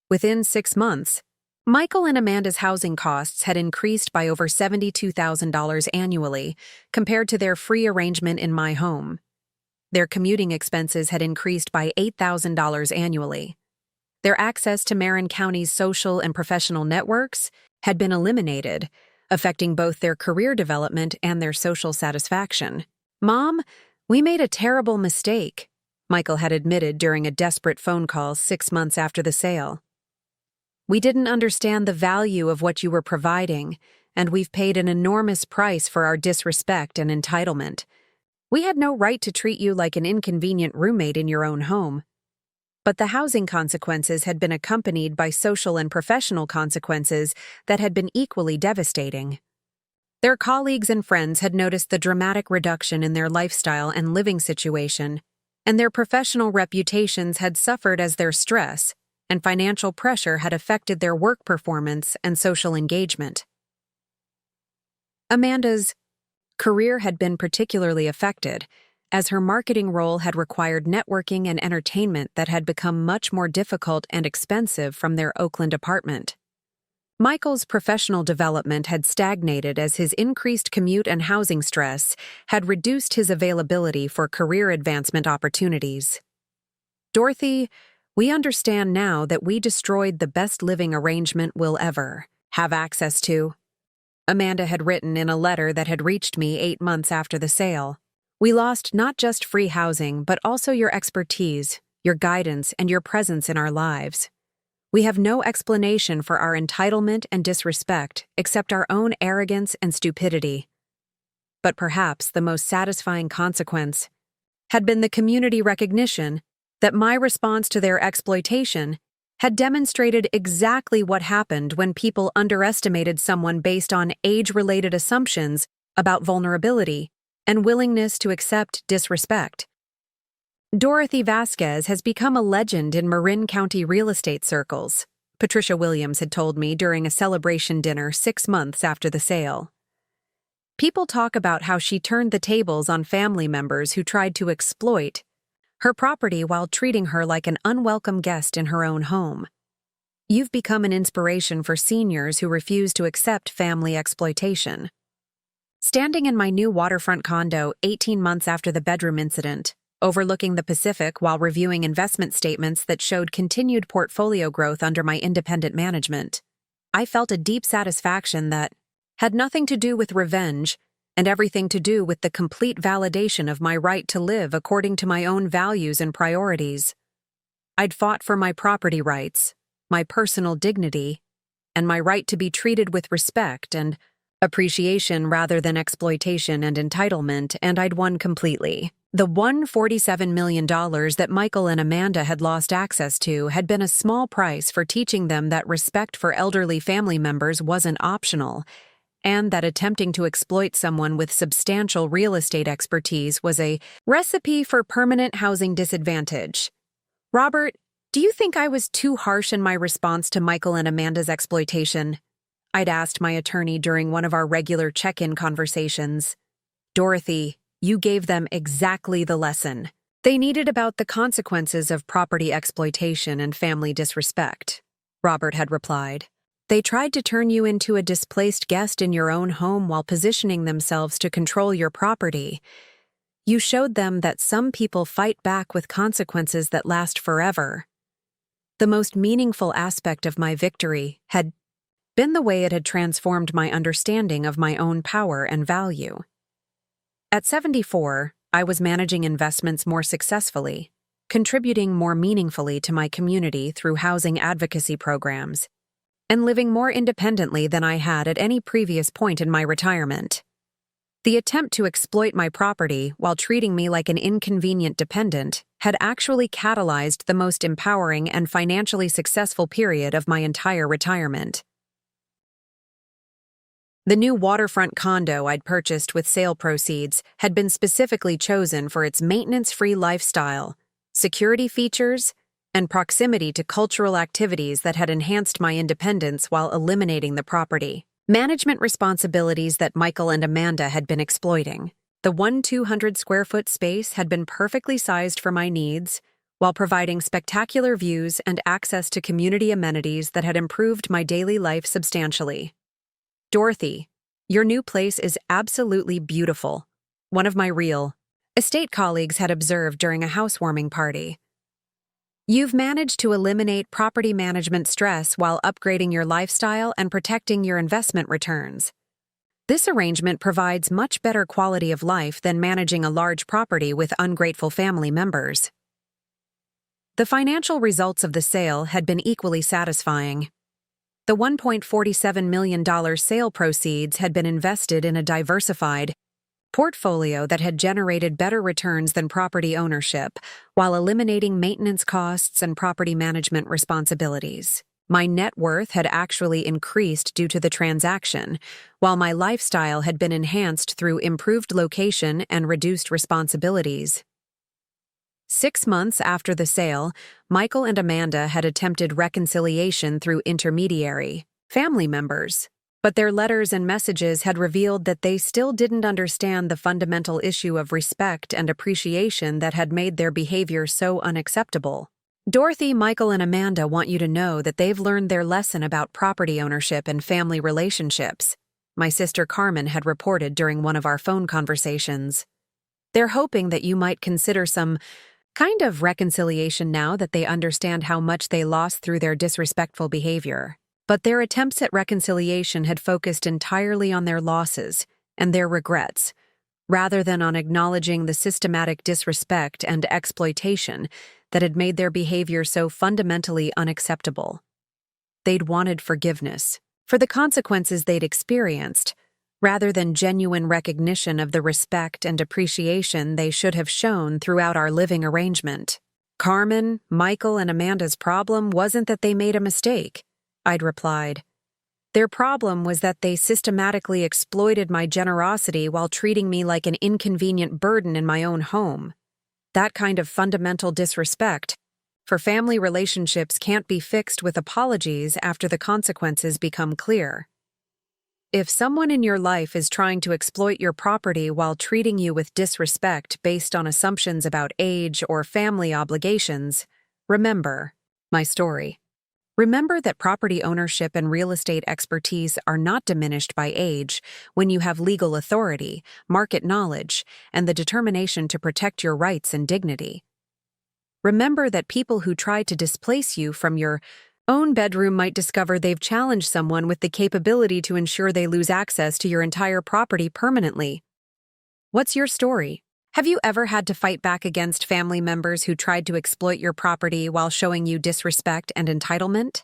Within 6 months, Michael and Amanda's housing costs had increased by over $72,000 annually compared to their free arrangement in my home. Their commuting expenses had increased by $8,000 annually. Their access to Marin County's social and professional networks had been eliminated, affecting both their career development and their social satisfaction. "Mom, we made a terrible mistake," Michael had admitted during a desperate phone call 6 months after the sale. "We didn't understand the value of what you were providing, and we've paid an enormous price for our disrespect and entitlement. We had no right to treat you like an inconvenient roommate in your own home." But the housing consequences had been accompanied by social and professional consequences that had been equally devastating. Their colleagues and friends had noticed the dramatic reduction in their lifestyle and living situation, and their professional reputations had suffered as their stress and financial pressure had affected their work performance and social engagement. Amanda's career had been particularly affected, as her marketing role had required networking and entertainment that had become much more difficult and expensive from their Oakland apartment. Michael's professional development had stagnated as his increased commute and housing stress had reduced his availability for career advancement opportunities. "Dorothy, we understand now that we destroyed the best living arrangement we'll ever have access to," Amanda had written in a letter that had reached me 8 months after the sale. "We lost not just free housing, but also your expertise, your guidance, and your presence in our lives. We have no explanation for our entitlement and disrespect except our own arrogance and stupidity." But perhaps the most satisfying consequence had been the community recognition that my response to their exploitation had demonstrated exactly what happened when people underestimated someone based on age-related assumptions about vulnerability and willingness to accept disrespect. "Dorothy Vasquez has become a legend in Marin County real estate circles," Patricia Williams had told me during a celebration dinner 6 months after the sale. "People talk about how she turned the tables on family members who tried to exploit her property while treating her like an unwelcome guest in her own home. You've become an inspiration for seniors who refuse to accept family exploitation." Standing in my new waterfront condo 18 months after the bedroom incident, overlooking the Pacific while reviewing investment statements that showed continued portfolio growth under my independent management, I felt a deep satisfaction that had nothing to do with revenge and everything to do with the complete validation of my right to live according to my own values and priorities. I'd fought for my property rights, my personal dignity, and my right to be treated with respect and appreciation rather than exploitation and entitlement, and I'd won completely. The $147 million that Michael and Amanda had lost access to had been a small price for teaching them that respect for elderly family members wasn't optional, and that attempting to exploit someone with substantial real estate expertise was a recipe for permanent housing disadvantage. "Robert, Do you think I was too harsh in my response to Michael and Amanda's exploitation? I'd asked my attorney during one of our regular check-in conversations. Dorothy, you gave them exactly the lesson they needed about the consequences of property exploitation and family disrespect, Robert had replied. They tried to turn you into a displaced guest in your own home while positioning themselves to control your property. You showed them that some people fight back with consequences that last forever. The most meaningful aspect of my victory had been the way it had transformed my understanding of my own power and value. At 74, I was managing investments more successfully, contributing more meaningfully to my community through housing advocacy programs, and living more independently than I had at any previous point in my retirement. The attempt to exploit my property while treating me like an inconvenient dependent had actually catalyzed the most empowering and financially successful period of my entire retirement. The new waterfront condo I'd purchased with sale proceeds had been specifically chosen for its maintenance-free lifestyle, security features, and proximity to cultural activities that had enhanced my independence while eliminating the property management responsibilities that Michael and Amanda had been exploiting. The 200-square-foot space had been perfectly sized for my needs, while providing spectacular views and access to community amenities that had improved my daily life substantially. Dorothy, your new place is absolutely beautiful, one of my real estate colleagues had observed during a housewarming party. You've managed to eliminate property management stress while upgrading your lifestyle and protecting your investment returns. This arrangement provides much better quality of life than managing a large property with ungrateful family members. The financial results of the sale had been equally satisfying. The $1.47 million sale proceeds had been invested in a diversified portfolio that had generated better returns than property ownership, while eliminating maintenance costs and property management responsibilities. My net worth had actually increased due to the transaction, while my lifestyle had been enhanced through improved location and reduced responsibilities. 6 months after the sale, Michael and Amanda had attempted reconciliation through intermediary family members, but their letters and messages had revealed that they still didn't understand the fundamental issue of respect and appreciation that had made their behavior so unacceptable. Dorothy, Michael, and Amanda want you to know that they've learned their lesson about property ownership and family relationships, my sister Carmen had reported during one of our phone conversations. They're hoping that you might consider some kind of reconciliation now that they understand how much they lost through their disrespectful behavior. But their attempts at reconciliation had focused entirely on their losses and their regrets, rather than on acknowledging the systematic disrespect and exploitation that had made their behavior so fundamentally unacceptable. They'd wanted forgiveness for the consequences they'd experienced, rather than genuine recognition of the respect and appreciation they should have shown throughout our living arrangement. Carmen, Michael, and Amanda's problem wasn't that they made a mistake, I'd replied. Their problem was that they systematically exploited my generosity while treating me like an inconvenient burden in my own home. That kind of fundamental disrespect for family relationships can't be fixed with apologies after the consequences become clear. If someone in your life is trying to exploit your property while treating you with disrespect based on assumptions about age or family obligations, remember my story. Remember that property ownership and real estate expertise are not diminished by age when you have legal authority, market knowledge, and the determination to protect your rights and dignity. Remember that people who try to displace you from your own bedroom might discover they've challenged someone with the capability to ensure they lose access to your entire property permanently. What's your story? Have you ever had to fight back against family members who tried to exploit your property while showing you disrespect and entitlement?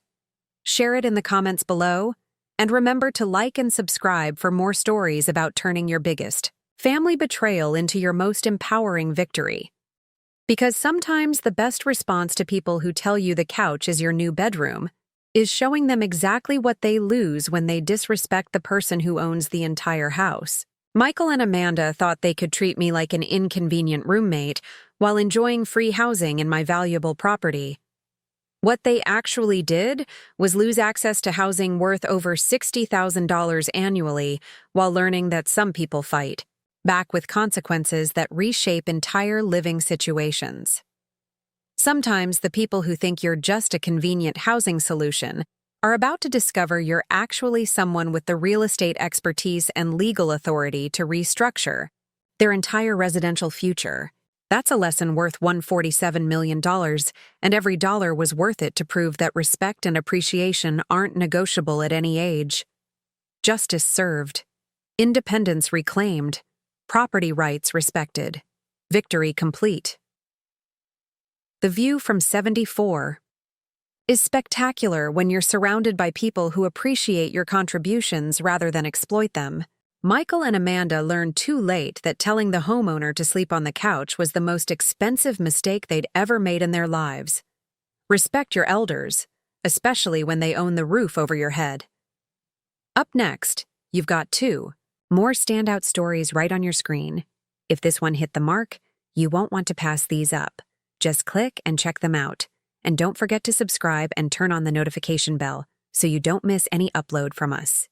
Share it in the comments below, and remember to like and subscribe for more stories about turning your biggest family betrayal into your most empowering victory. Because sometimes the best response to people who tell you the couch is your new bedroom is showing them exactly what they lose when they disrespect the person who owns the entire house. Michael and Amanda thought they could treat me like an inconvenient roommate while enjoying free housing in my valuable property. What they actually did was lose access to housing worth over $60,000 annually while learning that some people fight back with consequences that reshape entire living situations. Sometimes the people who think you're just a convenient housing solution are about to discover you're actually someone with the real estate expertise and legal authority to restructure their entire residential future. That's a lesson worth $147 million, and every dollar was worth it to prove that respect and appreciation aren't negotiable at any age. Justice served. Independence reclaimed. Property rights respected. Victory complete. The view from 74 is spectacular when you're surrounded by people who appreciate your contributions rather than exploit them. Michael and Amanda learned too late that telling the homeowner to sleep on the couch was the most expensive mistake they'd ever made in their lives. Respect your elders, especially when they own the roof over your head. Up next, you've got two more standout stories right on your screen. If this one hit the mark, you won't want to pass these up. Just click and check them out. And don't forget to subscribe and turn on the notification bell so you don't miss any upload from us.